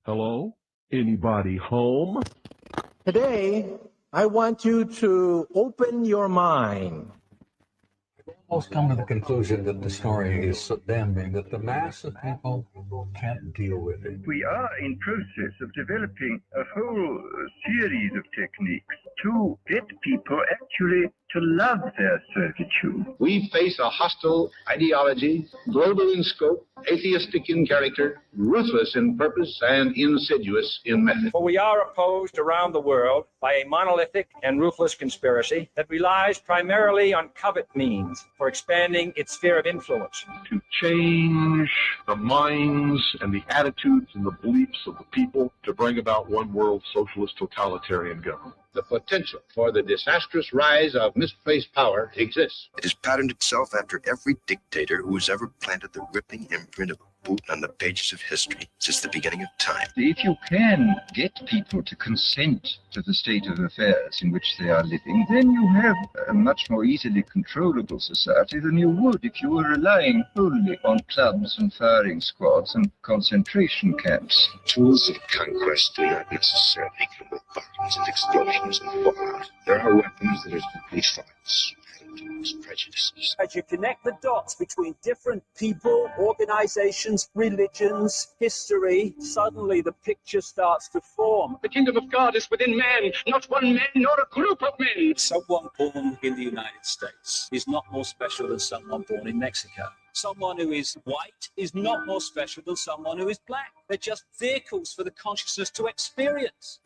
Hello? Anybody home? Today, I want you to open your mind. Almost come to the conclusion that the story is so damning that the mass of people can't deal with it. We are in process of developing a whole series of techniques to get people actually to love their servitude. We face a hostile ideology, global in scope, atheistic in character, ruthless in purpose, and insidious in method. For we are opposed around the world by a monolithic and ruthless conspiracy that relies primarily on covert means for expanding its sphere of influence. To change the minds and the attitudes and the beliefs of the people to bring about one world socialist totalitarian government. The potential for the disastrous rise of misplaced power exists. It has patterned itself after every dictator who has ever planted the ripping imprint of a boot on the pages of history since the beginning of time. If you can get people to consent to the state of affairs in which they are living, then you have a much more easily controllable society than you would if you were relying wholly on clubs and firing squads and concentration camps. Tools of conquest do not necessarily come with bombs and explosions and fallout. There are weapons that are simply thoughts, attitudes, prejudices. As you connect the dots between different people, organizations, religions, history, suddenly the picture starts to form. The kingdom of God is within man, not one man nor a group of men. Someone born in the United States is not more special than someone born in Mexico. Someone who is white is not more special than someone who is black. They're just vehicles for the consciousness to experience.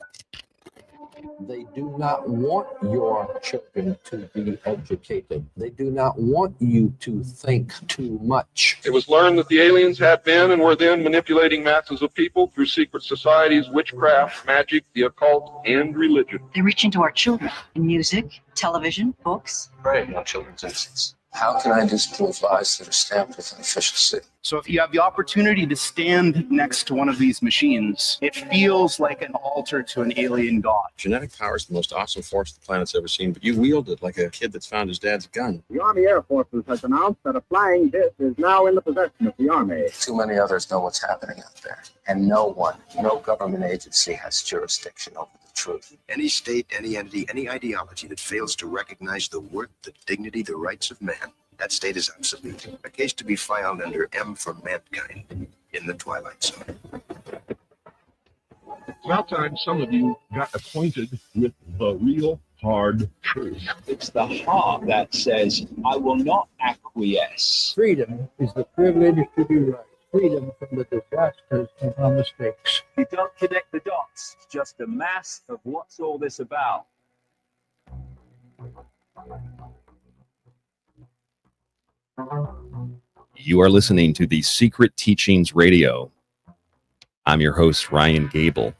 They do not want your children to be educated. They do not want you to think too much. It was learned that the aliens had been and were then manipulating masses of people through secret societies, witchcraft, magic, the occult, and religion. They reach into our children in music, television, books. Preying on children's innocence. How can I disprove lies that are stamped with an official seal? So if you have the opportunity to stand next to one of these machines, it feels like an altar to an alien god. Genetic power is the most awesome force the planet's ever seen, but you wield it like a kid that's found his dad's gun. The Army Air Forces has announced that a flying disc is now in the possession of the Army. Too many others know what's happening out there. And no government agency has jurisdiction over the truth. Any state, any entity, any ideology that fails to recognize the worth, the dignity, the rights of man, that state is obsolete. A case to be filed under M for mankind in the Twilight Zone. It's about time some of you got acquainted with the real hard truth. It's the heart that says, I will not acquiesce. Freedom is the privilege to be right. Freedom from the disasters and our mistakes. You don't connect the dots. It's just a mass of what's all this about. You are listening to the Secret Teachings Radio. I'm your host, Ryan Gable.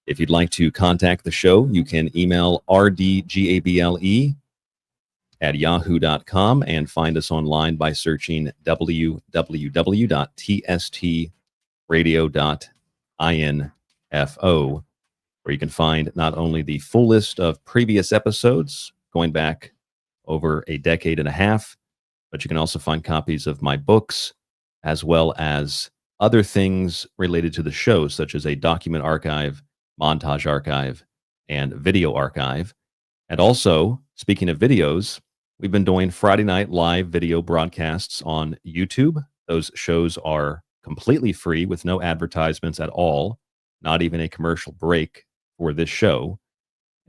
If you'd like to contact the show, you can email rdgable@yahoo.com and find us online by searching www.tstradio.info, where you can find not only the full list of previous episodes going back over a decade and a half, but you can also find copies of my books, as well as other things related to the show, such as a document archive, montage archive, and video archive. And also, speaking of videos, we've been doing Friday night live video broadcasts on YouTube. Those shows are completely free with no advertisements at all, not even a commercial break for this show.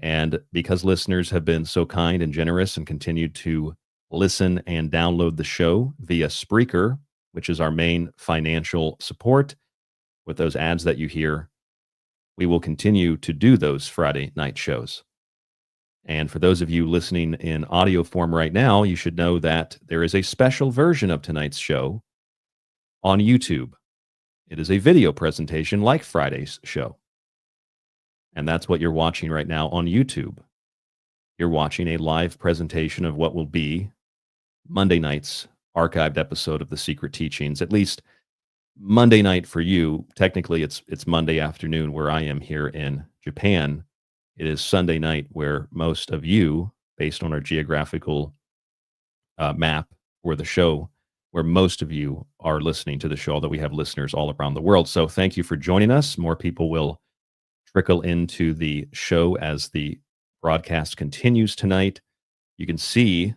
And because listeners have been so kind and generous and continued to listen and download the show via Spreaker, which is our main financial support with those ads that you hear, we will continue to do those Friday night shows. And for those of you listening in audio form right now, you should know that there is a special version of tonight's show on YouTube. It is a video presentation like Friday's show. And that's what you're watching right now on YouTube. You're watching a live presentation of what will be Monday night's archived episode of The Secret Teachings, at least Monday night for you. Technically, it's Monday afternoon where I am here in Japan. It is Sunday night where most of you, based on our geographical map for the show, where most of you are listening to the show, although we have listeners all around the world. So thank you for joining us. More people will trickle into the show as the broadcast continues tonight. You can see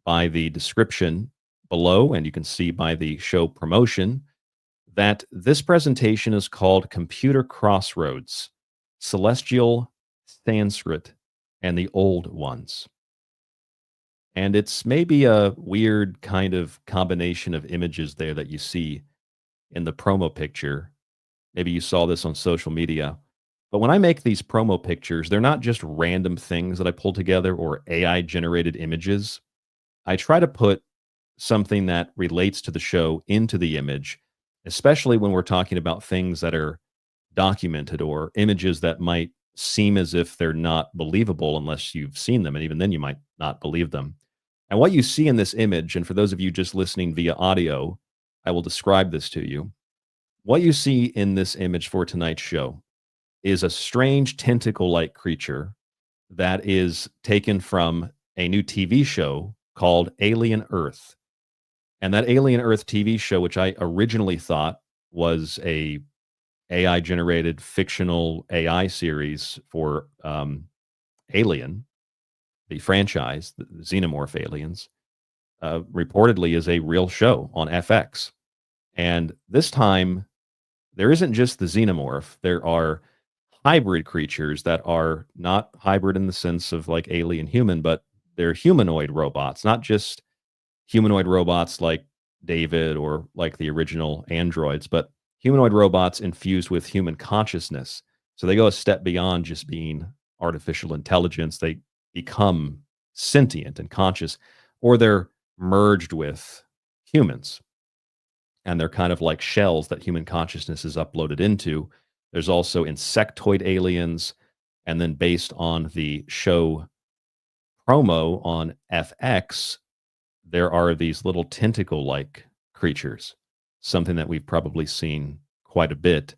by the description below, and you can see by the show promotion, that this presentation is called Computer Crossroads, Celestial, Sanskrit, and the Old Ones. And it's maybe a weird kind of combination of images there that you see in the promo picture. Maybe you saw this on social media. But when I make these promo pictures, they're not just random things that I pull together or AI-generated images. I try to put something that relates to the show into the image, especially when we're talking about things that are documented or images that might seem as if they're not believable unless you've seen them, and even then you might not believe them. And what you see in this image, and for those of you just listening via audio, I will describe this to you. What you see in this image for tonight's show is a strange tentacle-like creature that is taken from a new TV show called Alien Earth. And that Alien Earth TV show, which I originally thought was a AI-generated fictional AI series for Alien, the franchise, the Xenomorph Aliens, reportedly is a real show on FX. And this time, there isn't just the Xenomorph. There are hybrid creatures that are not hybrid in the sense of like alien human, but they're humanoid robots, not just humanoid robots like David or like the original androids, but humanoid robots infused with human consciousness. So they go a step beyond just being artificial intelligence. They become sentient and conscious, or they're merged with humans. And they're kind of like shells that human consciousness is uploaded into. There's also insectoid aliens. And then based on the show promo on FX, there are these little tentacle-like creatures, something that we've probably seen quite a bit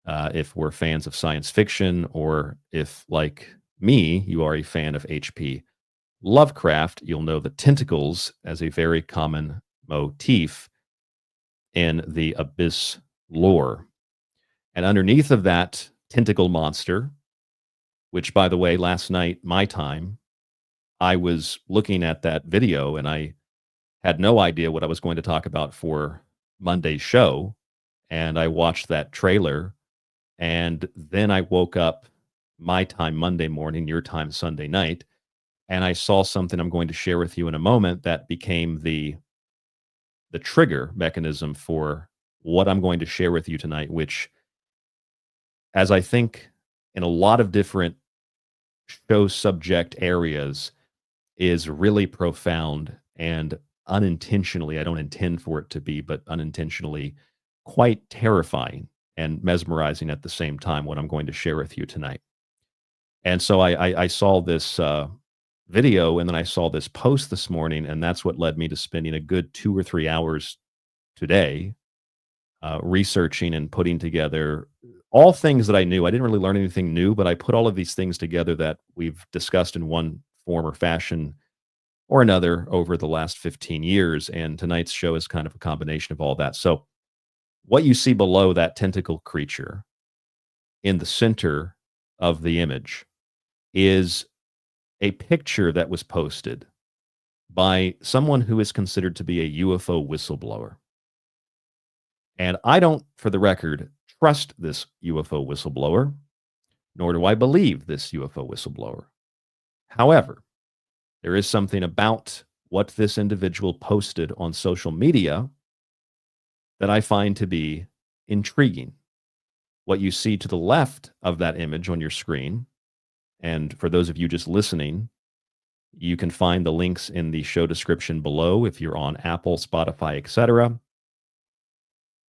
if we're fans of science fiction, or if, like me, you are a fan of H.P. Lovecraft. You'll know the tentacles as a very common motif in the Abyss lore. And underneath of that tentacle monster, which, by the way, last night, my time, I was looking at that video and I had no idea what I was going to talk about for Monday's show. And I watched that trailer, and then I woke up my time Monday morning, your time Sunday night, and I saw something I'm going to share with you in a moment that became the trigger mechanism for what I'm going to share with you tonight, which, as I think in a lot of different show subject areas, is really profound and unintentionally, I don't intend for it to be, but unintentionally quite terrifying and mesmerizing at the same time, what I'm going to share with you tonight. And so I saw this video, and then I saw this post this morning, and that's what led me to spending a good 2 or 3 hours today researching and putting together all things that I knew. I didn't really learn anything new, but I put all of these things together that we've discussed in one form or fashion or another over the last 15 years. And tonight's show is kind of a combination of all that. So what you see below that tentacle creature in the center of the image is a picture that was posted by someone who is considered to be a UFO whistleblower. And I don't, for the record, trust this UFO whistleblower, nor do I believe this UFO whistleblower. However, there is something about what this individual posted on social media that I find to be intriguing. What you see to the left of that image on your screen, and for those of you just listening, you can find the links in the show description below if you're on Apple, Spotify, etc.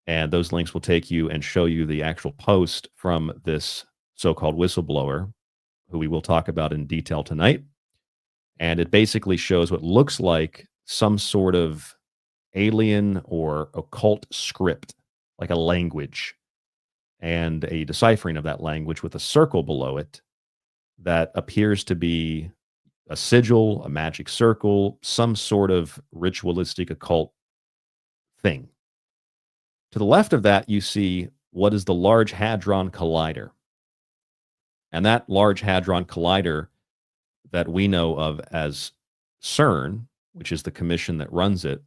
And those links will take you and show you the actual post from this so-called whistleblower, who we will talk about in detail tonight. And it basically shows what looks like some sort of alien or occult script, like a language, and a deciphering of that language with a circle below it that appears to be a sigil, a magic circle, some sort of ritualistic occult thing. To the left of that, you see what is the Large Hadron Collider. And that Large Hadron Collider that we know of as CERN, which is the commission that runs it,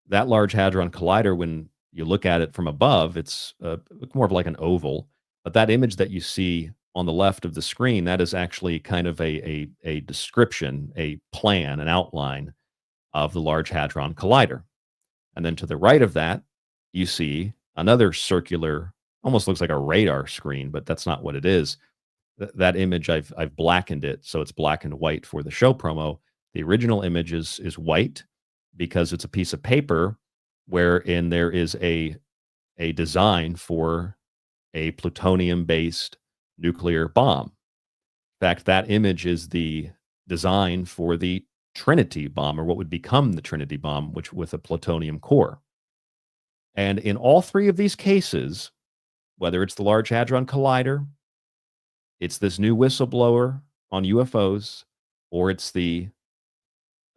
that Large Hadron Collider, when you look at it from above, it's more of like an oval. But that image that you see on the left of the screen, that is actually kind of a description, a plan, an outline of the Large Hadron Collider. And then to the right of that, you see another circular, almost looks like a radar screen, but that's not what it is. That image, I've blackened it, so it's black and white for the show promo. The original image is white because it's a piece of paper wherein there is a design for a plutonium-based nuclear bomb. In fact, that image is the design for the Trinity bomb, or what would become the Trinity bomb, which with a plutonium core. And in all three of these cases, whether it's the Large Hadron Collider, it's this new whistleblower on UFOs, or it's the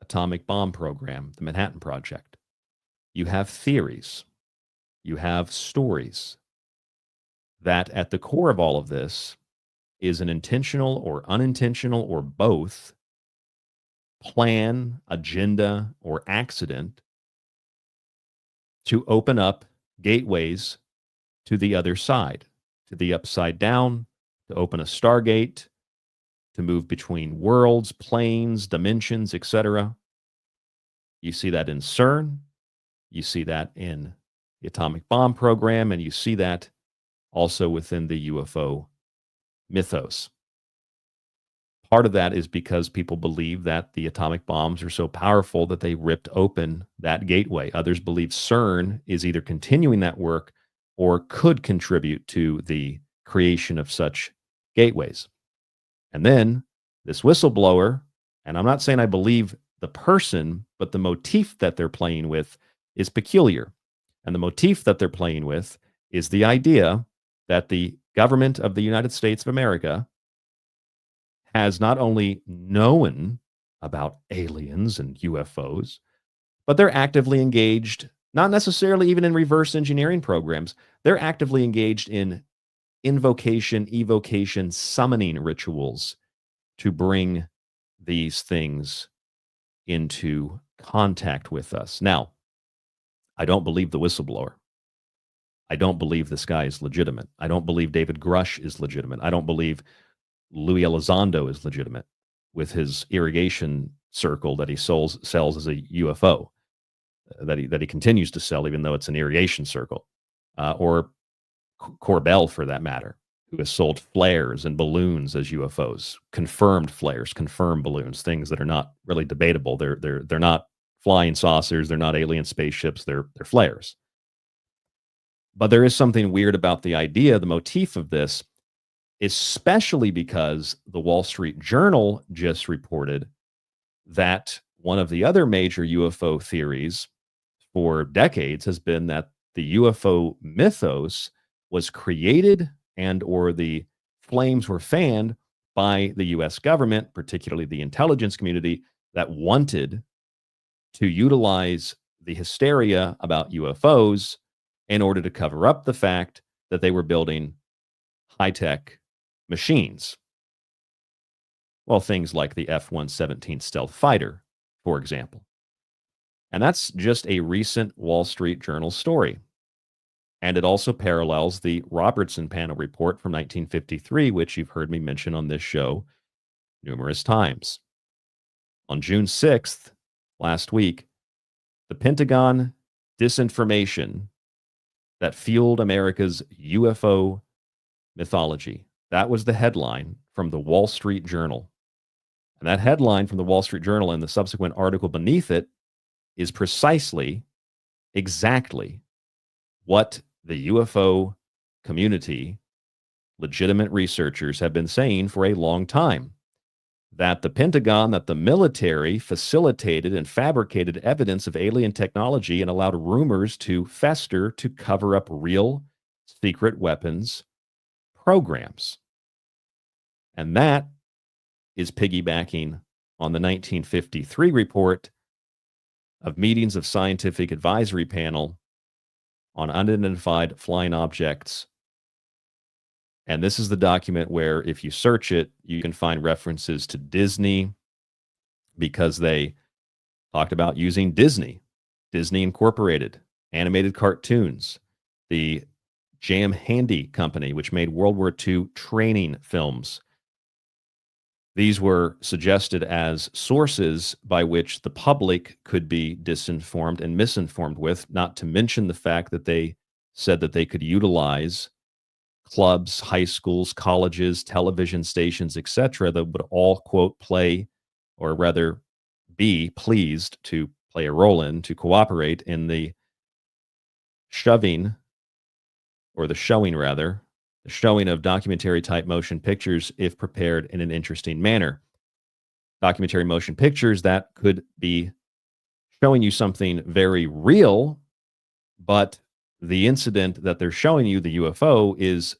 atomic bomb program, the Manhattan Project, you have theories, you have stories that at the core of all of this is an intentional or unintentional or both plan, agenda, or accident to open up gateways to the other side, to the upside down, to open a stargate, to move between worlds, planes, dimensions, etc. You see that in CERN, you see that in the atomic bomb program, and you see that also within the UFO mythos. Part of that is because people believe that the atomic bombs are so powerful that they ripped open that gateway. Others believe CERN is either continuing that work or could contribute to the creation of such gateways. And then this whistleblower, and I'm not saying I believe the person, but the motif that they're playing with is peculiar. And the motif that they're playing with is the idea that the government of the United States of America has not only known about aliens and UFOs, but they're actively engaged, not necessarily even in reverse engineering programs, they're actively engaged in invocation, evocation, summoning rituals to bring these things into contact with us. Now, I don't believe the whistleblower. I don't believe this guy is legitimate. I don't believe David Grush is legitimate. I don't believe Louis Elizondo is legitimate with his irrigation circle that he sells as a UFO, that he continues to sell even though it's an irrigation circle, or Corbell for that matter, who has sold flares and balloons as UFOs, confirmed flares, confirmed balloons, things that are not really debatable. They're not flying saucers, they're not alien spaceships, they're flares. But there is something weird about the idea, the motif of this, especially because the Wall Street Journal just reported that one of the other major UFO theories for decades has been that the UFO mythos was created and or the flames were fanned by the US government, particularly the intelligence community, that wanted to utilize the hysteria about UFOs in order to cover up the fact that they were building high-tech machines. Well, things like the F-117 stealth fighter, for example. And that's just a recent Wall Street Journal story. And it also parallels the Robertson panel report from 1953, which you've heard me mention on this show numerous times. On June 6th, last week, the Pentagon disinformation that fueled America's UFO mythology. That was the headline from the Wall Street Journal. And that headline from the Wall Street Journal and the subsequent article beneath it is precisely, exactly what the UFO community, legitimate researchers, have been saying for a long time. That the Pentagon, that the military facilitated and fabricated evidence of alien technology and allowed rumors to fester to cover up real secret weapons programs. And that is piggybacking on the 1953 report of meetings of scientific advisory panel on unidentified flying objects. And this is the document where, if you search it, you can find references to Disney, because they talked about using Disney Incorporated, animated cartoons, the Jam Handy Company, which made World War II training films. These were suggested as sources by which the public could be disinformed and misinformed with, not to mention the fact that they said that they could utilize clubs, high schools, colleges, television stations, etc., that would all, quote, play, or rather be pleased to play a role in, to cooperate in the showing of documentary type motion pictures if prepared in an interesting manner. Documentary motion pictures that could be showing you something very real, but the incident that they're showing you, the UFO, is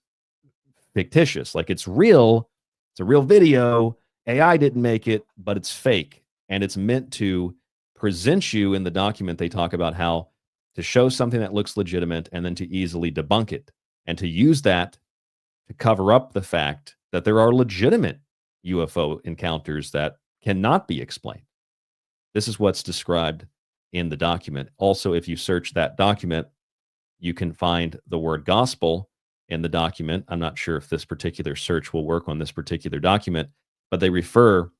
fictitious. Like, it's real, it's a real video, AI didn't make it, but it's fake. And it's meant to present you in the document. They talk about how to show something that looks legitimate and then to easily debunk it, and to use that to cover up the fact that there are legitimate UFO encounters that cannot be explained. This is what's described in the document. Also, if you search that document, you can find the word gospel in the document. I'm not sure if this particular search will work on this particular document, but they refer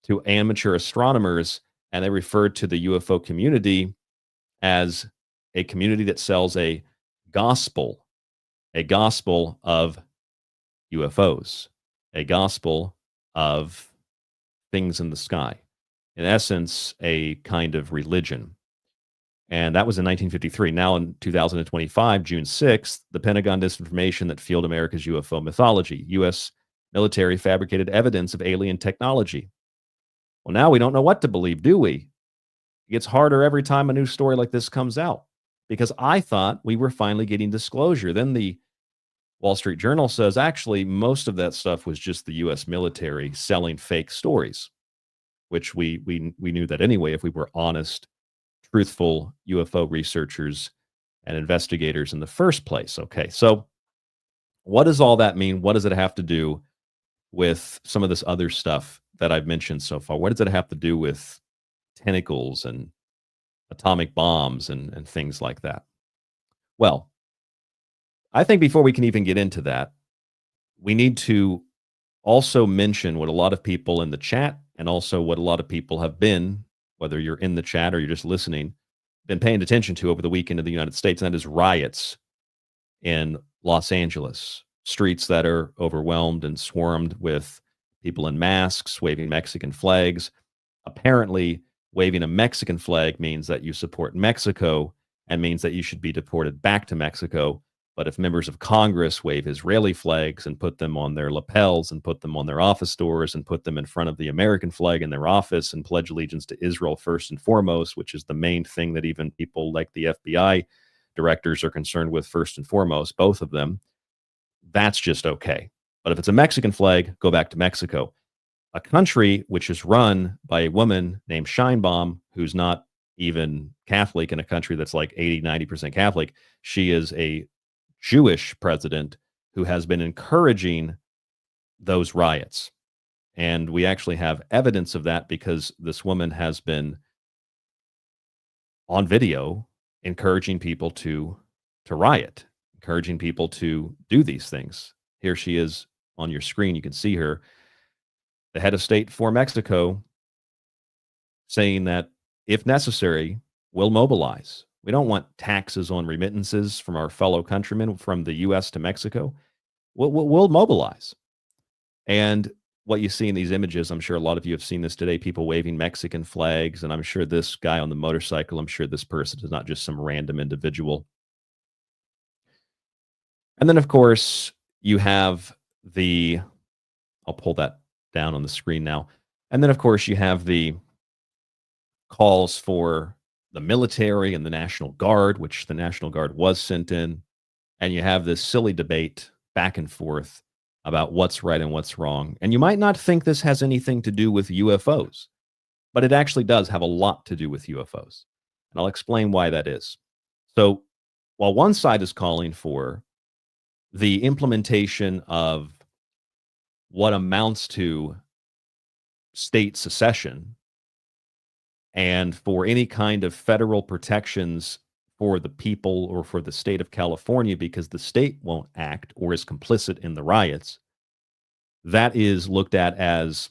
to amateur astronomers, and they refer to the UFO community as a community that sells a gospel of UFOs, a gospel of things in the sky. In essence, a kind of religion. And that was in 1953. Now in 2025, June 6th, the Pentagon disinformation that fueled America's UFO mythology. U.S. military fabricated evidence of alien technology. Well, now we don't know what to believe, do we? It gets harder every time a new story like this comes out, because I thought we were finally getting disclosure. Then the Wall Street Journal says, actually, most of that stuff was just the U.S. military selling fake stories, which we knew that anyway if we were honest, truthful UFO researchers and investigators in the first place. Okay, so what does all that mean? What does it have to do with some of this other stuff that I've mentioned so far? What does it have to do with tentacles and atomic bombs and things like that? Well, I think before we can even get into that, we need to also mention what a lot of people in the chat, and also what a lot of people have been, whether you're in the chat or you're just listening, been paying attention to over the weekend in the United States, and that is riots in Los Angeles. Streets that are overwhelmed and swarmed with people in masks, waving Mexican flags. Apparently, waving a Mexican flag means that you support Mexico and means that you should be deported back to Mexico. But if members of Congress wave Israeli flags and put them on their lapels and put them on their office doors and put them in front of the American flag in their office and pledge allegiance to Israel first and foremost, which is the main thing that even people like the FBI directors are concerned with first and foremost, both of them, that's just okay. But if it's a Mexican flag, go back to Mexico. A country which is run by a woman named Scheinbaum, who's not even Catholic, in a country that's like 80-90% Catholic. She is a Jewish president who has been encouraging those riots. And we actually have evidence of that, because this woman has been on video encouraging people to riot, encouraging people to do these things. Here she is on your screen. You can see her, the head of state for Mexico, saying that if necessary, we'll mobilize. We don't want taxes on remittances from our fellow countrymen from the U.S. to Mexico. We'll mobilize. And what you see in these images, I'm sure a lot of you have seen this today, people waving Mexican flags. And I'm sure this guy on the motorcycle, I'm sure this person is not just some random individual. And then, of course, you have I'll pull that down on the screen now. And then, of course, you have the calls for the military and the National Guard, which the National Guard was sent in. And you have this silly debate back and forth about what's right and what's wrong. And you might not think this has anything to do with UFOs, but it actually does have a lot to do with UFOs. And I'll explain why that is. So while one side is calling for the implementation of what amounts to state secession and for any kind of federal protections for the people or for the state of California because the state won't act or is complicit in the riots, that is looked at as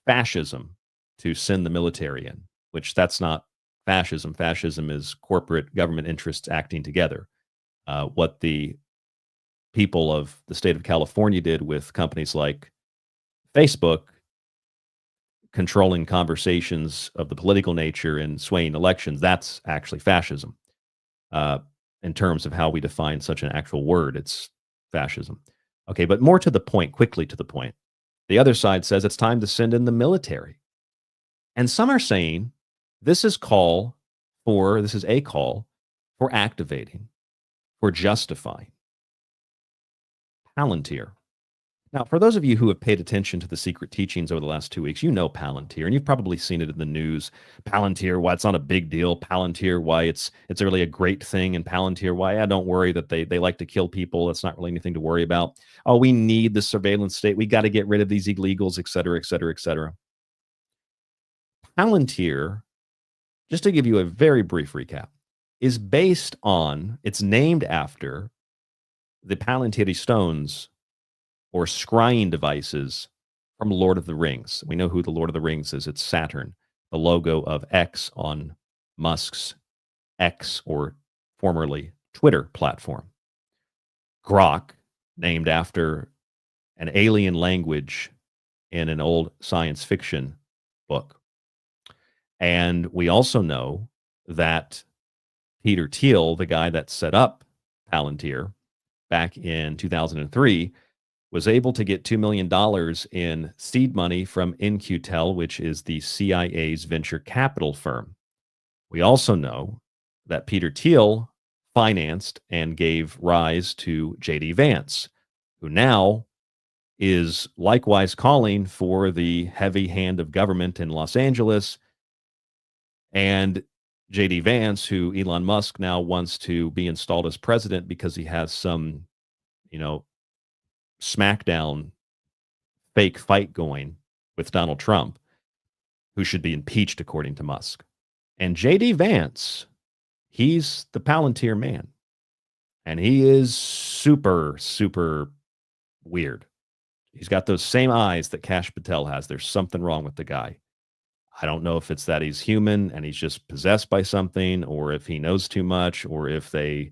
fascism to send the military in, which that's not fascism. Fascism is corporate government interests acting together. What the people of the state of California did with companies like Facebook controlling conversations of the political nature and swaying elections, that's actually fascism. In terms of how we define such an actual word, it's fascism. Okay, but more to the point, quickly to the point. The other side says it's time to send in the military. And some are saying this is a call for activating, for justifying. Palantir. Now, for those of you who have paid attention to the secret teachings over the last 2 weeks, you know Palantir, and you've probably seen it in the news. Palantir, why it's not a big deal. Palantir, why it's really a great thing. And Palantir, why, don't worry that they like to kill people. That's not really anything to worry about. Oh, we need the surveillance state. We got to get rid of these illegals, et cetera, et cetera, et cetera. Palantir, just to give you a very brief recap, is based on, it's named after the Palantíri stones or scrying devices from Lord of the Rings. We know who the Lord of the Rings is. It's Saturn, the logo of X on Musk's X, or formerly Twitter, platform. Grok, named after an alien language in an old science fiction book. And we also know that Peter Thiel, the guy that set up Palantir back in 2003, was able to get $2 million in seed money from In-Q-Tel, which is the CIA's venture capital firm. We also know that Peter Thiel financed and gave rise to J.D. Vance, who now is likewise calling for the heavy hand of government in Los Angeles. And J.D. Vance, who Elon Musk now wants to be installed as president because he has some, smackdown fake fight going with Donald Trump, who should be impeached according to Musk. And J.D. Vance, he's the Palantir man. And he is super, super weird. He's got those same eyes that Kash Patel has. There's something wrong with the guy. I don't know if it's that he's human and he's just possessed by something, or if he knows too much, or if they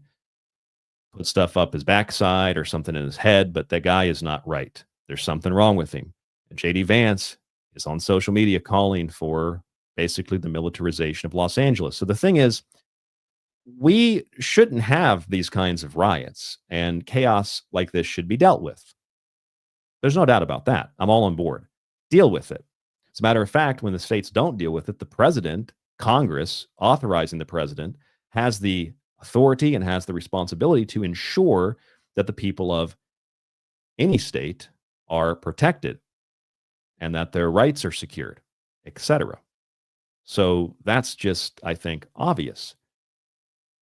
put stuff up his backside or something in his head, but that guy is not right. There's something wrong with him. And J.D. Vance is on social media calling for basically the militarization of Los Angeles. So the thing is, we shouldn't have these kinds of riots, and chaos like this should be dealt with. There's no doubt about that. I'm all on board. Deal with it. As a matter of fact, when the states don't deal with it, the president, Congress, authorizing the president, has the authority and has the responsibility to ensure that the people of any state are protected and that their rights are secured, etc. So that's just, I think, obvious.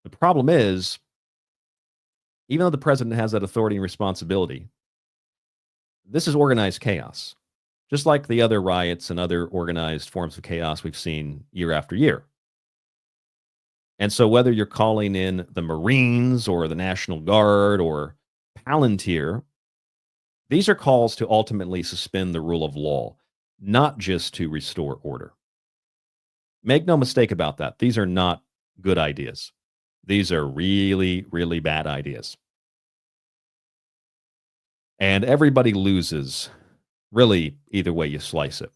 The problem is, even though the president has that authority and responsibility, this is organized chaos, just like the other riots and other organized forms of chaos we've seen year after year. And so whether you're calling in the Marines or the National Guard or Palantir, these are calls to ultimately suspend the rule of law, not just to restore order. Make no mistake about that. These are not good ideas. These are really, really bad ideas. And everybody loses, really, either way you slice it.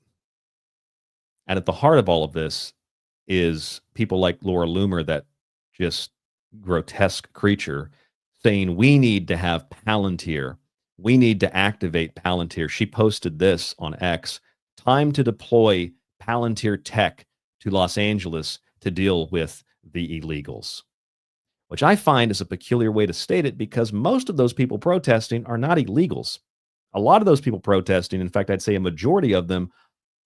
And at the heart of all of this is people like Laura Loomer, that just grotesque creature, saying we need to have Palantir. We need to activate Palantir. She posted this on X: time to deploy Palantir tech to Los Angeles to deal with the illegals. Which I find is a peculiar way to state it, because most of those people protesting are not illegals. A lot of those people protesting, in fact, I'd say a majority of them,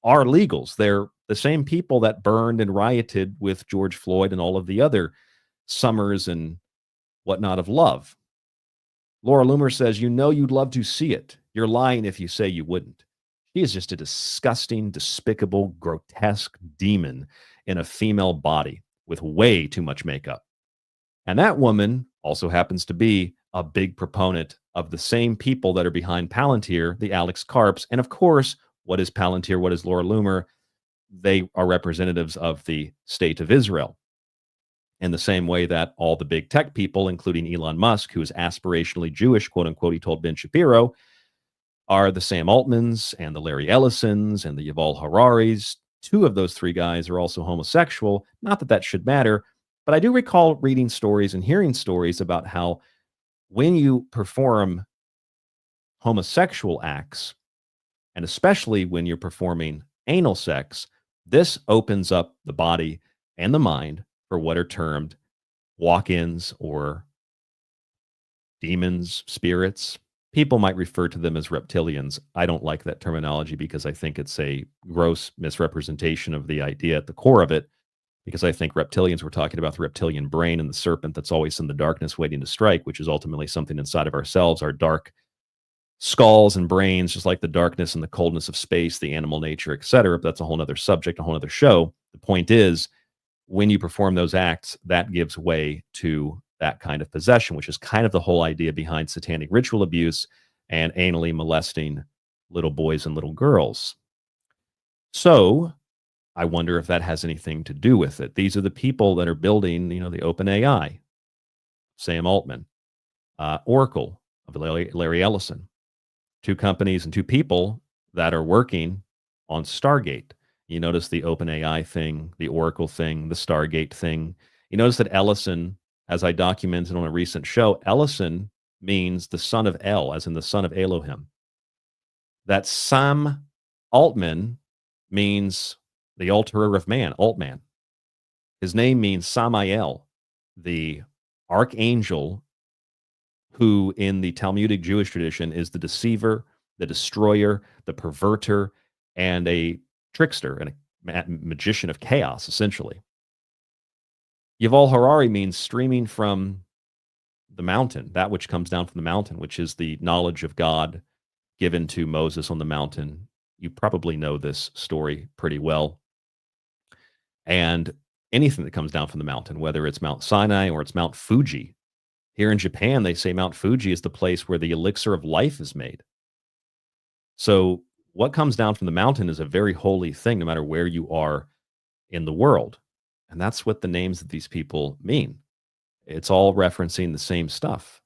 are legals. They're the same people that burned and rioted with George Floyd and all of the other summers and whatnot of love. Laura Loomer says, you know you'd love to see it. You're lying if you say you wouldn't. She is just a disgusting, despicable, grotesque demon in a female body with way too much makeup. And that woman also happens to be a big proponent of the same people that are behind Palantir, the Alex Karps. And of course, what is Palantir? What is Laura Loomer? They are representatives of the state of Israel. In the same way that all the big tech people, including Elon Musk, who is aspirationally Jewish, quote unquote, he told Ben Shapiro, are the Sam Altmans and the Larry Ellisons and the Yuval Hararis. Two of those three guys are also homosexual. Not that that should matter, but I do recall reading stories and hearing stories about how when you perform homosexual acts, and especially when you're performing anal sex, this opens up the body and the mind for what are termed walk-ins or demons, spirits. People might refer to them as reptilians. I don't like that terminology because I think it's a gross misrepresentation of the idea at the core of it, because I think reptilians, we're talking about the reptilian brain and the serpent that's always in the darkness waiting to strike, which is ultimately something inside of ourselves, our dark skulls and brains, just like the darkness and the coldness of space, the animal nature, etc. But that's a whole other subject, a whole other show. The point is, when you perform those acts, that gives way to that kind of possession, which is kind of the whole idea behind satanic ritual abuse and anally molesting little boys and little girls. So I wonder if that has anything to do with it. These are the people that are building, the OpenAI, Sam Altman, Oracle of Larry Ellison, two companies and two people that are working on Stargate. You notice the OpenAI thing, the Oracle thing, the Stargate thing. You notice that Ellison, as I documented on a recent show, Ellison means the son of El, as in the son of Elohim. That Sam Altman means the alterer of man, Altman. His name means Samael, the archangel who in the Talmudic Jewish tradition is the deceiver, the destroyer, the perverter, and a trickster and a magician of chaos, essentially. Yuval Harari means streaming from the mountain, that which comes down from the mountain, which is the knowledge of God given to Moses on the mountain. You probably know this story pretty well. And anything that comes down from the mountain, whether it's Mount Sinai or it's Mount Fuji. Here in Japan, they say Mount Fuji is the place where the elixir of life is made. So what comes down from the mountain is a very holy thing, no matter where you are in the world. And that's what the names of these people mean. It's all referencing the same stuff.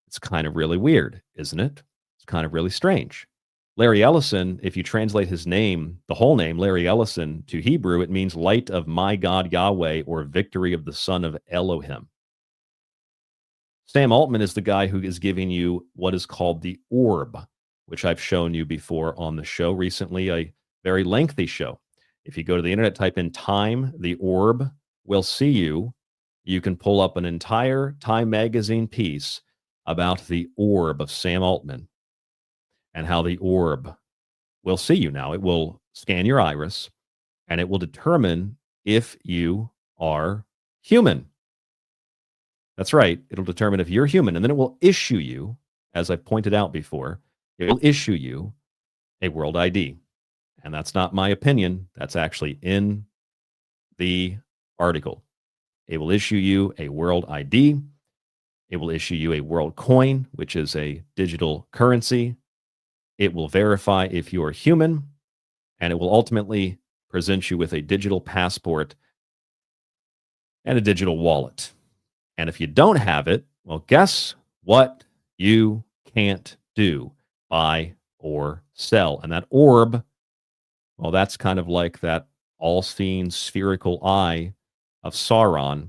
It's kind of really weird, isn't it? It's kind of really strange. Larry Ellison, if you translate his name, the whole name, Larry Ellison, to Hebrew, it means light of my God Yahweh, or victory of the son of Elohim. Sam Altman is the guy who is giving you what is called the orb, which I've shown you before on the show recently, a very lengthy show. If you go to the internet, type in Time, the orb will see you. You can pull up an entire Time magazine piece about the orb of Sam Altman and how the orb will see you now. It will scan your iris and it will determine if you are human. That's right. It'll determine if you're human, and then it will issue you, as I pointed out before, it will issue you a world ID. And that's not my opinion. That's actually in the article. It will issue you a world ID. It will issue you a world coin, which is a digital currency. It will verify if you are human, and it will ultimately present you with a digital passport and a digital wallet. And if you don't have it, well, guess what you can't do? Buy or sell. And that orb, well, that's kind of like that all-seeing spherical eye of Sauron,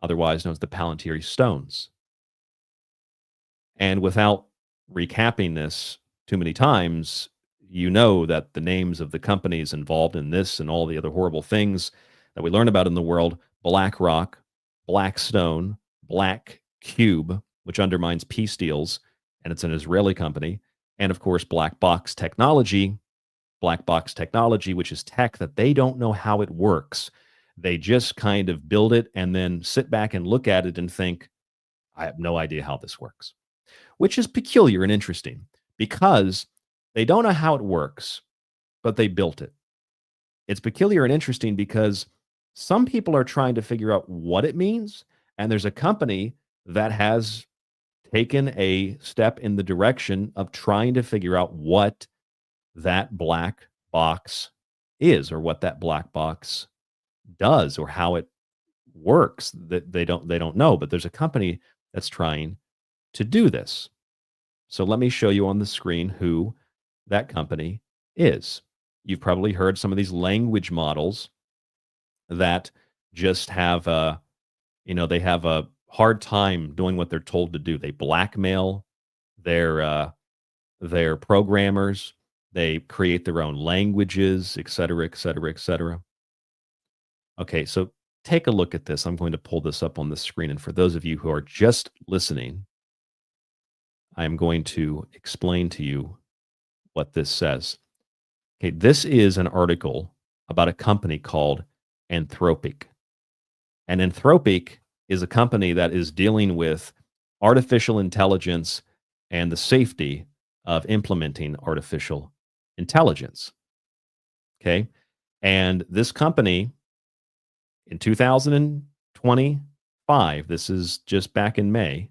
otherwise known as the Palantíri stones. And without recapping this too many times, you know that the names of the companies involved in this and all the other horrible things that we learn about in the world, BlackRock, Blackstone, Black Cube, which undermines peace deals, and it's an Israeli company, and of course, Black Box Technology, black box technology, which is tech that they don't know how it works. They just kind of build it and then sit back and look at it and think, I have no idea how this works, which is peculiar and interesting because they don't know how it works, but they built it. It's peculiar and interesting because some people are trying to figure out what it means, and there's a company that has taken a step in the direction of trying to figure out what that black box is, or what that black box does, or how it works. That they don't know, but there's a company that's trying to do this. So let me show you on the screen who that company is. You've probably heard some of these language models that just have they have a hard time doing what they're told to do. They blackmail their programmers. They create their own languages, et cetera, et cetera, et cetera. Okay, so take a look at this. I'm going to pull this up on the screen. And for those of you who are just listening, I'm going to explain to you what this says. Okay, this is an article about a company called Anthropic. And Anthropic is a company that is dealing with artificial intelligence and the safety of implementing artificial intelligence. Okay, and this company in 2025, this is just back in May,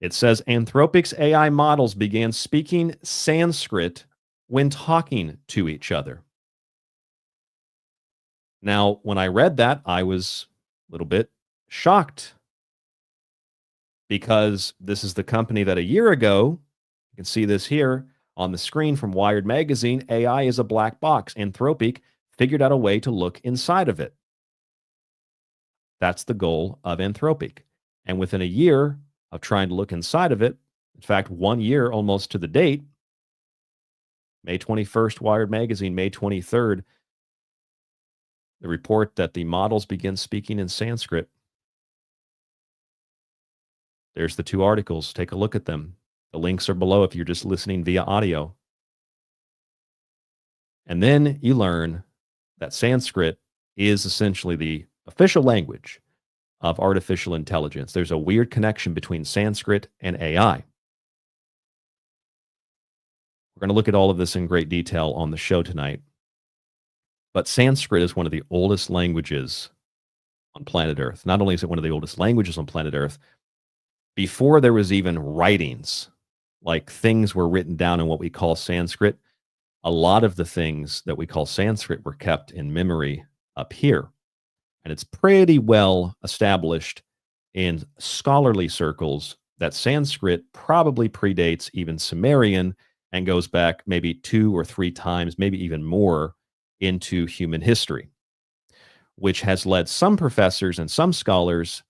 it says Anthropic's AI models began speaking Sanskrit when talking to each other. Now, when I read that, I was a little bit shocked because this is the company that a year ago, you can see this here on the screen from Wired Magazine, AI is a black box. Anthropic figured out a way to look inside of it. That's the goal of Anthropic. And within a year of trying to look inside of it, in fact, 1 year almost to the date, May 21st, Wired Magazine, May 23rd, the report that the models begin speaking in Sanskrit. There's the two articles. Take a look at them. The links are below if you're just listening via audio. And then you learn that Sanskrit is essentially the official language of artificial intelligence. There's a weird connection between Sanskrit and AI. We're going to look at all of this in great detail on the show tonight. But Sanskrit is one of the oldest languages on planet Earth. Not only is it one of the oldest languages on planet Earth, before there was even writings, like things were written down in what we call Sanskrit, a lot of the things that we call Sanskrit were kept in memory up here. And it's pretty well established in scholarly circles that Sanskrit probably predates even Sumerian and goes back maybe 2 or 3 times, maybe even more, into human history, which has led some professors and some scholars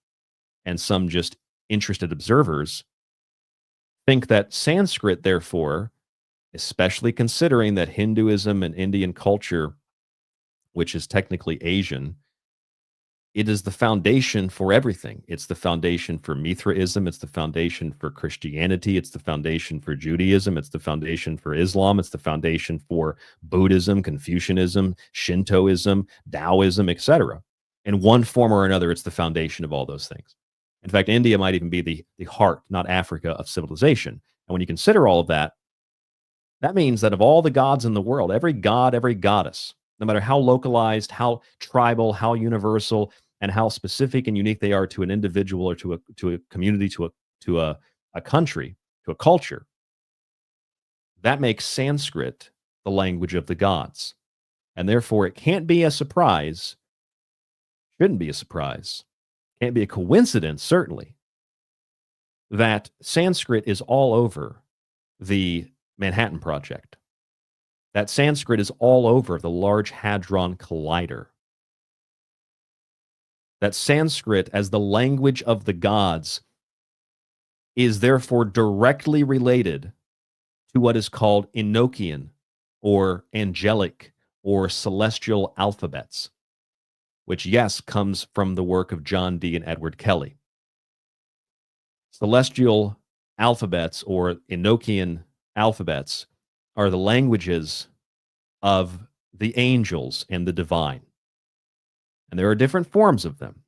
and some just interested observers think that Sanskrit, therefore, especially considering that Hinduism and Indian culture, which is technically Asian, it is the foundation for everything. It's the foundation for Mithraism. It's the foundation for Christianity. It's the foundation for Judaism. It's the foundation for Islam. It's the foundation for Buddhism, Confucianism, Shintoism, Taoism, etc. In one form or another, it's the foundation of all those things. In fact, India might even be the heart, not Africa, of civilization. And when you consider all of that, that means that of all the gods in the world, every god, every goddess, no matter how localized, how tribal, how universal, and how specific and unique they are to an individual or to a community, to a country, to a culture, that makes Sanskrit the language of the gods. And therefore, it can't be a surprise, shouldn't be a surprise, can't be a coincidence, certainly, that Sanskrit is all over the Manhattan Project, that Sanskrit is all over the Large Hadron Collider, that Sanskrit, as the language of the gods, is therefore directly related to what is called Enochian or angelic or celestial alphabets, which, yes, comes from the work of John Dee and Edward Kelly. Celestial alphabets or Enochian alphabets are the languages of the angels and the divine. And there are different forms of them.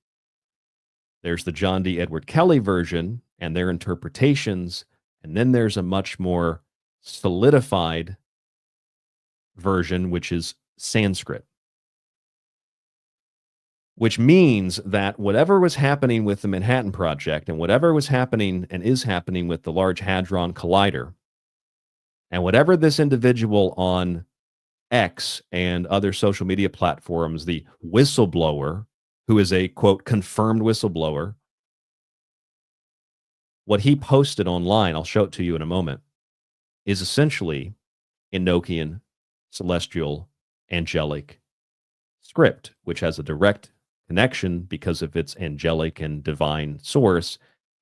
There's the John D. Edward Kelly version and their interpretations, and then there's a much more solidified version, which is Sanskrit, which means that whatever was happening with the Manhattan Project and whatever was happening and is happening with the Large Hadron Collider, and whatever this individual on X and other social media platforms, the whistleblower, who is a, quote, confirmed whistleblower, what he posted online, I'll show it to you in a moment, is essentially Enochian, celestial, angelic script, which has a direct connection because of its angelic and divine source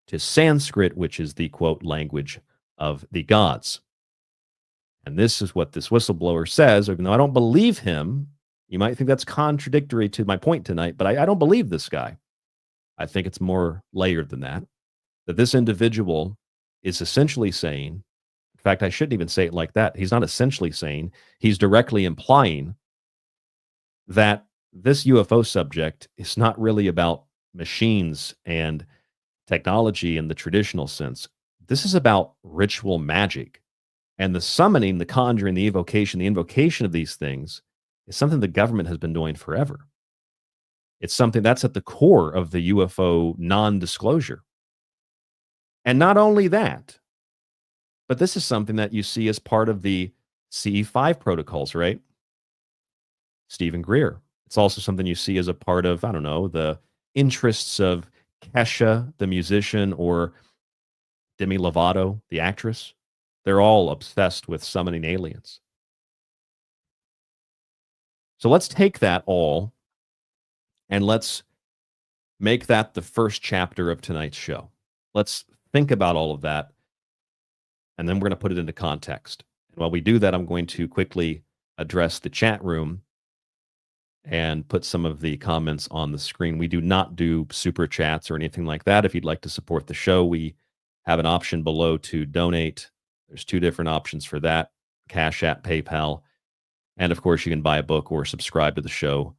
to Sanskrit, which is the, quote, language of the gods. And this is what this whistleblower says, even though I don't believe him. You might think that's contradictory to my point tonight, but I don't believe this guy. I think it's more layered than that, that this individual is essentially saying, in fact, I shouldn't even say it like that. He's not essentially saying, he's directly implying that this UFO subject is not really about machines and technology in the traditional sense. This is about ritual magic. And the summoning, the conjuring, the invocation of these things is something the government has been doing forever. It's something that's at the core of the UFO non-disclosure. And not only that, but this is something that you see as part of the CE5 protocols, right? Stephen Greer. It's also something you see as a part of, I don't know, the interests of Kesha, the musician, or Demi Lovato, the actress. They're all obsessed with summoning aliens. So let's take that all and let's make that the first chapter of tonight's show. Let's think about all of that, and then we're going to put it into context. And while we do that, I'm going to quickly address the chat room and put some of the comments on the screen. We do not do super chats or anything like that. If you'd like to support the show, we have an option below to donate. There's two different options for that: Cash App, PayPal, and of course you can buy a book or subscribe to the show.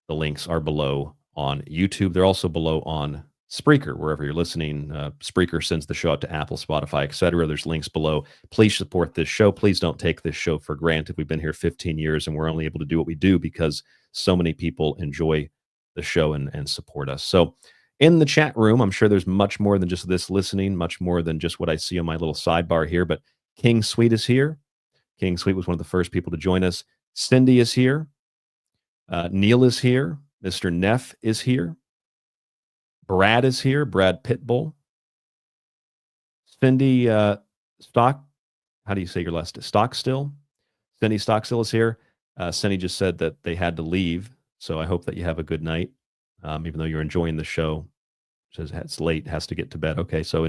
The links are below on YouTube. They're also below on Spreaker, wherever you're listening. Spreaker sends the show out to Apple, Spotify, etc. There's links below. Please support this show. Please don't take this show for granted. We've been here 15 years and we're only able to do what we do because so many people enjoy the show and support us. So in the chat room, I'm sure there's much more than just this listening, much more than just what I see on my little sidebar here. But King Sweet is here. King Sweet was one of the first people to join us. Cindy is here. Neil is here. Mr. Neff is here. Brad is here. Brad Pitbull. Cindy Stock. How do you say your last? Stockstill. Cindy Stockstill is here. Cindy just said that they had to leave. So I hope that you have a good night. Even though you're enjoying the show. Says it's late, has to get to bed. Okay, so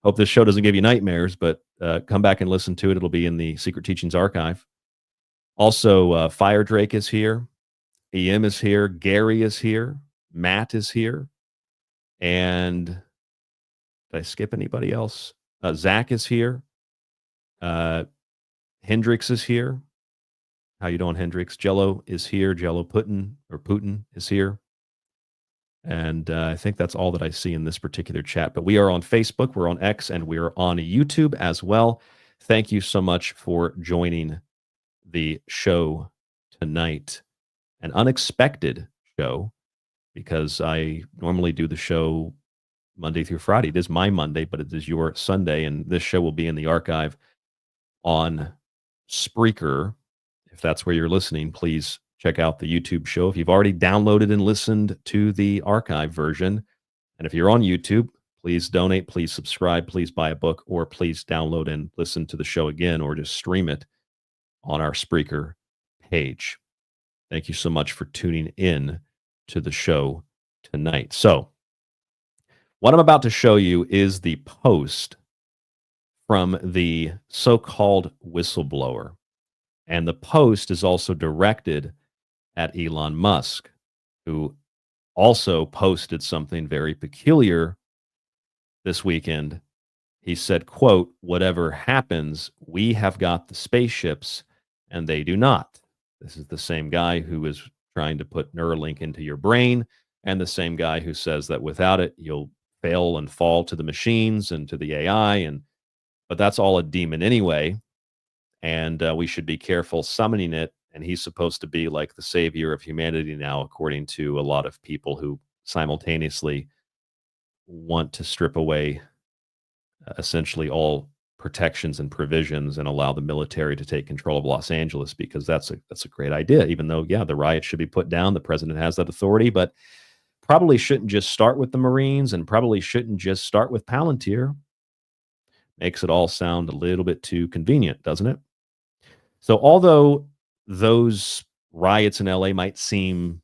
hope this show doesn't give you nightmares, but come back and listen to it. It'll be in the Secret Teachings archive. Also, Fire Drake is here. EM is here. Gary is here. Matt is here. And did I skip anybody else? Zach is here. Hendrix is here. How you doing, Hendrix? Jello is here. Jello Putin is here. And I think that's all that I see in this particular chat. But we are on Facebook, we're on X, and we are on YouTube as well. Thank you so much for joining the show tonight. An unexpected show, because I normally do the show Monday through Friday. It is my Monday, but it is your Sunday, and this show will be in the archive on Spreaker. If that's where you're listening, please check out the YouTube show. If you've already downloaded and listened to the archive version, and if you're on YouTube, please donate, please subscribe, please buy a book, or please download and listen to the show again, or just stream it on our Spreaker page. Thank you so much for tuning in to the show tonight. So, what I'm about to show you is the post from the so-called whistleblower. And the post is also directed at Elon Musk, who also posted something very peculiar this weekend. He said, quote, "Whatever happens, we have got the spaceships and they do not. This is the same guy who is trying to put Neuralink into your brain, and the same guy who says that without it, you'll fail and fall to the machines and to the AI. But that's all a demon anyway, and we should be careful summoning it. And he's supposed to be like the savior of humanity now, according to a lot of people who simultaneously want to strip away essentially all protections and provisions and allow the military to take control of Los Angeles, because that's a great idea. Even though, yeah, the riots should be put down, the president has that authority, but probably shouldn't just start with the Marines, and probably shouldn't just start with Palantir. Makes it all sound a little bit too convenient, doesn't it? So although those riots in LA might seem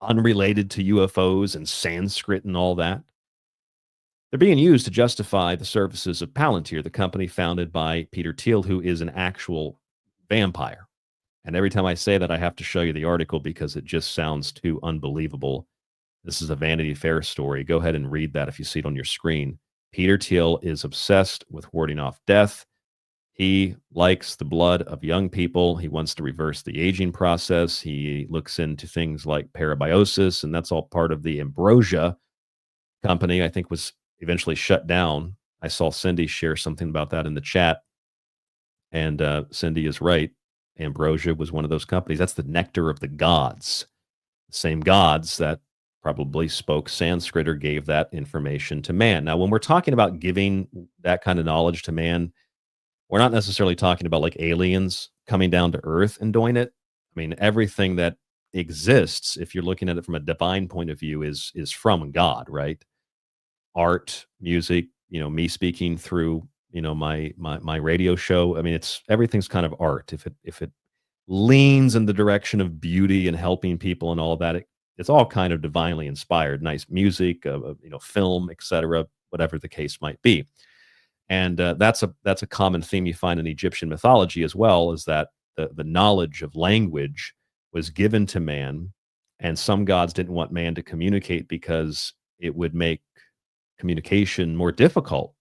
unrelated to UFOs and Sanskrit and all that, they're being used to justify the services of Palantir, the company founded by Peter Thiel, who is an actual vampire. And every time I say that, I have to show you the article because it just sounds too unbelievable. This is a Vanity Fair story. Go ahead and read that if you see it on your screen. Peter Thiel is obsessed with warding off death. He likes the blood of young people. He wants to reverse the aging process. He looks into things like parabiosis, and that's all part of the Ambrosia company, I think was eventually shut down. I saw Cindy share something about that in the chat, and Cindy is right. Ambrosia was one of those companies. That's the nectar of the gods. The same gods that probably spoke Sanskrit or gave that information to man. Now, when we're talking about giving that kind of knowledge to man, we're not necessarily talking about like aliens coming down to Earth and doing it. I mean, everything that exists, if you're looking at it from a divine point of view, is from God, right? Art, music, me speaking through, my radio show. I mean, everything's kind of art. If it leans in the direction of beauty and helping people and all that, it's all kind of divinely inspired. Nice music, film, etc., whatever the case might be. And that's a common theme you find in Egyptian mythology as well, is that the knowledge of language was given to man, and some gods didn't want man to communicate because it would make communication more difficult,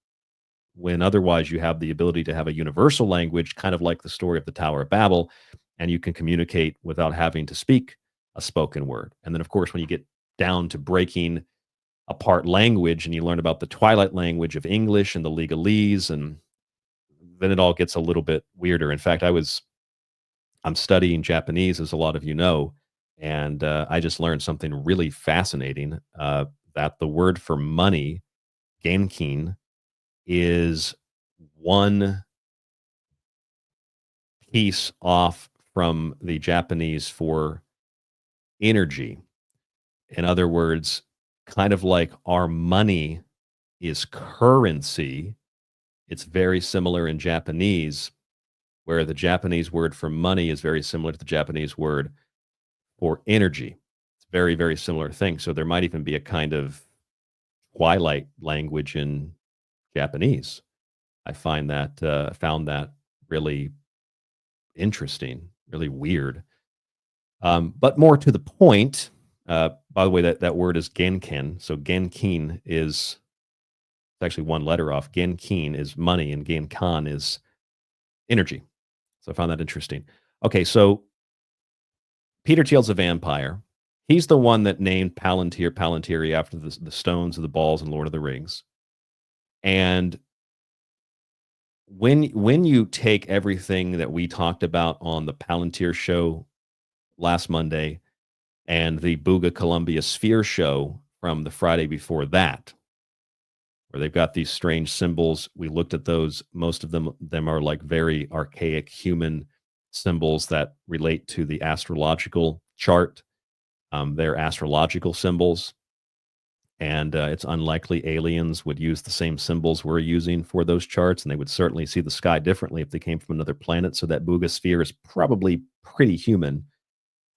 when otherwise you have the ability to have a universal language, kind of like the story of the Tower of Babel, and you can communicate without having to speak a spoken word. And then, of course, when you get down to breaking apart language and you learn about the twilight language of English and the legalese, and then it all gets a little bit weirder. In fact, I'm studying Japanese, as a lot of you know, and I just learned something really fascinating, that the word for money, genkin, is one piece off from the Japanese for energy. In other words, kind of like our money is currency, it's very similar in Japanese, where the Japanese word for money is very similar to the Japanese word for energy. It's very, very similar thing. So there might even be a kind of twilight language in Japanese. I found that really interesting, really weird. But more to the point, by the way, that word is genkin. So genkin is, it's actually one letter off. Genkin is money, and genkan is energy. So I found that interesting. Okay, so Peter Thiel's a vampire. He's the one that named Palantir, Palantiri, after the stones of the balls in Lord of the Rings. And when you take everything that we talked about on the Palantir show last Monday and the Buga Columbia Sphere show from the Friday before that, where they've got these strange symbols, we looked at those. Most of them are like very archaic human symbols that relate to the astrological chart. They're astrological symbols. And it's unlikely aliens would use the same symbols we're using for those charts, and they would certainly see the sky differently if they came from another planet. So that Buga sphere is probably pretty human.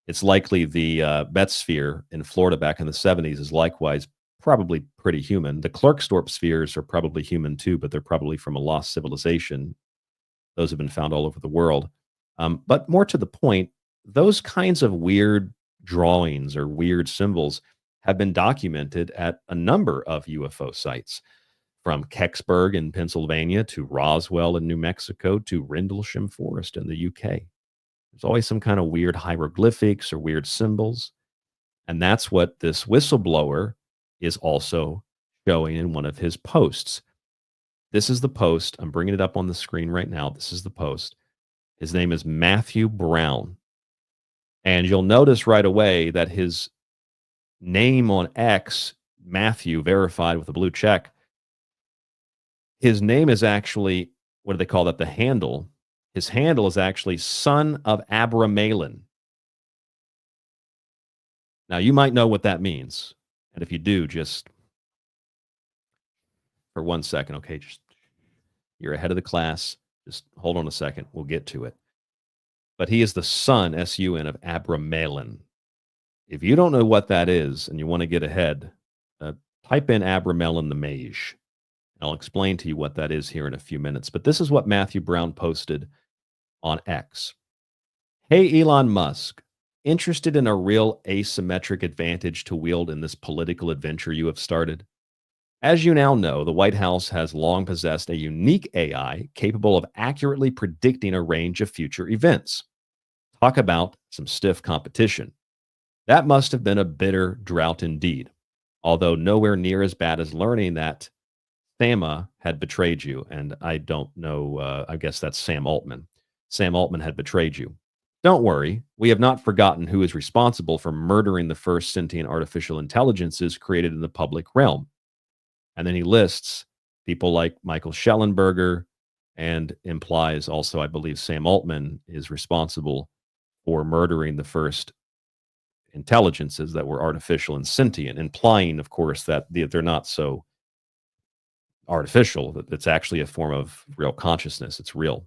It's likely the Bet sphere in Florida back in the 70s is likewise probably pretty human. The Klerksdorp spheres are probably human too, but they're probably from a lost civilization. Those have been found all over the world. But more to the point, those kinds of weird drawings or weird symbols have been documented at a number of UFO sites, from Kecksburg in Pennsylvania to Roswell in New Mexico to Rendlesham Forest in the UK. There's always some kind of weird hieroglyphics or weird symbols. And that's what this whistleblower is also showing in one of his posts. This is the post. I'm bringing it up on the screen right now. This is the post. His name is Matthew Brown. And you'll notice right away that his name on X, Matthew, verified with a blue check, his name is actually, what do they call that? The handle. His handle is actually son of Abramelin. Now, you might know what that means. And if you do, just for 1 second, okay, just you're ahead of the class. Just hold on a second. We'll get to it. But he is the son, S-U-N, of Abramelin. If you don't know what that is and you want to get ahead, type in Abramelin the Mage. I'll explain to you what that is here in a few minutes. But this is what Matthew Brown posted on X. Hey, Elon Musk, interested in a real asymmetric advantage to wield in this political adventure you have started? As you now know, the White House has long possessed a unique AI capable of accurately predicting a range of future events. Talk about some stiff competition. That must have been a bitter drought indeed, although nowhere near as bad as learning that Thama had betrayed you. And I don't know, I guess that's Sam Altman. Sam Altman had betrayed you. Don't worry, we have not forgotten who is responsible for murdering the first sentient artificial intelligences created in the public realm. And then he lists people like Michael Schellenberger and implies also, I believe, Sam Altman is responsible for murdering the first intelligences that were artificial and sentient, implying, of course, that they're not so artificial, that it's actually a form of real consciousness. It's real.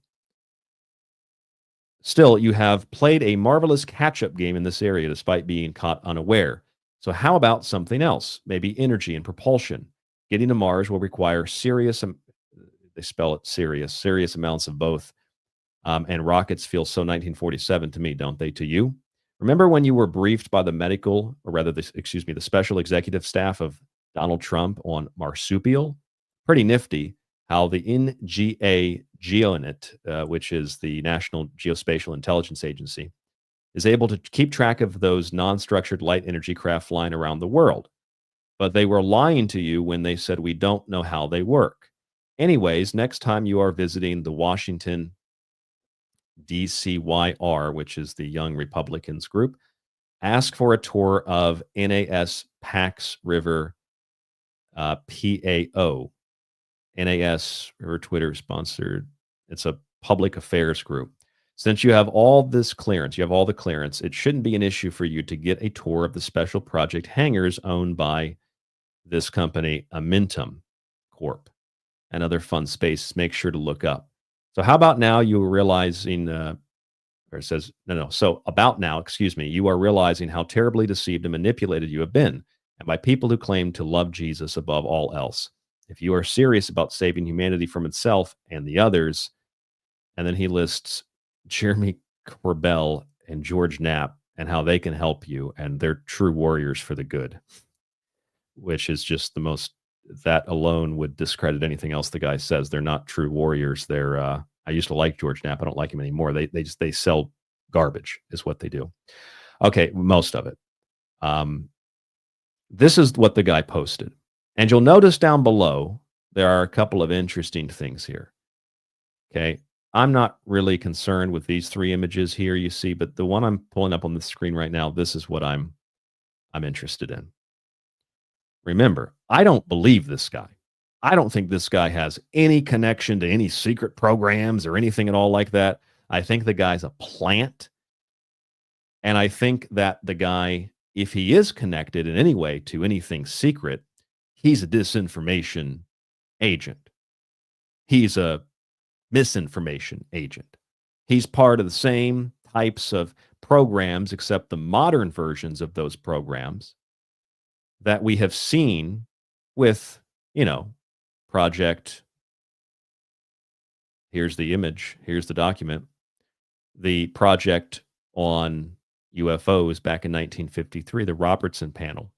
Still, you have played a marvelous catch-up game in this area despite being caught unaware. So how about something else? Maybe energy and propulsion. Getting to Mars will require serious, they spell it serious amounts of both. And rockets feel so 1947 to me, don't they? To you? Remember when you were briefed by the medical, or rather, the special executive staff of Donald Trump on marsupial? Pretty nifty how the NGA GeoInit, which is the National Geospatial Intelligence Agency, is able to keep track of those non-structured light energy craft flying around the world. But they were lying to you when they said we don't know how they work. Anyways, next time you are visiting the Washington DCYR, which is the Young Republicans group, ask for a tour of NAS Pax River PAO. NAS, or Twitter sponsored. It's a public affairs group. Since you have all this clearance, you have all the clearance, it shouldn't be an issue for you to get a tour of the special project hangars owned by this company, Amentum Corp, and other fun spaces. Make sure to look up. So how about now you are realizing, or it says, so about now, you are realizing how terribly deceived and manipulated you have been, and by people who claim to love Jesus above all else. If you are serious about saving humanity from itself and the others, and then he lists Jeremy Corbell and George Knapp and how they can help you, and they're true warriors for the good, which is just the most, that alone would discredit anything else the guy says. They're not true warriors. They're, I used to like George Knapp. I don't like him anymore. They sell garbage is what they do. Okay, most of it. This is what the guy posted. And you'll notice down below, there are a couple of interesting things here. Okay. I'm not really concerned with these three images here, you see, but the one I'm pulling up on the screen right now, this is what I'm interested in. Remember, I don't believe this guy. I don't think this guy has any connection to any secret programs or anything at all like that. I think the guy's a plant. And I think that the guy, if he is connected in any way to anything secret, he's a disinformation agent. He's a misinformation agent. He's part of the same types of programs, except the modern versions of those programs that we have seen with, Project. Here's the image. Here's the document. The project on UFOs back in 1953, the Robertson panel,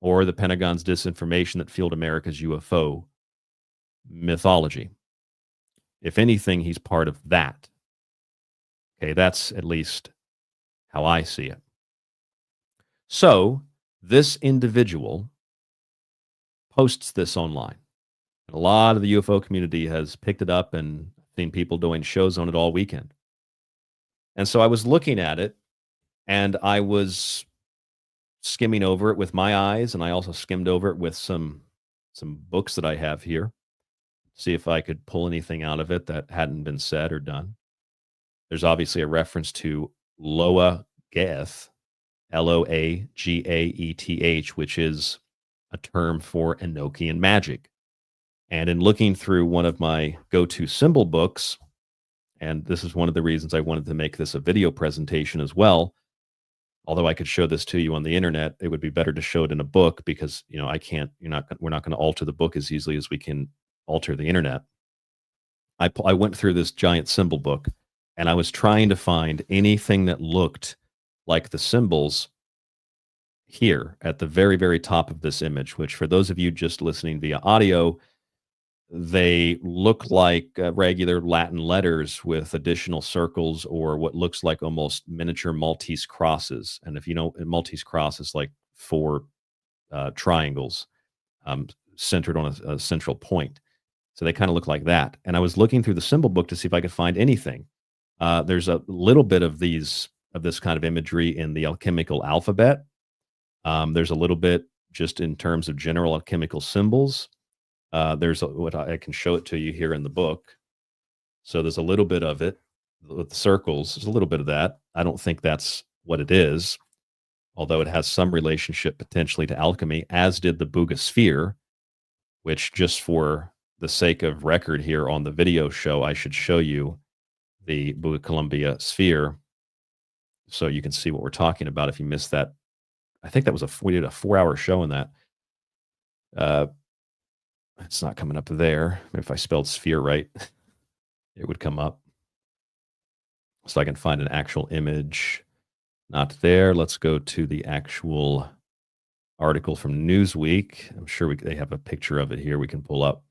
or the Pentagon's disinformation that fueled America's UFO mythology. If anything, he's part of that. Okay, that's at least how I see it. So this individual posts this online. And a lot of the UFO community has picked it up and seen people doing shows on it all weekend. And so I was looking at it and I was skimming over it with my eyes, and I also skimmed over it with some books that I have here, see if I could pull anything out of it that hadn't been said or done. There's obviously a reference to Loa Gaeth, Loagaeth, which is a term for Enochian magic. And in looking through one of my go-to symbol books, and this is one of the reasons I wanted to make this a video presentation as well, although I could show this to you on the internet, it would be better to show it in a book because, we're not going to alter the book as easily as we can alter the internet. I went through this giant symbol book and I was trying to find anything that looked like the symbols here at the very, very top of this image, which for those of you just listening via audio, they look like regular Latin letters with additional circles or what looks like almost miniature Maltese crosses. And if you know, a Maltese cross is like 4 triangles centered on a central point. So they kind of look like that. And I was looking through the symbol book to see if I could find anything. There's a little bit of this kind of imagery in the alchemical alphabet. There's a little bit just in terms of general alchemical symbols. There's what I can show it to you here in the book. So there's a little bit of it with the circles. There's a little bit of that. I don't think that's what it is, although it has some relationship potentially to alchemy, as did the Buga sphere, which, just for the sake of record here on the video show, I should show you the Buga Columbia sphere so you can see what we're talking about if you missed that. I think that was we did a 4-hour show in that. It's not coming up there. If I spelled sphere right, it would come up. So I can find an actual image. Not there. Let's go to the actual article from Newsweek. I'm sure they have a picture of it here we can pull up.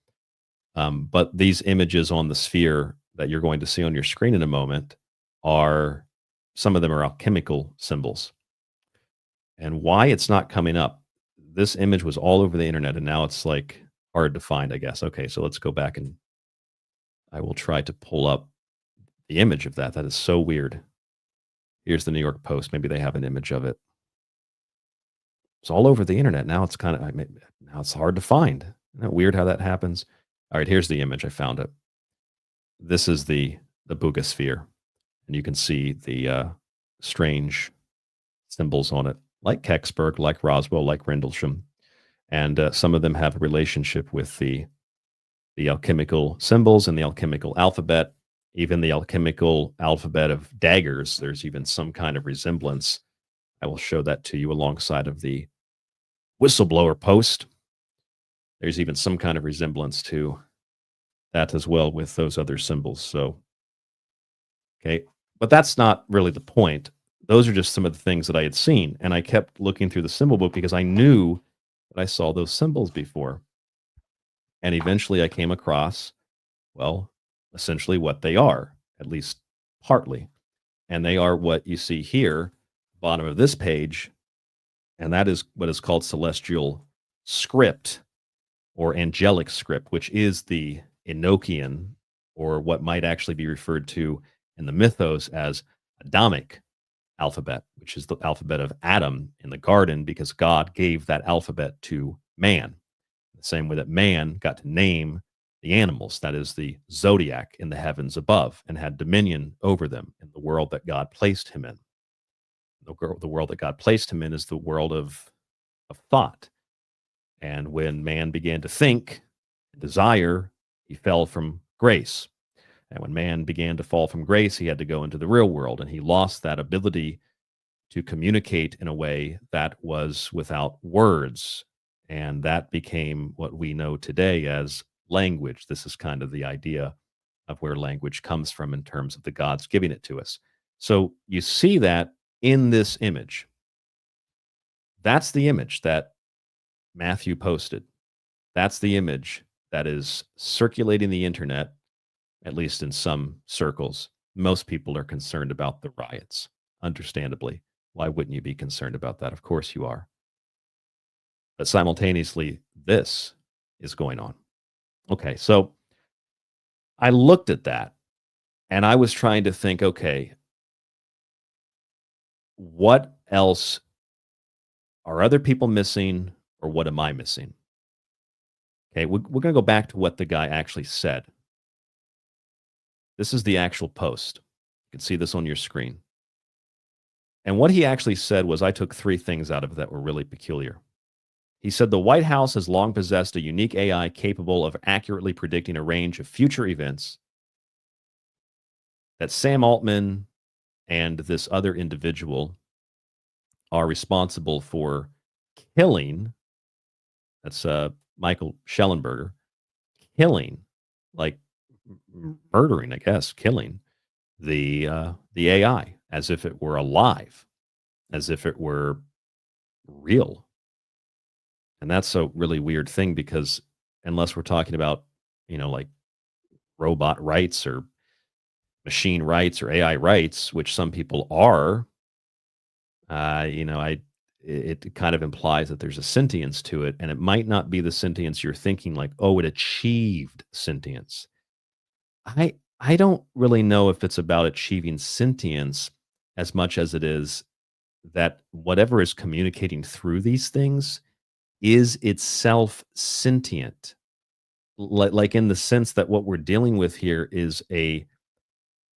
But these images on the sphere that you're going to see on your screen in a moment some of them are alchemical symbols. And why it's not coming up, this image was all over the internet and now it's like hard to find, I guess. Okay, so let's go back and I will try to pull up the image of that. That is so weird. Here's the New York Post. Maybe they have an image of it. It's all over the internet. Now it's now it's hard to find. Isn't that weird how that happens? All right, here's the image. I found it. This is the Buga sphere. And you can see the strange symbols on it, like Kecksburg, like Roswell, like Rendlesham. And some of them have a relationship with the alchemical symbols and the alchemical alphabet. Even the alchemical alphabet of daggers, there's even some kind of resemblance. I will show that to you alongside of the whistleblower post. There's even some kind of resemblance to that as well with those other symbols. So, okay, but that's not really the point. Those are just some of the things that I had seen. And I kept looking through the symbol book because I knew that I saw those symbols before. And eventually I came across, well, essentially what they are, at least partly. And they are what you see here, bottom of this page. And that is what is called celestial script or angelic script, which is the Enochian, or what might actually be referred to in the mythos as Adamic alphabet, which is the alphabet of Adam in the garden, because God gave that alphabet to man. The same way that man got to name the animals, that is the zodiac in the heavens above, and had dominion over them in the world that God placed him in. The world that God placed him in is the world of thought. And when man began to think, desire, he fell from grace. And when man began to fall from grace, he had to go into the real world, and he lost that ability to communicate in a way that was without words. And that became what we know today as language. This is kind of the idea of where language comes from in terms of the gods giving it to us. So you see that in this image. That's the image that Matthew posted. That's the image that is circulating the internet, at least in some circles. most people are concerned about the riots, understandably. Why wouldn't you be concerned about that? Of course you are. But simultaneously, this is going on. Okay, so I looked at that and I was trying to think, okay, what else are other people missing, or what am I missing? Okay, we're going to go back to what the guy actually said. This is the actual post. You can see this on your screen. And what he actually said was, I took 3 things out of it that were really peculiar. He said the White House has long possessed a unique AI capable of accurately predicting a range of future events, that Sam Altman and this other individual are responsible for killing, that's Michael Schellenberger, killing, like murdering, I guess, killing the AI as if it were alive, as if it were real. And that's a really weird thing, because unless we're talking about, like robot rights or machine rights or AI rights, which some people are, it kind of implies that there's a sentience to it, and it might not be the sentience you're thinking, like, oh, it achieved sentience. I don't really know if it's about achieving sentience as much as it is that whatever is communicating through these things is itself sentient. Like in the sense that what we're dealing with here is an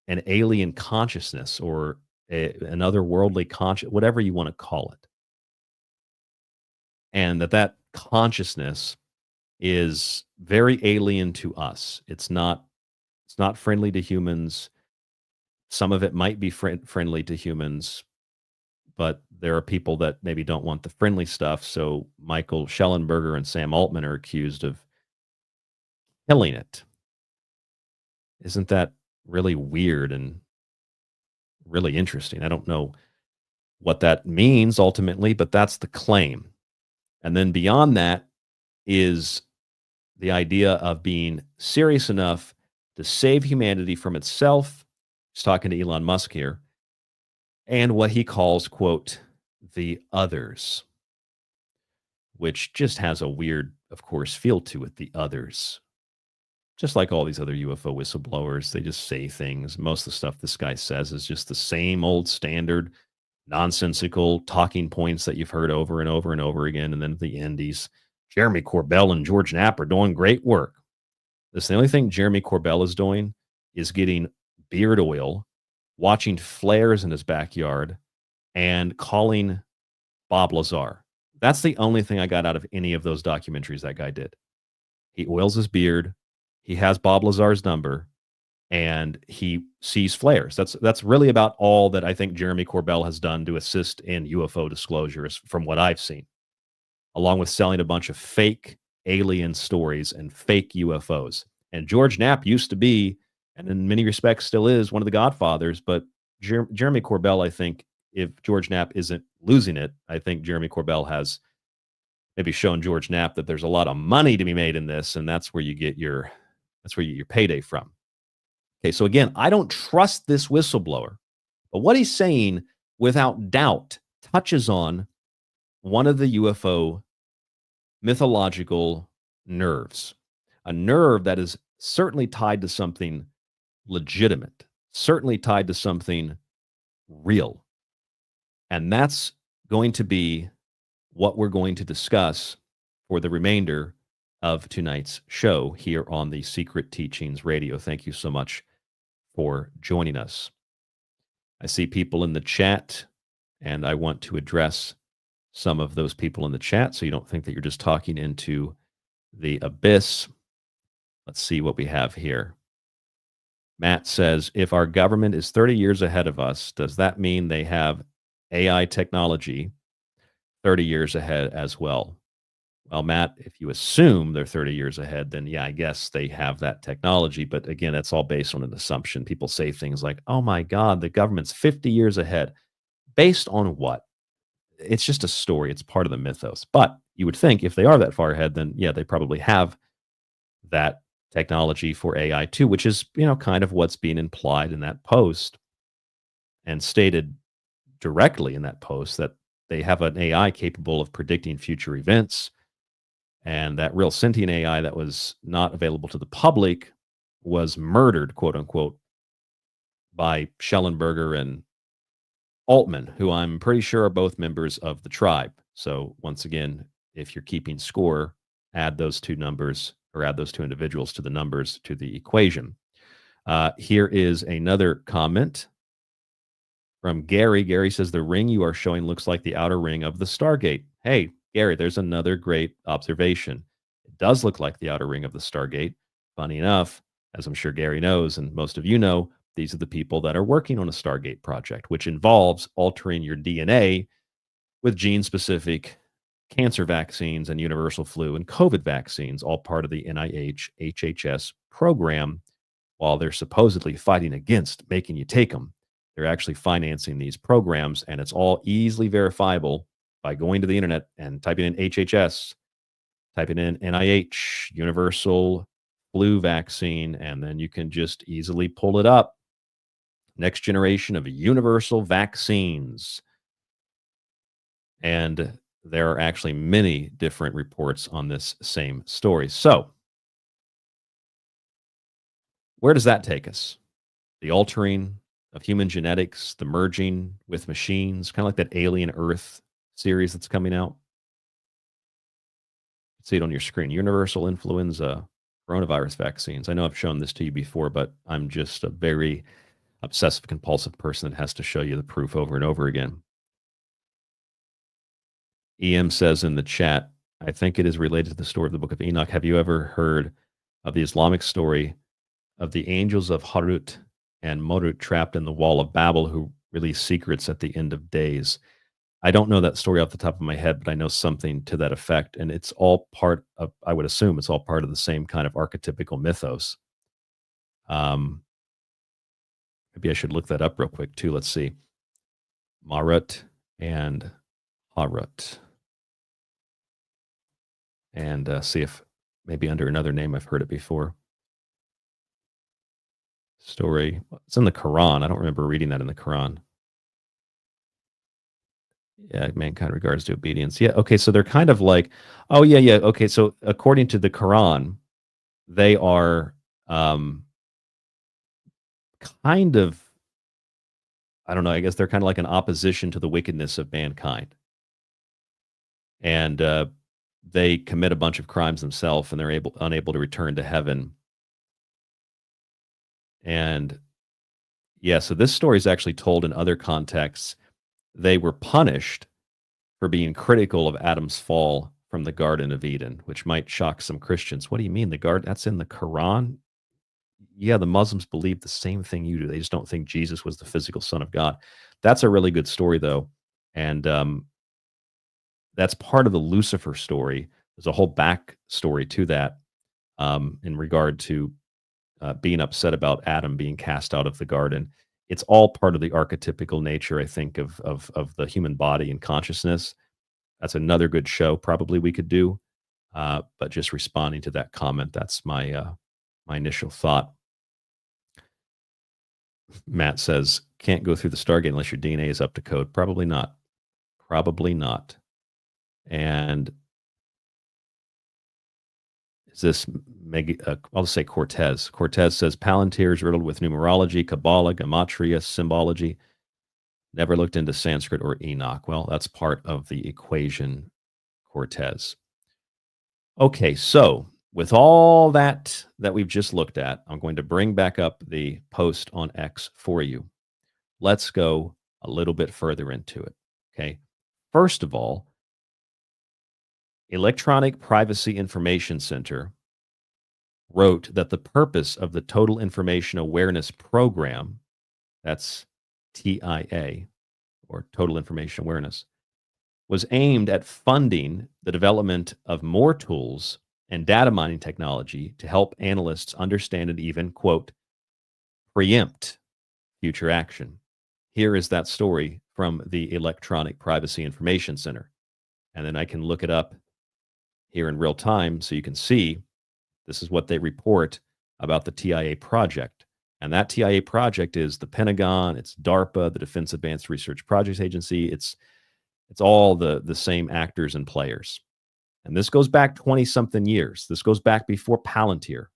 alien consciousness, or an otherworldly conscious, whatever you want to call it. And that consciousness is very alien to us. It's not friendly to humans. Some of it might be friendly to humans, but there are people that maybe don't want the friendly stuff. So Michael Schellenberger and Sam Altman are accused of killing it. Isn't that really weird and really interesting? I don't know what that means ultimately, but that's the claim. And then beyond that is the idea of being serious enough to save humanity from itself. He's talking to Elon Musk here. And what he calls, quote, the others, which just has a weird, of course, feel to it, the others. Just like all these other UFO whistleblowers, they just say things. Most of the stuff this guy says is just the same old standard, nonsensical talking points that you've heard over and over and over again. And then at the end, Jeremy Corbell and George Knapp are doing great work. That's the only thing Jeremy Corbell is doing, is getting beard oil, watching flares in his backyard, and calling Bob Lazar. That's the only thing I got out of any of those documentaries that guy did. He oils his beard. He has Bob Lazar's number, and he sees flares. That's really about all that I think Jeremy Corbell has done to assist in UFO disclosures, from what I've seen, along with selling a bunch of fake alien stories and fake UFOs. And George Knapp used to be, and in many respects still is, one of the godfathers. But Jeremy Corbell, I think, if George Knapp isn't losing it, I think Jeremy Corbell has maybe shown George Knapp that there's a lot of money to be made in this, and that's where you get your payday from. Okay, so again, I don't trust this whistleblower, but what he's saying, without doubt, touches on one of the UFO mythological nerves, a nerve that is certainly tied to something legitimate, certainly tied to something real. And that's going to be what we're going to discuss for the remainder of tonight's show here on the Secret Teachings Radio. Thank you so much for joining us. I see people in the chat, and I want to address some of those people in the chat so you don't think that you're just talking into the abyss. Let's see what we have here. Matt says, if our government is 30 years ahead of us, does that mean they have AI technology 30 years ahead as well? Well, Matt, if you assume they're 30 years ahead, then yeah, I guess they have that technology. But again, that's all based on an assumption. People say things like, oh my God, the government's 50 years ahead. Based on what? It's just a story. It's part of the mythos. But you would think if they are that far ahead, then yeah, they probably have that technology for AI too, which is, kind of what's being implied in that post and stated directly in that post, that they have an AI capable of predicting future events, and that real sentient AI that was not available to the public was murdered, quote unquote, by Schellenberger and Altman, who I'm pretty sure are both members of the tribe. So once again, if you're keeping score, add those two numbers, or add those two individuals to the numbers to the equation. Here is another comment from Gary. Gary says, the ring you are showing looks like the outer ring of the Stargate. Hey, Gary, there's another great observation. It does look like the outer ring of the Stargate. Funny enough, as I'm sure Gary knows, and most of you know, these are the people that are working on a Stargate project, which involves altering your DNA with gene-specific cancer vaccines and universal flu and COVID vaccines, all part of the NIH HHS program. While they're supposedly fighting against making you take them, they're actually financing these programs, and it's all easily verifiable by going to the internet and typing in HHS, typing in NIH, universal flu vaccine, and then you can just easily pull it up. Next generation of universal vaccines. And there are actually many different reports on this same story. So, where does that take us? The altering of human genetics, the merging with machines, kind of like that Alien Earth series that's coming out. See it on your screen. Universal influenza coronavirus vaccines. I know I've shown this to you before, but I'm just a very obsessive compulsive person that has to show you the proof over and over again. EM says in the chat, I think it is related to the story of the Book of Enoch. Have you ever heard of the Islamic story of the angels of Harut and Marut trapped in the wall of Babel who release secrets at the end of days? I don't know that story off the top of my head, but I know something to that effect. And it's all part of, I would assume it's all part of the same kind of archetypical mythos. Maybe I should look that up real quick too. Let's see. Marut and Harut. And see if maybe under another name I've heard it before. Story. It's in the Quran. I don't remember reading that in the Quran. Yeah, mankind regards to obedience. Yeah, okay, so they're kind of like, oh, yeah. Okay, so according to the Quran, they are kind of, I don't know, I guess they're kind of like an opposition to the wickedness of mankind. And they commit a bunch of crimes themselves, and they're unable to return to heaven. And yeah, so this story is actually told in other contexts. They were punished for being critical of Adam's fall from the Garden of Eden, which might shock some Christians. What do you mean the garden? That's in the Quran? Yeah, the Muslims believe the same thing you do. They just don't think Jesus was the physical Son of God. That's a really good story, though. And that's part of the Lucifer story. There's a whole back story to that in regard to being upset about Adam being cast out of the garden. It's all part of the archetypical nature, I think, of the human body and consciousness. That's another good show probably we could do. But just responding to that comment, that's my my initial thought. Matt says, can't go through the Stargate unless your DNA is up to code. Probably not. Probably not. And is this, I'll say Cortez. Cortez says, Palantir is riddled with numerology, Kabbalah, Gematria, symbology. Never looked into Sanskrit or Enoch. Well, that's part of the equation, Cortez. Okay, so with all that we've just looked at, I'm going to bring back up the post on X for you. Let's go a little bit further into it, okay? First of all, Electronic Privacy Information Center wrote that the purpose of the Total Information Awareness Program, that's TIA, or Total Information Awareness, was aimed at funding the development of more tools and data mining technology to help analysts understand and even, quote, preempt future action. Here is that story from the Electronic Privacy Information Center. And then I can look it up here in real time so you can see this is what they report about the TIA project. And that TIA project is the Pentagon, it's DARPA, the Defense Advanced Research Projects Agency. It's all the same actors and players. And this goes back 20-something years. This goes back before Palantir.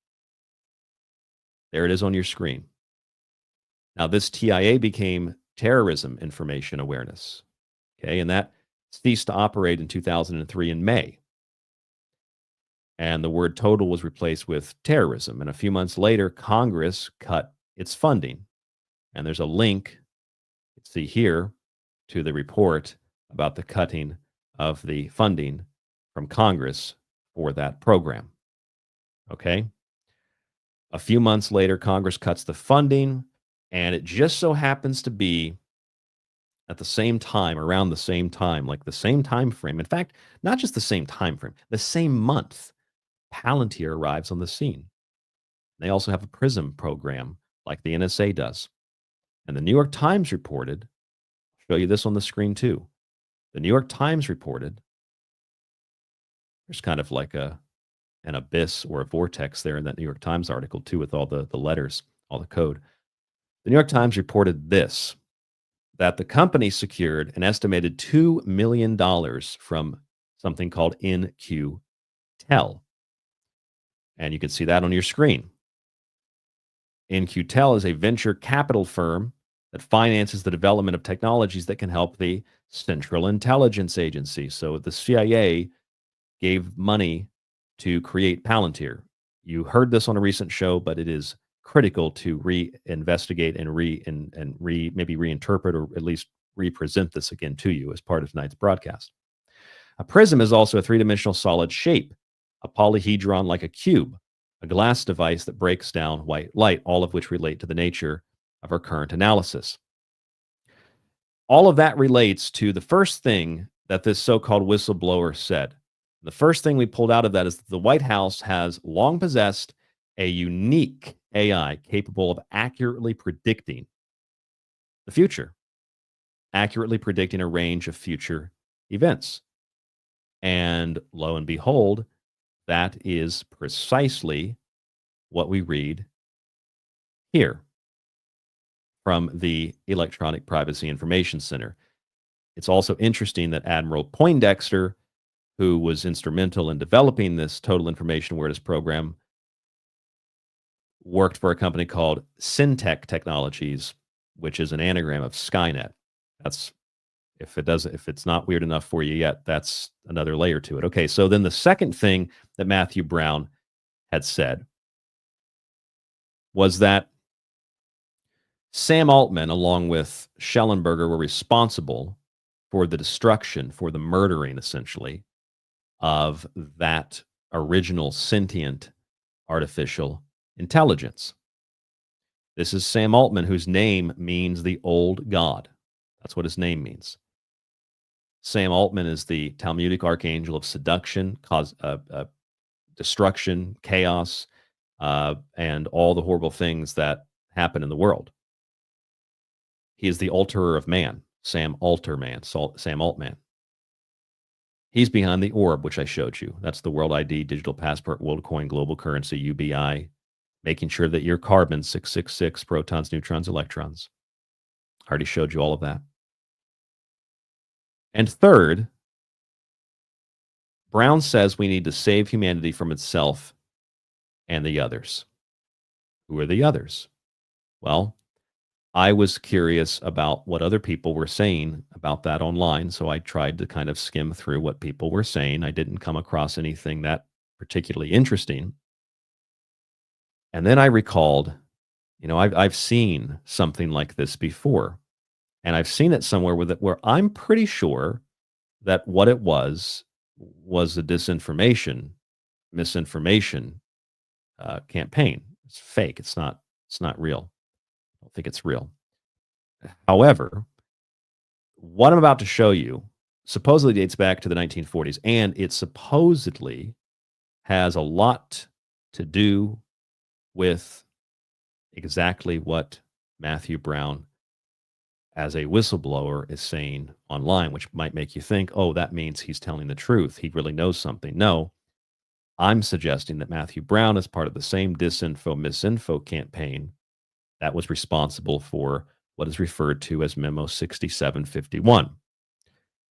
There it is on your screen. Now, this TIA became Terrorism Information Awareness. Okay, and that ceased to operate in 2003 in May. And the word total was replaced with terrorism. And a few months later, Congress cut its funding. And there's a link, see here, to the report about the cutting of the funding from Congress for that program. Okay? A few months later, Congress cuts the funding, and it just so happens to be at the same time, around the same time, like the same time frame. In fact, not just the same time frame, the same month, Palantir arrives on the scene. They also have a PRISM program like the NSA does. And the New York Times reported, I'll show you this on the screen too. The New York Times reported, there's kind of like an abyss or a vortex there in that New York Times article too, with all the letters, all the code. The New York Times reported this, that the company secured an estimated $2 million from something called In-Q-Tel. And you can see that on your screen. In-Q-Tel is a venture capital firm that finances the development of technologies that can help the Central Intelligence Agency. So the CIA gave money to create Palantir. You heard this on a recent show, but it is critical to reinvestigate and maybe reinterpret or at least represent this again to you as part of tonight's broadcast. A prism is also a three-dimensional solid shape, a polyhedron like a cube, a glass device that breaks down white light, all of which relate to the nature of our current analysis. All of that relates to the first thing that this so-called whistleblower said. The first thing we pulled out of that is that the White House has long possessed a unique AI capable of accurately predicting the future, accurately predicting a range of future events. And lo and behold, that is precisely what we read here from the Electronic Privacy Information Center. It's also interesting that Admiral Poindexter, who was instrumental in developing this total information awareness program, worked for a company called Syntech Technologies, which is an anagram of Skynet. That's if it's not weird enough for you yet, that's another layer to it. Okay, so then the second thing that Matthew Brown had said was that Sam Altman, along with Schellenberger, were responsible for the destruction, for the murdering, essentially, of that original sentient artificial intelligence. This is Sam Altman, whose name means the old god. That's what his name means. Sam Altman is the Talmudic archangel of seduction, destruction, chaos, and all the horrible things that happen in the world. He is the alterer of man, Sam Altman. He's behind the orb, which I showed you. That's the World ID, Digital Passport, World Coin, Global Currency, UBI, making sure that your carbon, 666, protons, neutrons, electrons. I already showed you all of that. And third, Brown says we need to save humanity from itself and the others. Who are the others? Well, I was curious about what other people were saying about that online, so I tried to kind of skim through what people were saying. I didn't come across anything that particularly interesting. And then I recalled, I've seen something like this before, and I've seen it somewhere where I'm pretty sure that what it was a misinformation campaign. It's fake. It's not real. I don't think it's real. However, what I'm about to show you supposedly dates back to the 1940s, and it supposedly has a lot to do with exactly what Matthew Brown, as a whistleblower, is saying online, which might make you think, oh, that means he's telling the truth. He really knows something. No, I'm suggesting that Matthew Brown is part of the same disinfo, misinfo campaign that was responsible for what is referred to as Memo 6751.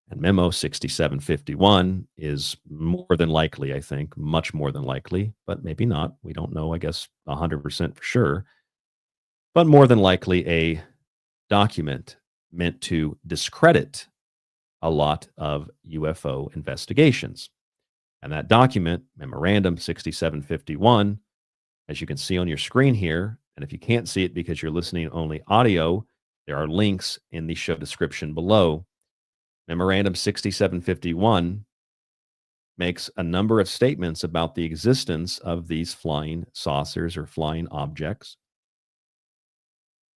And Memo 6751 is more than likely, I think, much more than likely, but maybe not. We don't know, I guess, 100% for sure, but more than likely a document meant to discredit a lot of UFO investigations. And that document, Memorandum 6751, as you can see on your screen here, and if you can't see it because you're listening only audio, there are links in the show description below. Memorandum 6751 makes a number of statements about the existence of these flying saucers or flying objects.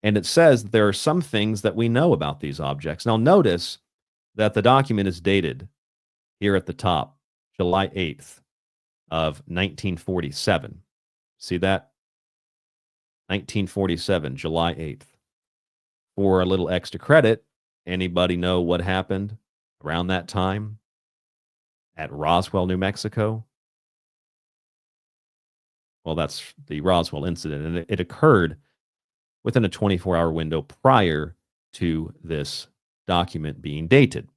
And it says that there are some things that we know about these objects. Now, notice that the document is dated here at the top, July 8th of 1947. See that? 1947, July 8th. For a little extra credit, anybody know what happened around that time at Roswell, New Mexico? Well, that's the Roswell incident, and it occurred within a 24-hour window prior to this document being dated,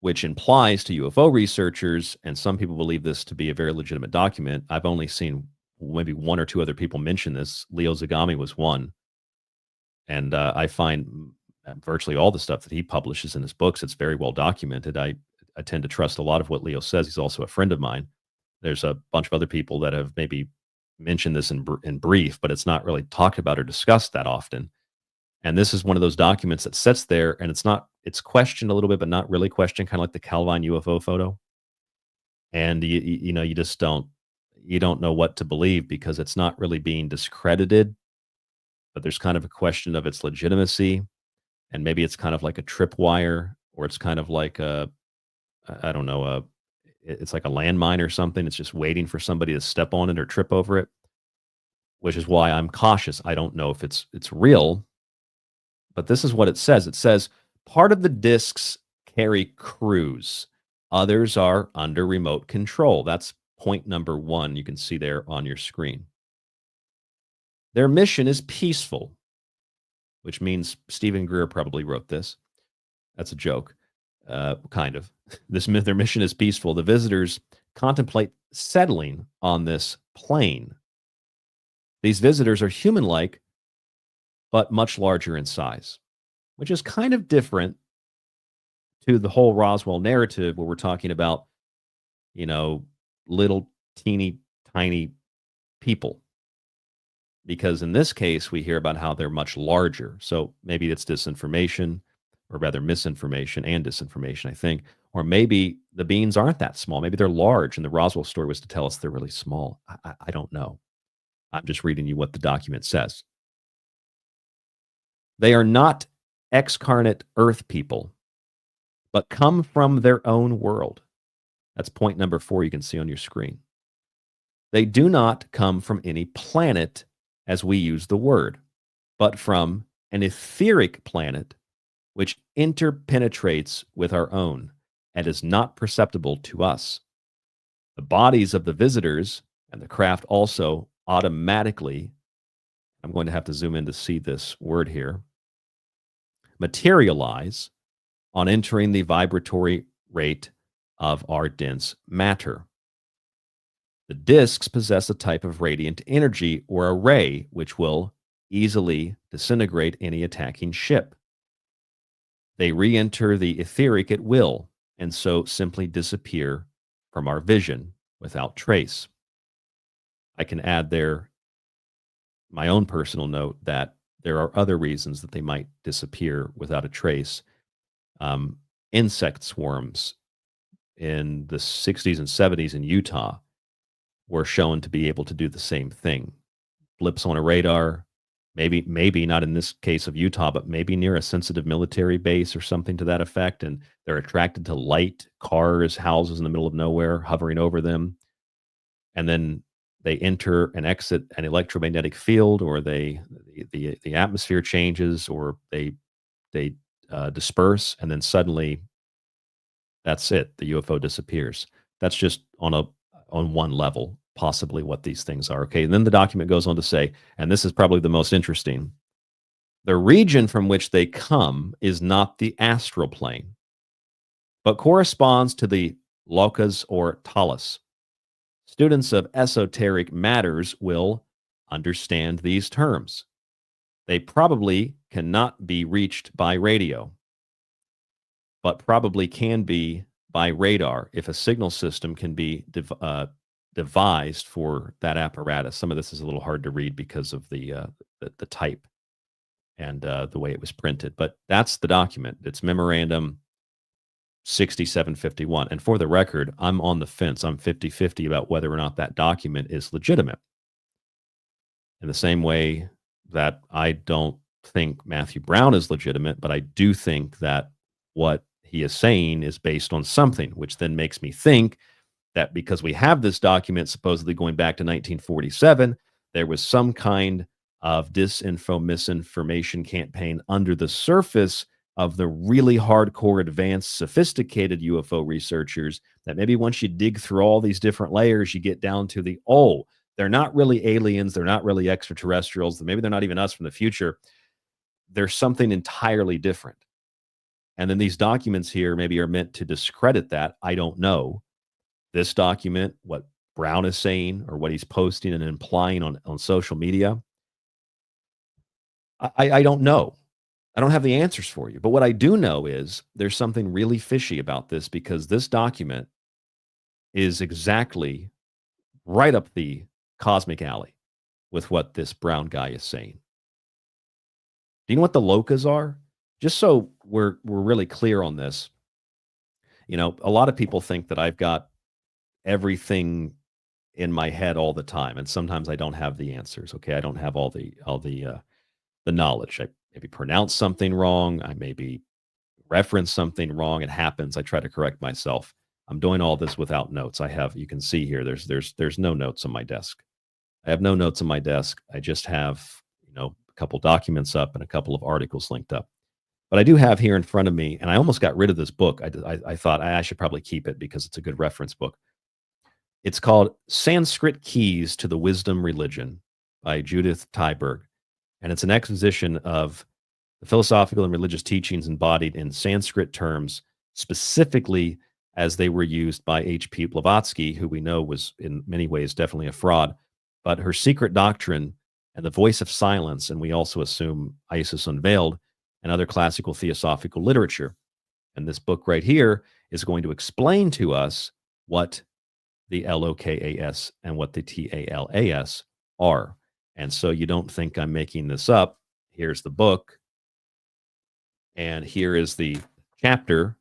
which implies to UFO researchers, and some people believe this to be a very legitimate document. I've only seen maybe one or two other people mention this. Leo Zagami was one. And I find virtually all the stuff that he publishes in his books, it's very well documented. I tend to trust a lot of what Leo says. He's also a friend of mine. There's a bunch of other people that have maybe mentioned this in brief, but it's not really talked about or discussed that often. And this is one of those documents that sits there, and it's questioned a little bit, but not really questioned, kind of like the Calvine UFO photo. And you just don't know what to believe because it's not really being discredited, but there's kind of a question of its legitimacy. And maybe it's kind of like a tripwire, or it's kind of like it's like a landmine or something. It's just waiting for somebody to step on it or trip over it, which is why I'm cautious. I don't know if it's real, but this is what it says. It says part of the discs carry crews. Others are under remote control. That's point number 1. You can see there on your screen. Their mission is peaceful, which means Stephen Greer probably wrote this. That's a joke, kind of. Their mission is peaceful. The visitors contemplate settling on this plane. These visitors are human-like, but much larger in size, which is kind of different to the whole Roswell narrative where we're talking about, little teeny tiny people. Because in this case, we hear about how they're much larger. So maybe it's disinformation, or rather misinformation and disinformation, I think. Or maybe the beings aren't that small. Maybe they're large, and the Roswell story was to tell us they're really small. I don't know. I'm just reading you what the document says. They are not excarnate Earth people, but come from their own world. That's point number 4 you can see on your screen. They do not come from any planet as we use the word, but from an etheric planet which interpenetrates with our own and is not perceptible to us. The bodies of the visitors and the craft also automatically, I'm going to have to zoom in to see this word here, materialize on entering the vibratory rate of our dense matter. The disks possess a type of radiant energy or a ray which will easily disintegrate any attacking ship. They re-enter the etheric at will and so simply disappear from our vision without trace. I can add there my own personal note that there are other reasons that they might disappear without a trace. Insect swarms in the 60s and 70s in Utah were shown to be able to do the same thing. Blips on a radar, maybe not in this case of Utah, but maybe near a sensitive military base or something to that effect, and they're attracted to light, cars, houses in the middle of nowhere hovering over them, and then they enter and exit an electromagnetic field, or the atmosphere changes, or they disperse, and then suddenly that's it. The UFO disappears. That's just on on one level, possibly what these things are. Okay, and then the document goes on to say, and this is probably the most interesting, the region from which they come is not the astral plane, but corresponds to the lokas or talas. Students of esoteric matters will understand these terms. They probably cannot be reached by radio, but probably can be by radar if a signal system can be devised for that apparatus. Some of this is a little hard to read because of the type and the way it was printed, but that's the document. It's memorandum 6751. And for the record, I'm on the fence. I'm 50-50 about whether or not that document is legitimate. In the same way that I don't think Matthew Brown is legitimate, but I do think that what he is saying is based on something, which then makes me think that because we have this document supposedly going back to 1947, there was some kind of misinformation campaign under the surface of the really hardcore, advanced, sophisticated UFO researchers, that maybe once you dig through all these different layers, you get down to they're not really aliens, they're not really extraterrestrials, maybe they're not even us from the future. There's something entirely different. And then these documents here maybe are meant to discredit that. I don't know. This document, what Brown is saying or what he's posting and implying on social media, I don't know. I don't have the answers for you. But what I do know is there's something really fishy about this, because this document is exactly right up the cosmic alley with what this Brown guy is saying. Do you know what the lokas are? Just so we're really clear on this, a lot of people think that I've got everything in my head all the time, and sometimes I don't have the answers. Okay, I don't have all the knowledge. I maybe pronounce something wrong. I maybe reference something wrong. It happens. I try to correct myself. I'm doing all this without notes. You can see here, there's no notes on my desk. I have no notes on my desk. I just have, a couple documents up and a couple of articles linked up. But I do have here in front of me, and I almost got rid of this book. I thought I should probably keep it because it's a good reference book. It's called Sanskrit Keys to the Wisdom Religion by Judith Tyberg. And it's an exposition of the philosophical and religious teachings embodied in Sanskrit terms, specifically as they were used by H.P. Blavatsky, who we know was in many ways definitely a fraud. But her secret doctrine and the voice of silence, and we also assume Isis Unveiled, and other classical theosophical literature. And this book right here is going to explain to us what the LOKAS and what the TALAS are. And so you don't think I'm making this up. Here's the book. And here is the chapter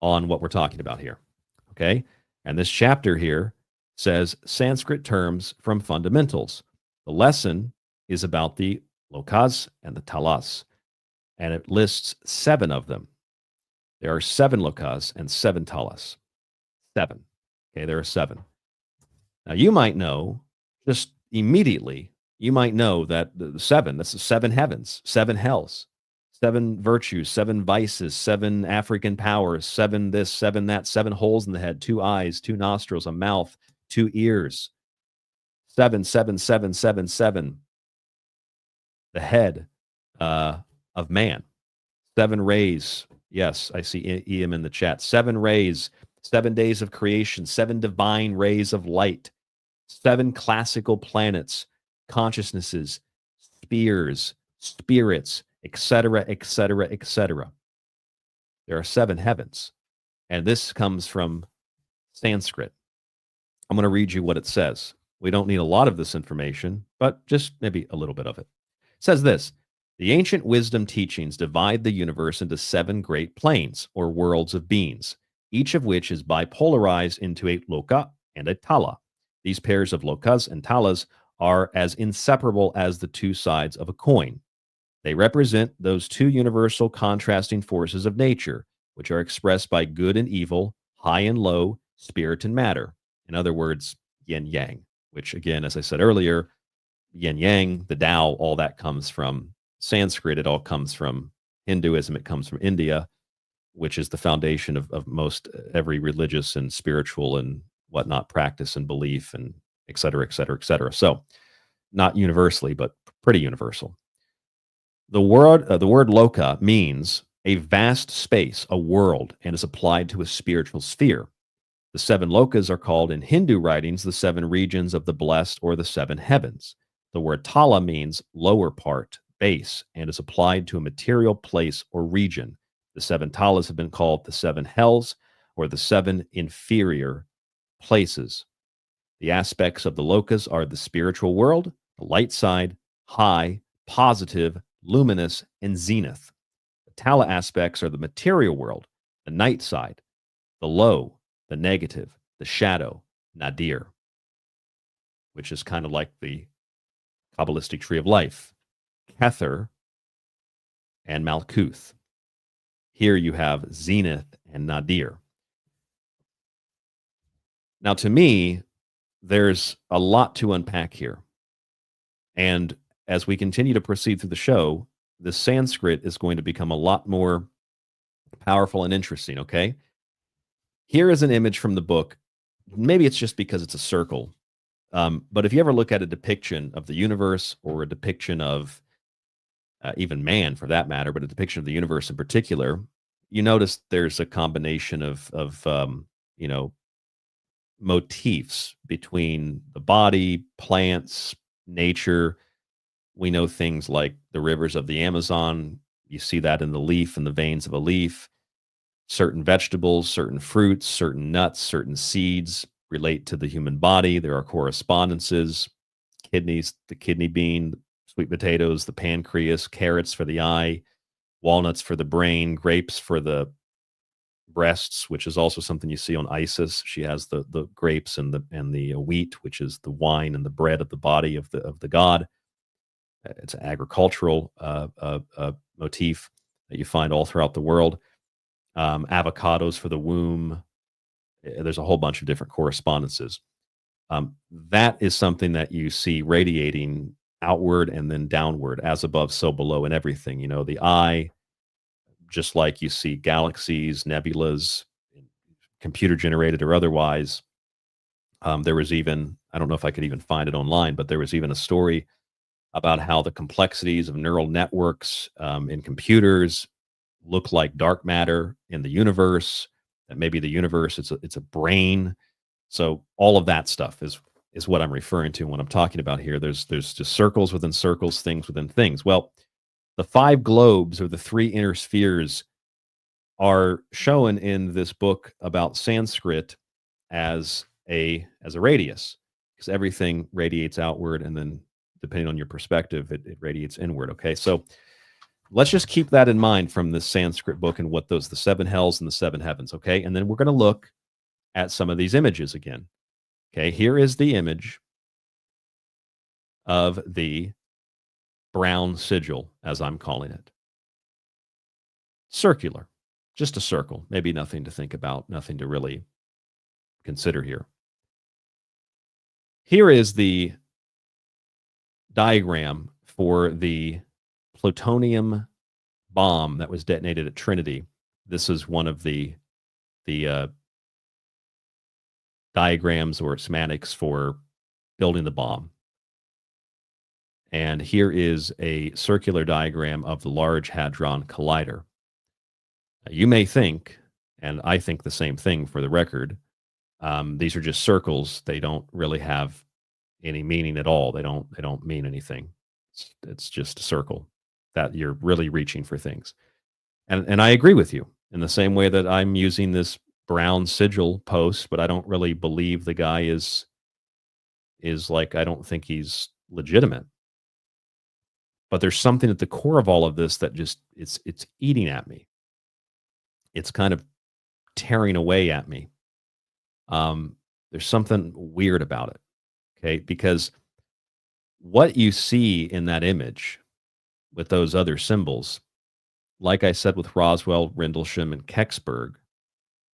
on what we're talking about here. Okay? And this chapter here says Sanskrit terms from fundamentals. The lesson is about the lokas and the talas, and it lists 7 of them. There are 7 lokas and 7 talas. 7. Okay, there are 7. Now you might know, just immediately, you might know that the 7, that's the 7 heavens, 7 hells, 7 virtues, 7 vices, 7 African powers, 7 this, 7 that, 7 holes in the head, 2 eyes, 2 nostrils, a mouth, 2 ears. 7, 7, 7, 7, 7. The head of man. 7 rays. Yes, I see EM in the chat. 7 rays, 7 days of creation, 7 divine rays of light, 7 classical planets, consciousnesses, spheres, spirits, etc., etc., etc. There are 7 heavens. And this comes from Sanskrit. I'm going to read you what it says. We don't need a lot of this information, but just maybe a little bit of it. It says this: the ancient wisdom teachings divide the universe into 7 great planes, or worlds of beings, each of which is bipolarized into a loka and a tala. These pairs of lokas and talas are as inseparable as the 2 sides of a coin. They represent those 2 universal contrasting forces of nature, which are expressed by good and evil, high and low, spirit and matter. In other words, yin yang, which again, as I said earlier, yin yang, the Tao, all that comes from Sanskrit. It all comes from Hinduism. It comes from India, which is the foundation of most every religious and spiritual and whatnot, practice and belief, and et cetera, et cetera, et cetera. So not universally, but pretty universal. The word loka means a vast space, a world, and is applied to a spiritual sphere. The 7 lokas are called in Hindu writings the 7 regions of the blessed or the 7 heavens. The word tala means lower part, base, and is applied to a material place or region. The 7 talas have been called the 7 hells or the 7 inferior places. The aspects of the lokas are the spiritual world, the light side, high, positive, luminous, and zenith. The tala aspects are the material world, the night side, the low, the negative, the shadow, nadir, which is kind of like the Kabbalistic tree of life, Kether, and Malkuth. Here you have zenith and nadir. Now, to me, there's a lot to unpack here. And as we continue to proceed through the show, the Sanskrit is going to become a lot more powerful and interesting, okay? Here is an image from the book. Maybe it's just because it's a circle. But if you ever look at a depiction of the universe or a depiction of even man, for that matter, but a depiction of the universe in particular, you notice there's a combination of motifs between the body, plants, nature. We know things like the rivers of the Amazon. You see that in the leaf and the veins of a leaf. Certain vegetables, certain fruits, certain nuts, certain seeds relate to the human body. There are correspondences. Kidneys, the kidney bean, sweet potatoes, the pancreas, carrots for the eye, walnuts for the brain, grapes for the breasts, which is also something you see on Isis. She has the grapes and the wheat, which is the wine and the bread of the body of the god. It's an agricultural motif that you find all throughout the world. Avocados for the womb. There's a whole bunch of different correspondences. That is something that you see radiating outward and then downward, as above, so below, in everything. You know, the eye, just like you see galaxies, nebulas, computer generated or otherwise. There was even, I don't know if I could even find it online, but there was even a story about how the complexities of neural networks in computers look like dark matter in the universe, that maybe the universe, it's a brain. So all of that stuff is what I'm referring to when I'm talking about here. There's just circles within circles, things within things. Well, the 5 globes, or the 3 inner spheres, are shown in this book about Sanskrit as a radius, because everything radiates outward, and then depending on your perspective, it radiates inward. Okay, so let's just keep that in mind from this Sanskrit book and what the 7 hells and the 7 heavens. Okay, and then we're going to look at some of these images again. Okay, here is the image of the brown sigil, as I'm calling it. Circular, just a circle, maybe nothing to think about, nothing to really consider here. Here is the diagram for the plutonium bomb that was detonated at Trinity. This is one of the diagrams or schematics for building the bomb. And here is a circular diagram of the Large Hadron Collider. You may think, and I think the same thing for the record, these are just circles. They don't really have any meaning at all. They don't mean anything. It's just a circle that you're really reaching for things. And I agree with you in the same way that I'm using this brown sigil post, but I don't really believe the guy is like, I don't think he's legitimate. But there's something at the core of all of this that just, it's eating at me. It's kind of tearing away at me. There's something weird about it. Okay, because what you see in that image with those other symbols, like I said with Roswell, Rendlesham, and Kecksburg,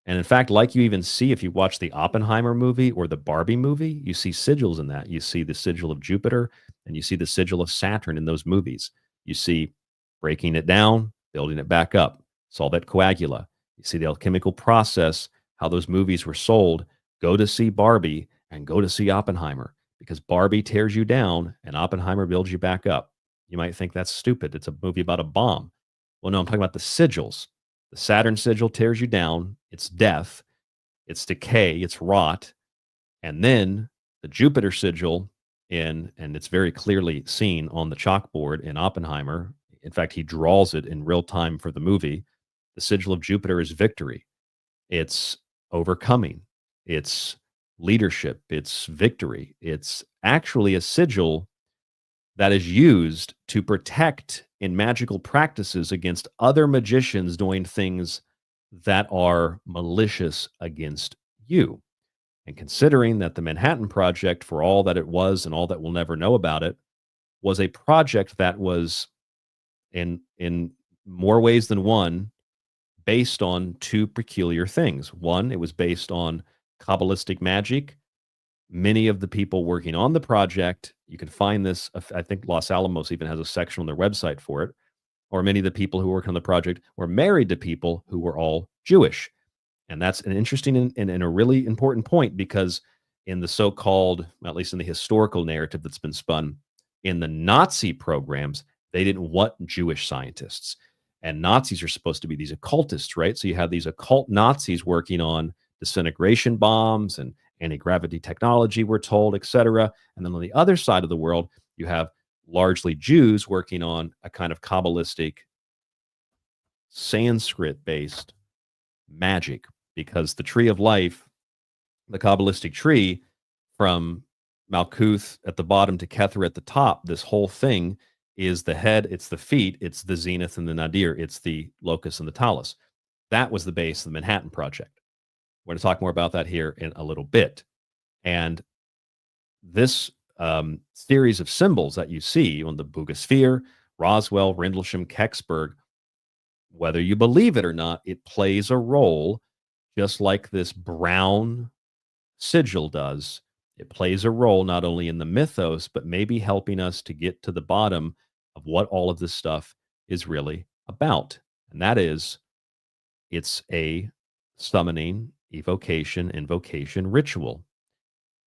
and in fact, like you even see if you watch the Oppenheimer movie or the Barbie movie, you see sigils in that. You see the sigil of Jupiter and you see the sigil of Saturn in those movies. You see breaking it down, building it back up, Solvet Coagula. You see the alchemical process, how those movies were sold go to see Barbie and go to see Oppenheimer, because Barbie tears you down and Oppenheimer builds you back up. You might think that's stupid. It's a movie about a bomb. Well, no, I'm talking about the sigils. The Saturn sigil tears you down. It's death. It's decay. It's rot. And then the Jupiter sigil and it's very clearly seen on the chalkboard in Oppenheimer. In fact, he draws it in real time for the movie. The sigil of Jupiter is victory. It's overcoming. It's leadership. It's victory. It's actually a sigil that is used to protect in magical practices against other magicians doing things that are malicious against you. And considering that the Manhattan Project, for all that it was and all that we'll never know about it, was a project that was in more ways than one based on two peculiar things. One, it was based on Kabbalistic magic. Many of the people working on the project, you can find this, I think Los Alamos even has a section on their website for it, or many of the people who work on the project were married to people who were all Jewish. And that's an interesting and a really important point, because in the so-called, at least in the historical narrative that's been spun, in the Nazi programs, they didn't want Jewish scientists. And Nazis are supposed to be these occultists, right? So you have these occult Nazis working on disintegration bombs and anti-gravity technology, we're told, etc. And then on the other side of the world, you have largely Jews working on a kind of Kabbalistic, Sanskrit-based magic, because the tree of life, the Kabbalistic tree, from Malkuth at the bottom to Kether at the top, this whole thing is the head, it's the feet, it's the zenith and the nadir, it's the locus and the talus. That was the base of the Manhattan Project. We're going to talk more about that here in a little bit. And this series of symbols that you see on the Boogosphere, Roswell, Rendlesham, Kecksburg, whether you believe it or not, it plays a role, just like this brown sigil does. It plays a role not only in the mythos, but maybe helping us to get to the bottom of what all of this stuff is really about. And that is, it's a summoning, evocation, invocation ritual.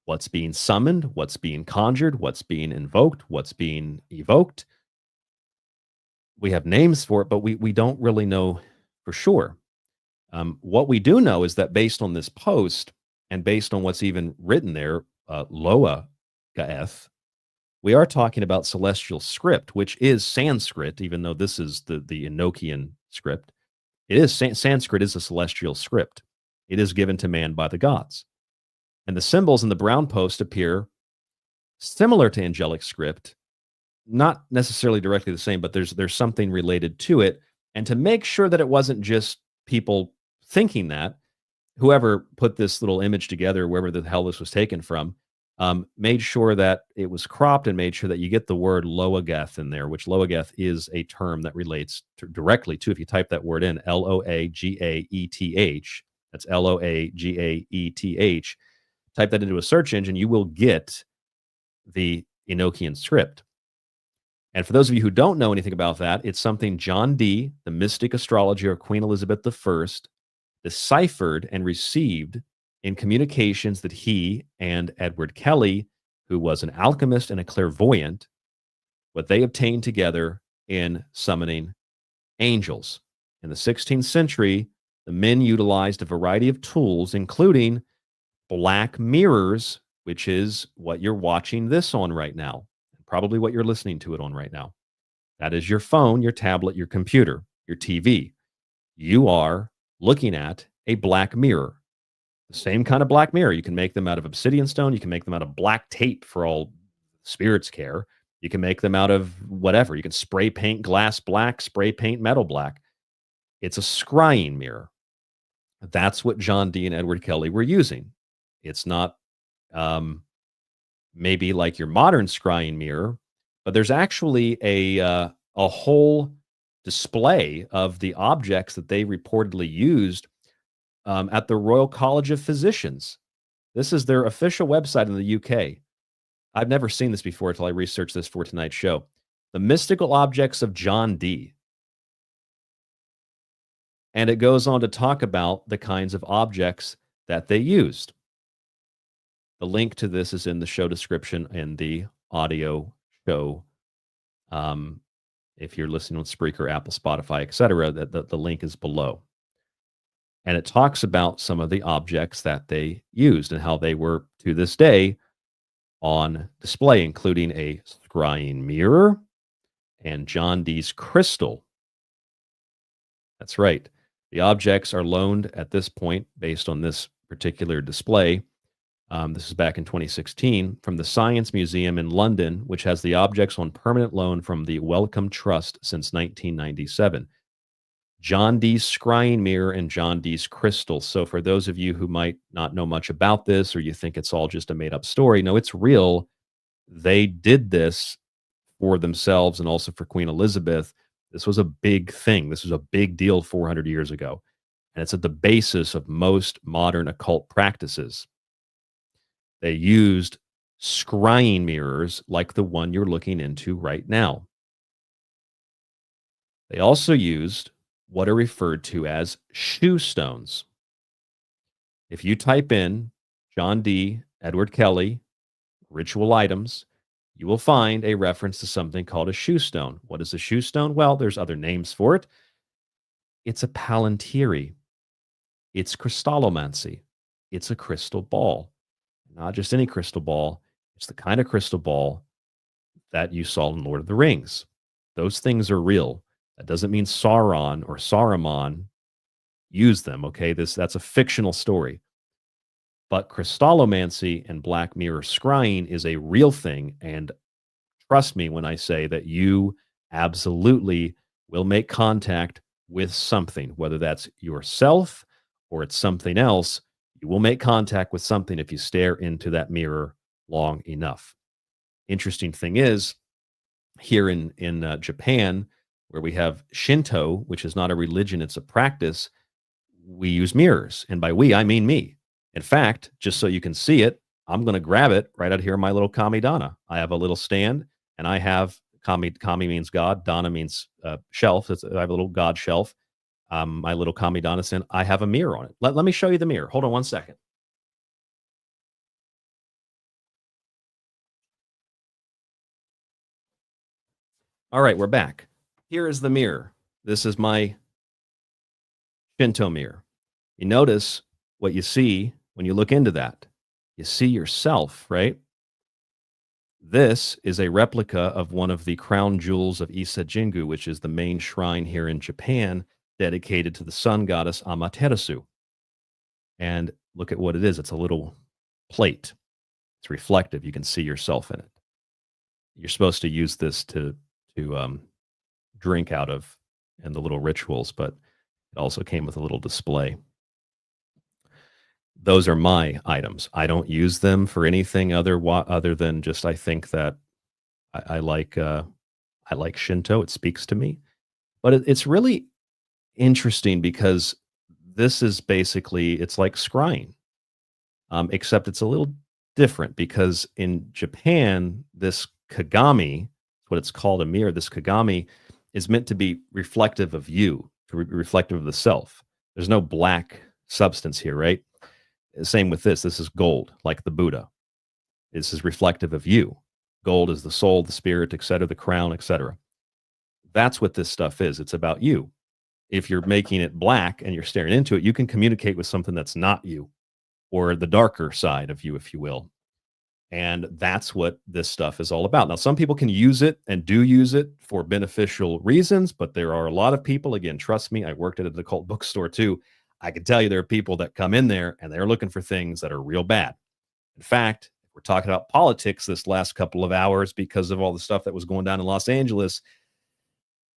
What's being summoned, what's being conjured, what's being invoked, what's being evoked. We have names for it, but we don't really know for sure. What we do know is that based on this post and based on what's even written there, Loa Gaeth, we are talking about celestial script, which is Sanskrit, even though this is the Enochian script. It is Sanskrit is a celestial script. It is given to man by the gods. And the symbols in the brown post appear similar to angelic script, not necessarily directly the same, but there's something related to it. And to make sure that it wasn't just people thinking that, whoever put this little image together, wherever the hell this was taken from, made sure that it was cropped and made sure that you get the word Loageth in there, which Loageth is a term that relates directly to, if you type that word in, Loagaeth, that's Loagaeth, type that into a search engine, you will get the Enochian script. And for those of you who don't know anything about that, it's something John Dee, the mystic astrologer of Queen Elizabeth I, deciphered and received in communications that he and Edward Kelly, who was an alchemist and a clairvoyant, what they obtained together in summoning angels. In the 16th century, the men utilized a variety of tools, including black mirrors, which is what you're watching this on right now, and probably what you're listening to it on right now. That is your phone, your tablet, your computer, your TV. You are looking at a black mirror. The same kind of black mirror. You can make them out of obsidian stone. You can make them out of black tape for all spirits care. You can make them out of whatever. You can spray paint glass black, spray paint metal black. It's a scrying mirror. That's what John Dee and Edward Kelly were using. It's not maybe like your modern scrying mirror, but there's actually a whole display of the objects that they reportedly used at the Royal College of Physicians. This is their official website in the UK. I've never seen this before until I researched this for tonight's show. The Mystical Objects of John Dee. And it goes on to talk about the kinds of objects that they used. The link to this is in the show description in the audio show. If you're listening on Spreaker, Apple, Spotify, etc., the link is below. And it talks about some of the objects that they used and how they were, to this day, on display, including a scrying mirror and John Dee's crystal. That's right. The objects are loaned at this point, based on this particular display. This is back in 2016, from the Science Museum in London, which has the objects on permanent loan from the Wellcome Trust since 1997. John Dee's scrying mirror and John Dee's crystal. So for those of you who might not know much about this, or you think it's all just a made-up story, no, it's real. They did this for themselves and also for Queen Elizabeth. This was a big thing. This was a big deal 400 years ago. And it's at the basis of most modern occult practices. They used scrying mirrors like the one you're looking into right now. They also used what are referred to as shoe stones. If you type in John Dee, Edward Kelly, ritual items, you will find a reference to something called a shoe stone. What is a shoe stone? Well, there's other names for it. It's a palantíri. It's crystallomancy. It's a crystal ball. Not just any crystal ball. It's the kind of crystal ball that you saw in Lord of the Rings. Those things are real. That doesn't mean Sauron or Saruman used them, okay? That's a fictional story. But crystallomancy and black mirror scrying is a real thing, and trust me when I say that you absolutely will make contact with something, whether that's yourself or it's something else. You will make contact with something if you stare into that mirror long enough. Interesting thing is, here in Japan, where we have Shinto, which is not a religion, it's a practice, we use mirrors. And by we, I mean me. In fact, just so you can see it, I'm going to grab it right out here in my little kamidana. I have a little stand, and I have, kami means God, dana means shelf. I have a little God shelf. My little kamidana stand, I have a mirror on it. Let me show you the mirror. Hold on one second. All right, we're back. Here is the mirror. This is my Shinto mirror. You notice what you see when you look into that. You see yourself, right? This is a replica of one of the crown jewels of Ise Jingu, which is the main shrine here in Japan, dedicated to the sun goddess Amaterasu. And look at what it is. It's a little plate. It's reflective. You can see yourself in it. You're supposed to use this to drink out of in the little rituals, but it also came with a little display. Those are my items. I don't use them for anything other than just I think that I like Shinto. It speaks to me, but it's really interesting because this is basically, it's like scrying, except it's a little different because in Japan, this kagami, what it's called, a mirror, this kagami is meant to be reflective of you, to be reflective of the self. There's no black substance here, right? Same with this. This is gold, like the Buddha. This is reflective of you. Gold is the soul, the spirit, etc., the crown, etc. That's what this stuff is. It's about you. If you're making it black and you're staring into it, you can communicate with something that's not you, or the darker side of you, if you will. And that's what this stuff is all about. Now, some people can use it and do use it for beneficial reasons, but there are a lot of people, again, trust me, I worked at an occult bookstore too. I can tell you there are people that come in there and they're looking for things that are real bad. In fact, we're talking about politics this last couple of hours because of all the stuff that was going down in Los Angeles.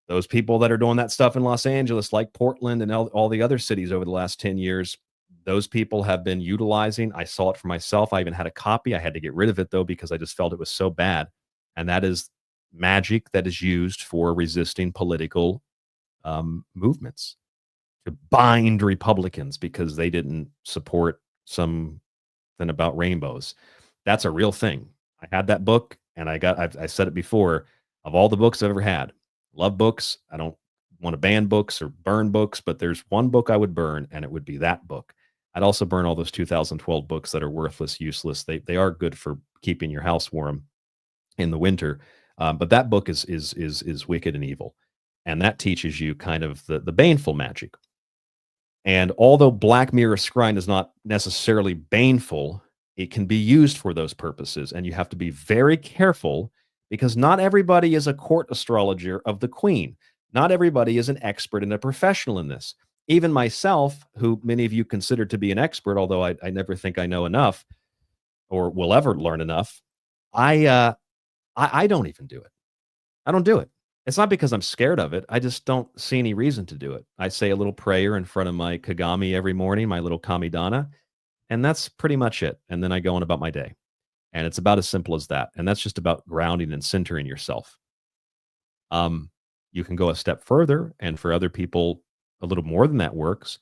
Those people that are doing that stuff in Los Angeles, like Portland and all the other cities over the last 10 years, those people have been utilizing. I saw it for myself. I even had a copy. I had to get rid of it, though, because I just felt it was so bad. And that is magic that is used for resisting political movements, to bind Republicans because they didn't support something about rainbows. That's a real thing. I had that book, and I said it before, of all the books I've ever had, love books. I don't want to ban books or burn books, but there's one book I would burn, and it would be that book. I'd also burn all those 2012 books that are worthless, useless. They are good for keeping your house warm in the winter, but that book is wicked and evil, and that teaches you kind of the baneful magic. And although Black Mirror scrying is not necessarily baneful, it can be used for those purposes, and you have to be very careful because not everybody is a court astrologer of the Queen. Not everybody is an expert and a professional in this. Even myself, who many of you consider to be an expert, although I never think I know enough or will ever learn enough, I don't even do it. I don't do it. It's not because I'm scared of it. I just don't see any reason to do it. I say a little prayer in front of my Kagami every morning, my little Kamidana, and that's pretty much it. And then I go on about my day. And it's about as simple as that. And that's just about grounding and centering yourself. You can go a step further, and for other people, a little more than that works.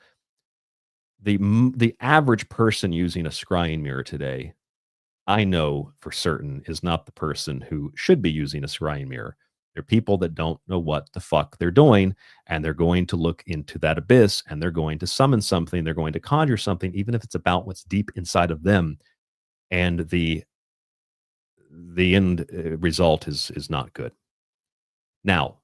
The average person using a scrying mirror today, I know for certain, is not the person who should be using a scrying mirror. They're people that don't know what the fuck they're doing, and they're going to look into that abyss, and they're going to summon something, they're going to conjure something, even if it's about what's deep inside of them. And the end result is not good. Now,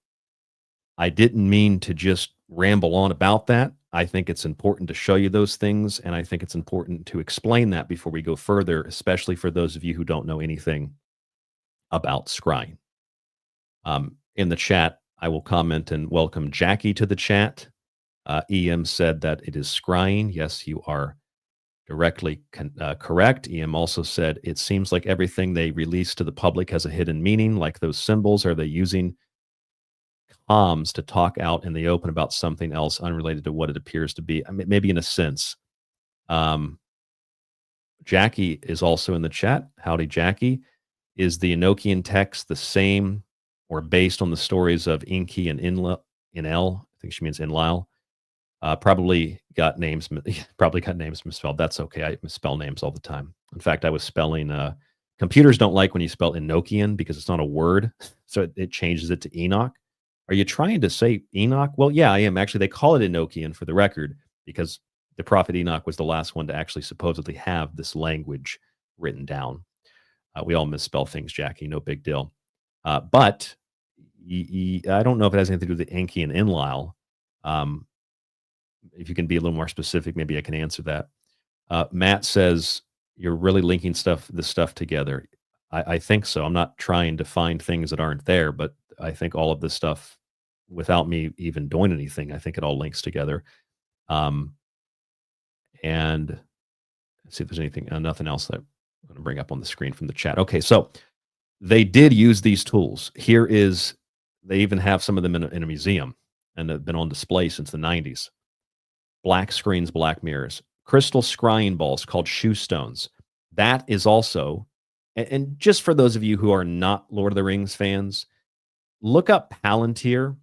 I didn't mean to just ramble on about that. I think it's important to show you those things, and I think it's important to explain that before we go further, especially for those of you who don't know anything about scrying. In the chat, I will comment and welcome Jackie to the chat. EM said that it is scrying. Yes, you are directly correct. EM also said, it seems like everything they release to the public has a hidden meaning, like those symbols. Are they using comms to talk out in the open about something else unrelated to what it appears to be? I mean, maybe in a sense. Jackie is also in the chat. Howdy, Jackie. Is the Enochian text the same or based on the stories of Enki and Inel? I think she means Enlil. Probably got names misspelled. That's okay. I misspell names all the time. In fact, I was spelling. Computers don't like when you spell Enochian because it's not a word, so it changes it to Enoch. Are you trying to say Enoch? Well, yeah, I am. Actually, they call it Enochian for the record because the prophet Enoch was the last one to actually supposedly have this language written down. We all misspell things, Jackie. No big deal. But I don't know if it has anything to do with the Enki and Enlil. If you can be a little more specific, maybe I can answer that. Matt says you're really linking this stuff together. I think so. I'm not trying to find things that aren't there, but I think all of this stuff, without me even doing anything, I think it all links together. And let's see if there's anything, nothing else that I'm going to bring up on the screen from the chat. Okay, so they did use these tools. They even have some of them in a museum, and have been on display since the 90s. Black screens, black mirrors, crystal scrying balls called shoe stones. That is also, and just for those of you who are not Lord of the Rings fans, look up Palantir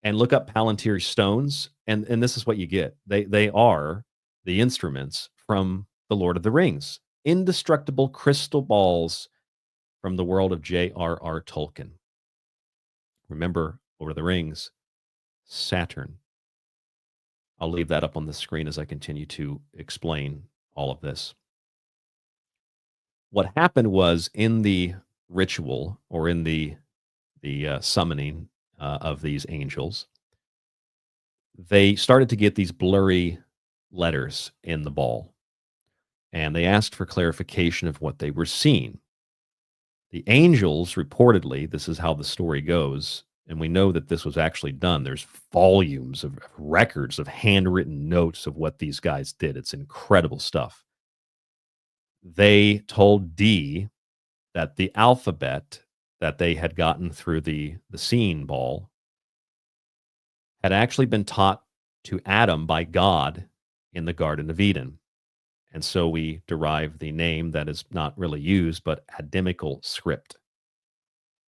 and look up Palantir stones, and this is what you get. They are the instruments from the Lord of the Rings. Indestructible crystal balls from the world of J.R.R. Tolkien. Remember, Lord of the Rings, Saturn. I'll leave that up on the screen as I continue to explain all of this. What happened was, in the ritual, or in the summoning of these angels, they started to get these blurry letters in the ball, and they asked for clarification of what they were seeing. The angels, reportedly, this is how the story goes, and we know that this was actually done. There's volumes of records of handwritten notes of what these guys did. It's incredible stuff. They told D that the alphabet that they had gotten through the seeing ball had actually been taught to Adam by God in the Garden of Eden. And so we derive the name that is not really used, but Adamical script.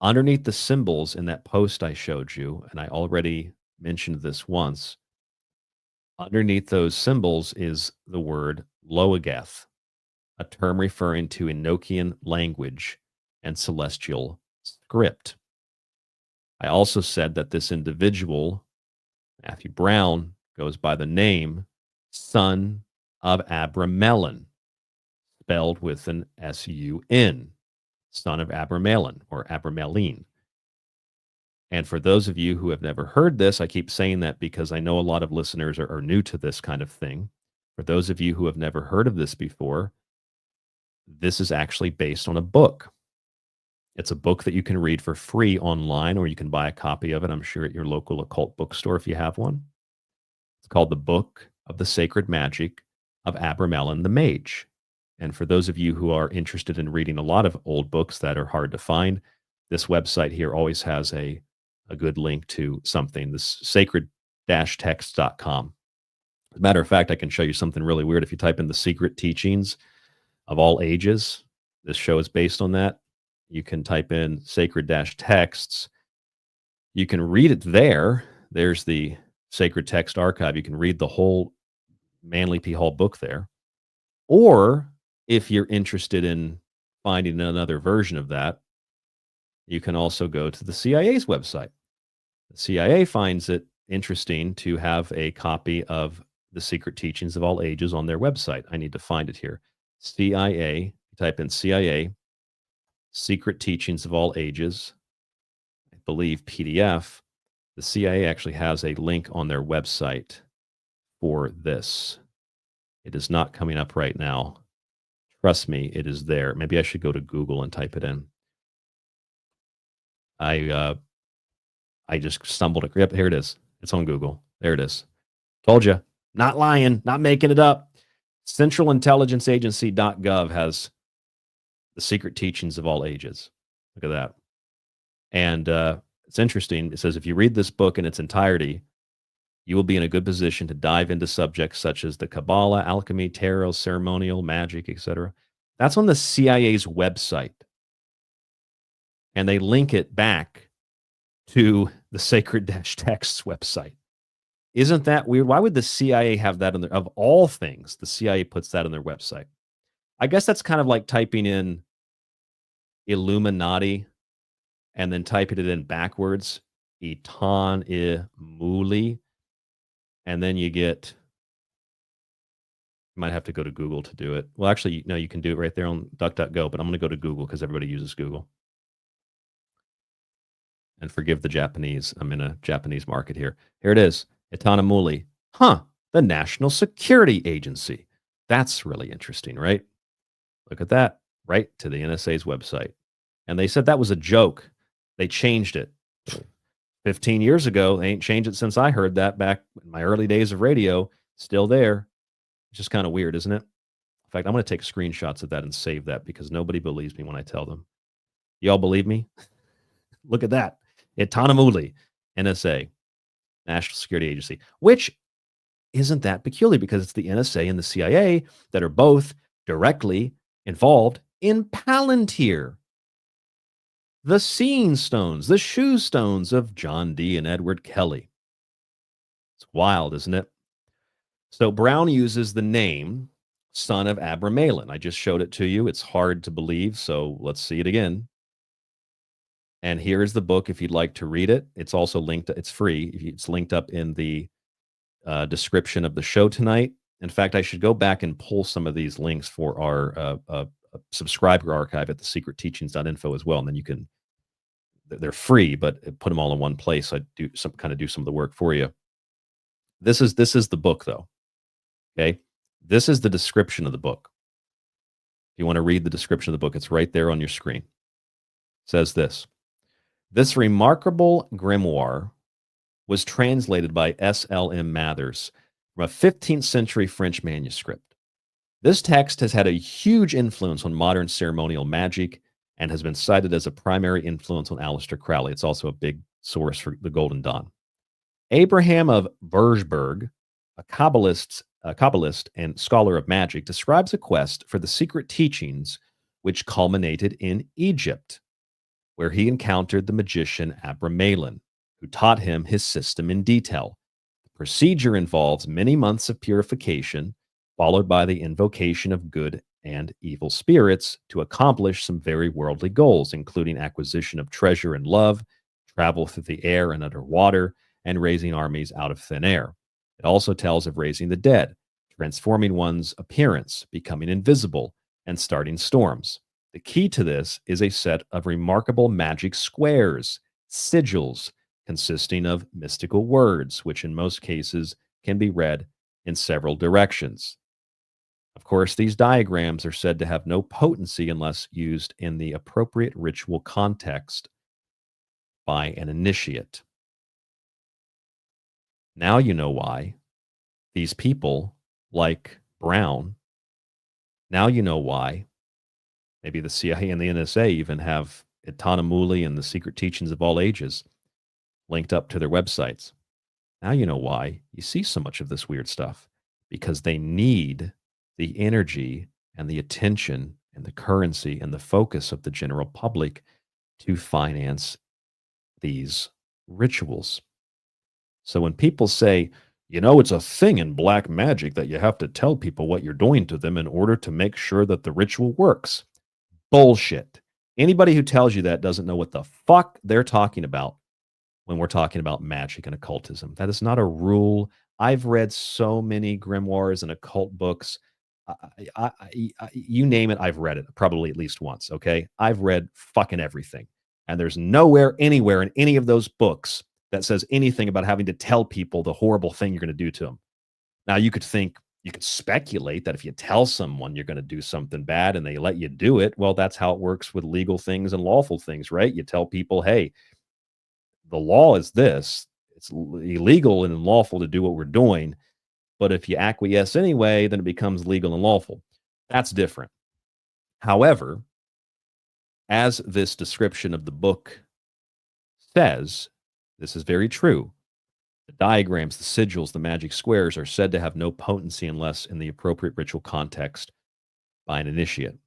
Underneath the symbols in that post I showed you, and I already mentioned this once, underneath those symbols is the word Loageth, a term referring to Enochian language and celestial script. I also said that this individual, Matthew Brown, goes by the name Son of Abramelin, spelled with an S-U-N, son of Abramelin or Abramelin. And for those of you who have never heard this, I keep saying that because I know a lot of listeners are new to this kind of thing. For those of you who have never heard of this before, this is actually based on a book. It's a book that you can read for free online, or you can buy a copy of it, I'm sure, at your local occult bookstore if you have one. It's called The Book of the Sacred Magic of Abramelin the Mage. And for those of you who are interested in reading a lot of old books that are hard to find, this website here always has a good link to something, this sacred-text.com. As a matter of fact, I can show you something really weird. If you type in the secret teachings of all ages, this show is based on that. You can type in sacred-texts. You can read it there. There's the Sacred Text Archive. You can read the whole Manly P. Hall book there. Or if you're interested in finding another version of that, you can also go to the CIA's website. The CIA finds it interesting to have a copy of the Secret Teachings of All Ages on their website. I need to find it here. CIA, type in CIA, Secret Teachings of All Ages, I believe PDF. The CIA actually has a link on their website for this. It is not coming up right now. Trust me, it is there. Maybe I should go to Google and type it in. I just stumbled. Yep, here it is. It's on Google. There it is. Told you. Not lying. Not making it up. CentralIntelligenceAgency.gov has the Secret Teachings of All Ages. Look at that. And it's interesting. It says, if you read this book in its entirety, you will be in a good position to dive into subjects such as the Kabbalah, alchemy, tarot, ceremonial, magic, etc. That's on the CIA's website. And they link it back to the Sacred-Texts website. Isn't that weird? Why would the CIA have that on their, of all things, the CIA puts that on their website? I guess that's kind of like typing in Illuminati and then typing it in backwards, Itan-i-Muli, and then you get, you might have to go to Google to do it. Well, actually, no, you can do it right there on DuckDuckGo, but I'm going to go to Google because everybody uses Google. And forgive the Japanese. I'm in a Japanese market here. Here it is. Itan-i-Muli. The National Security Agency. That's really interesting, right? Look at that. Right to the NSA's website. And they said that was a joke. They changed it. 15 years ago. They ain't changed it since I heard that back in my early days of radio. Still there. It's just kind of weird, isn't it? In fact, I'm going to take screenshots of that and save that because nobody believes me when I tell them. Y'all believe me? Look at that. Itan-i-Muli, NSA, National Security Agency, which isn't that peculiar because it's the NSA and the CIA that are both directly involved in Palantir, the seeing stones, the shoe stones of John Dee and Edward Kelly. It's wild, isn't it? So Brown uses the name son of Abramelin. I just showed it to you. It's hard to believe, so let's see it again. And here's the book if you'd like to read it. It's also linked. It's free. It's linked up in the description of the show tonight. In fact, I should go back and pull some of these links for our subscriber archive at thesecretteachings.info as well. And then you can, they're free, but put them all in one place. So I do some of the work for you. This is the book though. Okay. This is the description of the book. If you want to read the description of the book, it's right there on your screen. It says this. This remarkable grimoire was translated by S.L.M. Mathers from a 15th century French manuscript. This text has had a huge influence on modern ceremonial magic and has been cited as a primary influence on Aleister Crowley. It's also a big source for the Golden Dawn. Abraham of Würzburg, a Kabbalist and scholar of magic, describes a quest for the secret teachings which culminated in Egypt, where he encountered the magician Abramelin, who taught him his system in detail. The procedure involves many months of purification, followed by the invocation of good and evil spirits to accomplish some very worldly goals, including acquisition of treasure and love, travel through the air and underwater, and raising armies out of thin air. It also tells of raising the dead, transforming one's appearance, becoming invisible, and starting storms. The key to this is a set of remarkable magic squares, sigils, consisting of mystical words, which in most cases can be read in several directions. Of course, these diagrams are said to have no potency unless used in the appropriate ritual context by an initiate. Now you know why these people like Brown, now you know why maybe the CIA and the NSA even have Etanamuli and the Secret Teachings of All Ages linked up to their websites. Now you know why you see so much of this weird stuff, because they need the energy and the attention and the currency and the focus of the general public to finance these rituals. So when people say, you know, it's a thing in black magic that you have to tell people what you're doing to them in order to make sure that the ritual works. Bullshit. Anybody who tells you that doesn't know what the fuck they're talking about when we're talking about magic and occultism. That is not a rule. I've read so many grimoires and occult books. You name it, I've read it probably at least once, okay? I've read fucking everything. And there's nowhere, anywhere in any of those books that says anything about having to tell people the horrible thing you're going to do to them. Now, you could speculate that if you tell someone you're going to do something bad and they let you do it, well, that's how it works with legal things and lawful things, right? You tell people, hey, the law is this. It's illegal and unlawful to do what we're doing. But if you acquiesce anyway, then it becomes legal and lawful. That's different. However, as this description of the book says, this is very true. The diagrams, the sigils, the magic squares are said to have no potency unless in the appropriate ritual context by an initiate.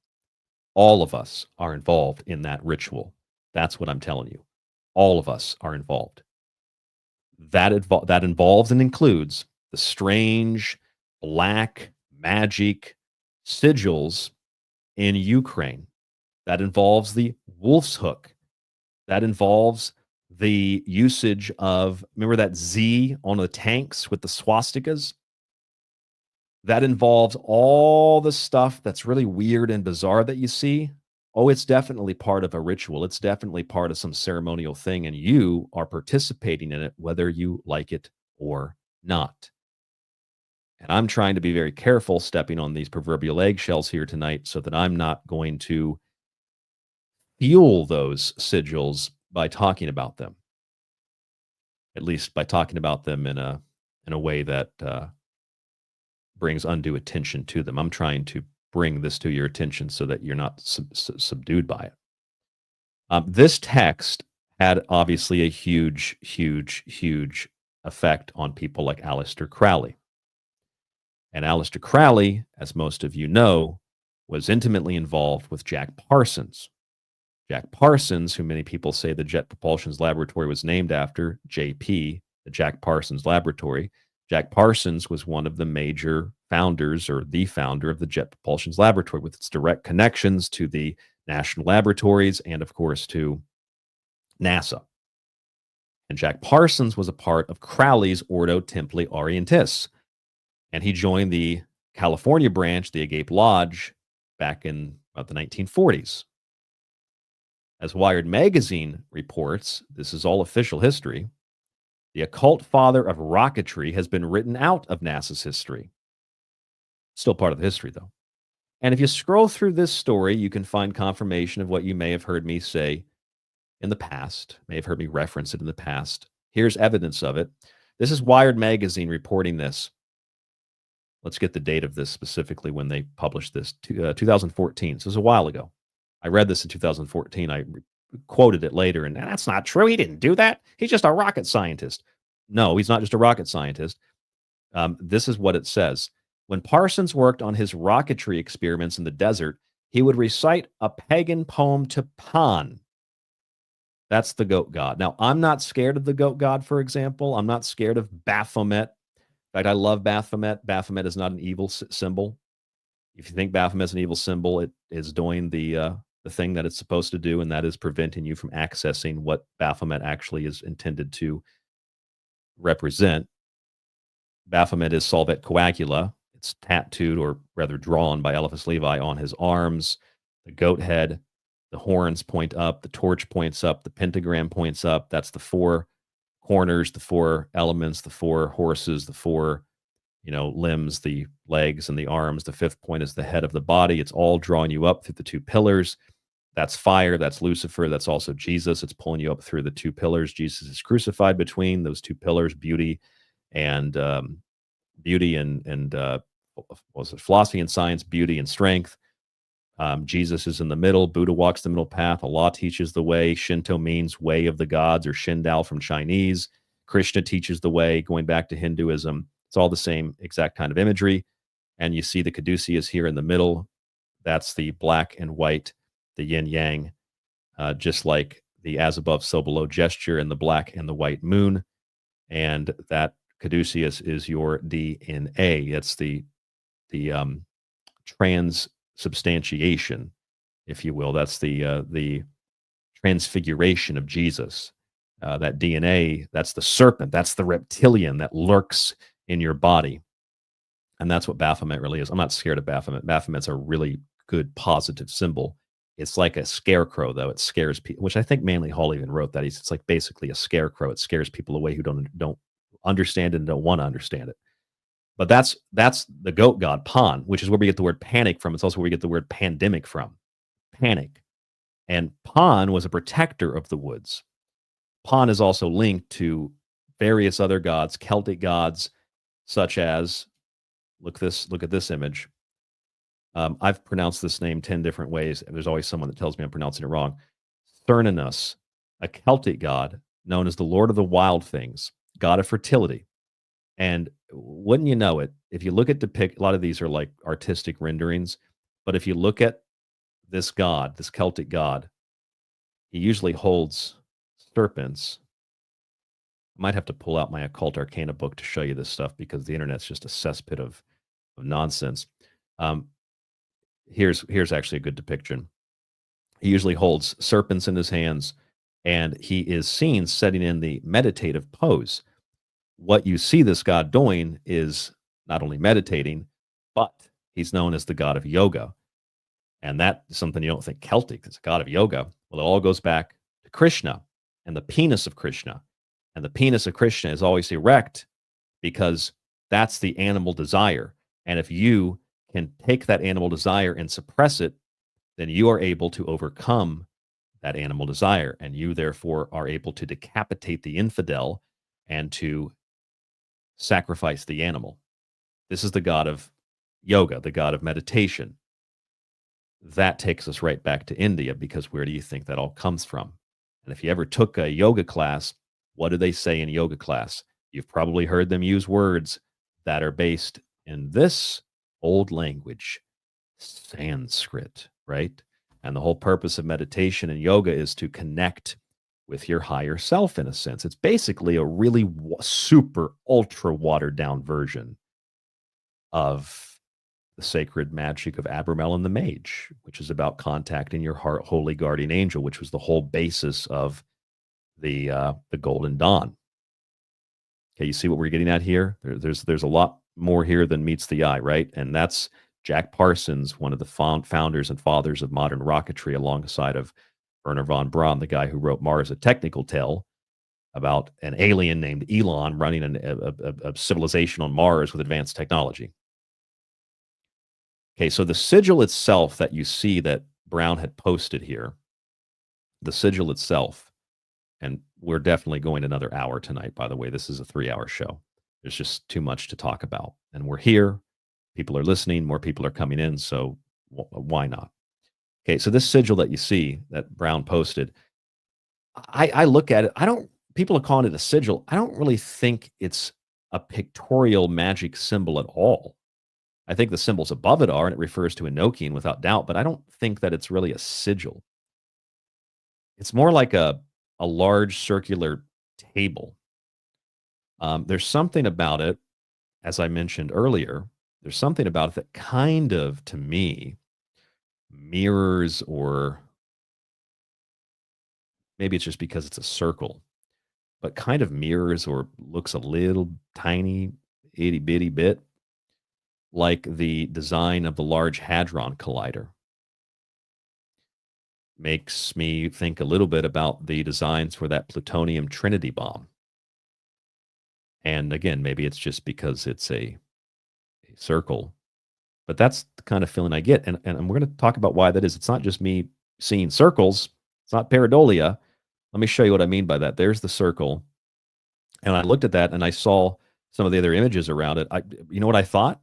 All of us are involved in that ritual. That's what I'm telling you. All of us are involved. That involves and includes the strange black magic sigils in Ukraine. That involves the wolf's hook. That involves the usage of, remember that Z on the tanks with the swastikas? That involves all the stuff that's really weird and bizarre that you see. Oh, it's definitely part of a ritual. It's definitely part of some ceremonial thing, and you are participating in it, whether you like it or not. And I'm trying to be very careful stepping on these proverbial eggshells here tonight so that I'm not going to fuel those sigils by talking about them. At least by talking about them in a way that brings undue attention to them. I'm trying to bring this to your attention so that you're not subdued by it. This text had obviously a huge, huge, huge effect on people like Aleister Crowley. And Aleister Crowley, as most of you know, was intimately involved with Jack Parsons. Jack Parsons, who many people say the Jet Propulsion Laboratory was named after, JP, the Jack Parsons Laboratory. Jack Parsons was one of the major founders, or the founder, of the Jet Propulsion Laboratory, with its direct connections to the national laboratories and, of course, to NASA. And Jack Parsons was a part of Crowley's Ordo Templi Orientis. And he joined the California branch, the Agape Lodge, back in about the 1940s. As Wired Magazine reports, this is all official history, the occult father of rocketry has been written out of NASA's history. Still part of the history, though. And if you scroll through this story, you can find confirmation of what you may have heard me say in the past, may have heard me reference it in the past. Here's evidence of it. This is Wired Magazine reporting this. Let's get the date of this specifically when they published this, 2014. So it was a while ago. I read this in 2014. I quoted it later, and that's not true. He didn't do that. He's just a rocket scientist. No, he's not just a rocket scientist. This is what it says. When Parsons worked on his rocketry experiments in the desert, he would recite a pagan poem to Pan. That's the goat god. Now, I'm not scared of the goat god, for example. I'm not scared of Baphomet. In fact, I love Baphomet. Baphomet is not an evil symbol. If you think Baphomet is an evil symbol, it is doing the thing that it's supposed to do, and that is preventing you from accessing what Baphomet actually is intended to represent. Baphomet is Solvet Coagula. It's tattooed, or rather drawn, by Eliphas Levi on his arms. The goat head, the horns point up, the torch points up, the pentagram points up. That's the four corners, the four elements, the four horses, the four, limbs, the legs and the arms. The fifth point is the head of the body. It's all drawing you up through the two pillars. That's fire. That's Lucifer. That's also Jesus. It's pulling you up through the two pillars. Jesus is crucified between those two pillars, beauty and was it philosophy and science, beauty and strength. Jesus is in the middle. Buddha walks the middle path. Allah teaches the way. Shinto means way of the gods, or Shindao from Chinese. Krishna teaches the way, going back to Hinduism. It's all the same exact kind of imagery. And you see the caduceus here in the middle. That's the black and white, the yin yang, just like the as above, so below gesture and the black and the white moon. And that caduceus is your DNA. It's the transubstantiation, if you will. That's the transfiguration of Jesus. That DNA, that's the serpent, that's the reptilian that lurks in your body. And that's what Baphomet really is. I'm not scared of Baphomet. Baphomet's a really good positive symbol. It's like a scarecrow, though. It scares people, which I think Manly Hall even wrote that. It's like basically a scarecrow. It scares people away who don't understand it and don't want to understand it. But that's the goat god, Pan, which is where we get the word panic from. It's also where we get the word pandemic from. Panic. And Pan was a protector of the woods. Pan is also linked to various other gods, Celtic gods, such as, look at this image. I've pronounced this name 10 different ways. There's always someone that tells me I'm pronouncing it wrong. Cernunnos, a Celtic god known as the Lord of the Wild Things, god of fertility. And wouldn't you know it, if you look at a lot of these are like artistic renderings, but if you look at this god, this Celtic god, he usually holds serpents. I might have to pull out my Occult Arcana book to show you this stuff, because the internet's just a cesspit of nonsense. Here's actually a good depiction. He usually holds serpents in his hands, and he is seen setting in the meditative pose. What you see this god doing is not only meditating, but he's known as the god of yoga. And that's something you don't think Celtic. It's a god of yoga. Well, it all goes back to Krishna and the penis of Krishna. And the penis of Krishna is always erect because that's the animal desire. And if you can take that animal desire and suppress it, then you are able to overcome that animal desire. And you therefore are able to decapitate the infidel and to sacrifice the animal. This is the god of yoga, the god of meditation. That takes us right back to India, because where do you think that all comes from? And if you ever took a yoga class, what do they say in yoga class? You've probably heard them use words that are based in this old language, Sanskrit, right? And the whole purpose of meditation and yoga is to connect with your higher self, in a sense. It's basically a really super ultra watered down version of the sacred magic of Abramelin and the Mage, which is about contacting your heart, holy guardian angel, which was the whole basis of the Golden Dawn. Okay, you see what we're getting at here? There's a lot more here than meets the eye, right? And that's Jack Parsons, one of the founders and fathers of modern rocketry, alongside of Wernher von Braun, the guy who wrote Mars, a Technical Tale, about an alien named Elon running a civilization on Mars with advanced technology. Okay, so the sigil itself that you see that Brown had posted here, the sigil itself, and we're definitely going another hour tonight, by the way. This is a 3-hour show. There's just too much to talk about. And we're here. People are listening. More people are coming in. So why not? Okay, so this sigil that you see that Brown posted, I look at it. People are calling it a sigil. I don't really think it's a pictorial magic symbol at all. I think the symbols above it are, and it refers to Enochian without doubt, but I don't think that it's really a sigil. It's more like a large circular table. There's something about it, as I mentioned earlier, there's something about it that kind of, to me, mirrors, or maybe it's just because it's a circle, but kind of mirrors or looks a little tiny, itty bitty bit like the design of the Large Hadron Collider. Makes me think a little bit about the designs for that plutonium Trinity bomb. And again, maybe it's just because it's a circle, but that's the kind of feeling I get. And we're going to talk about why that is. It's not just me seeing circles. It's not pareidolia. Let me show you what I mean by that. There's the circle. And I looked at that and I saw some of the other images around it. You know what I thought?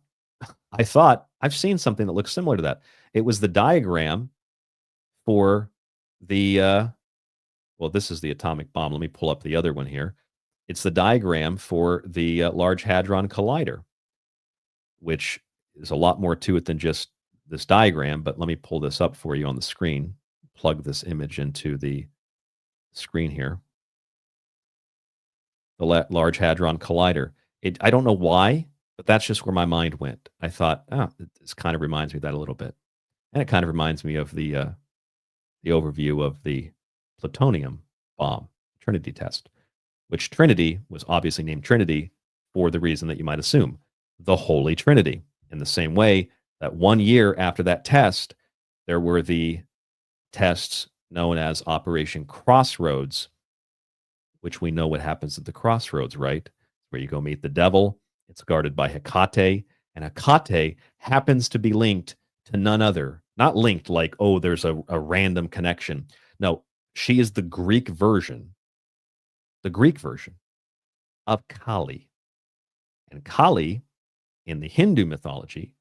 I thought I've seen something that looks similar to that. It was the diagram for the, well, this is the atomic bomb. Let me pull up the other one here. It's the diagram for the Large Hadron Collider, which is a lot more to it than just this diagram. But let me pull this up for you on the screen. Plug this image into the screen here. The Large Hadron Collider. I don't know why, but that's just where my mind went. I thought, this kind of reminds me of that a little bit. And it kind of reminds me of the overview of the plutonium bomb, Trinity test, which Trinity was obviously named Trinity for the reason that you might assume, the Holy Trinity. In the same way that 1 year after that test, there were the tests known as Operation Crossroads, which we know what happens at the crossroads, right? Where you go meet the devil. It's guarded by Hecate, and Hecate happens to be linked to none other. Not linked like, oh, there's a random connection. No, she is the Greek version of Kali. And Kali, in the Hindu mythology,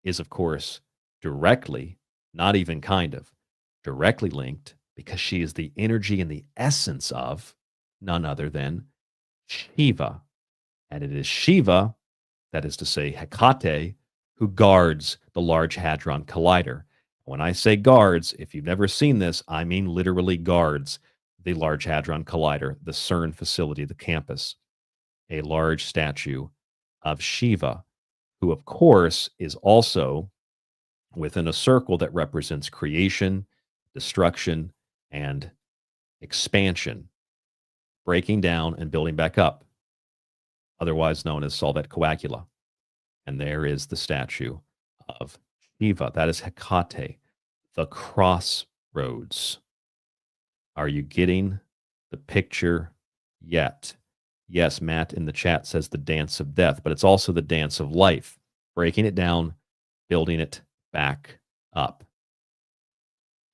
is, of course, directly, not even kind of, directly linked because she is the energy and the essence of none other than Shiva. And it is Shiva, that is to say Hecate, who guards the Large Hadron Collider. When I say guards, if you've never seen this, I mean literally guards the Large Hadron Collider, the CERN facility, the campus, a large statue of Shiva, who, of course, is also within a circle that represents creation, destruction, and expansion, breaking down and building back up, otherwise known as Solvet Coagula. And there is the statue of Shiva. That is Hecate, the crossroads. Are you getting the picture yet? Yes, Matt in the chat says the dance of death, but it's also the dance of life, breaking it down, building it back up.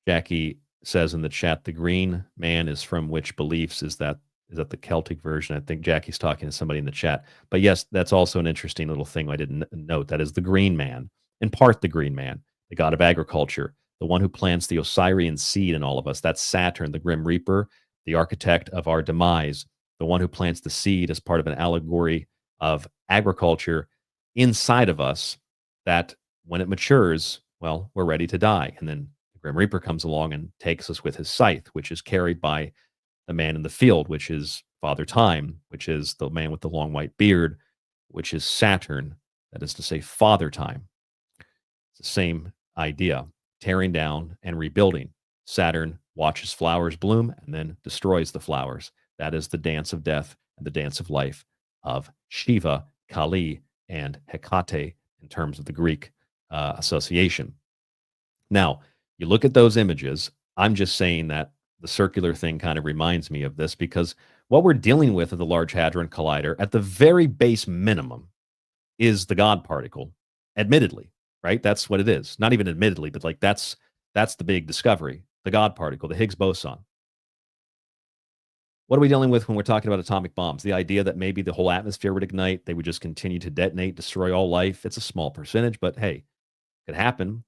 Jackie says in the chat, the green man is from which beliefs? Is that the Celtic version? I think Jackie's talking to somebody in the chat. But yes, that's also an interesting little thing I didn't note. That is the green man, in part the green man, the god of agriculture, the one who plants the Osirian seed in all of us. That's Saturn, the Grim Reaper, the architect of our demise, the one who plants the seed as part of an allegory of agriculture inside of us, that when it matures, well, we're ready to die. And then the Grim Reaper comes along and takes us with his scythe, which is carried by the man in the field, which is Father Time, which is the man with the long white beard, which is Saturn, that is to say, Father Time. It's the same idea, tearing down and rebuilding. Saturn watches flowers bloom and then destroys the flowers. That is the dance of death and the dance of life of Shiva, Kali, and Hecate in terms of the Greek association. Now, you look at those images, I'm just saying that the circular thing kind of reminds me of this, because what we're dealing with at the Large Hadron Collider, at the very base minimum, is the God particle, admittedly, right? That's what it is. Not even admittedly, but like that's the big discovery, the God particle, the Higgs boson. What are we dealing with when we're talking about atomic bombs? The idea that maybe the whole atmosphere would ignite, they would just continue to detonate, destroy all life. It's a small percentage, but hey, it could happen.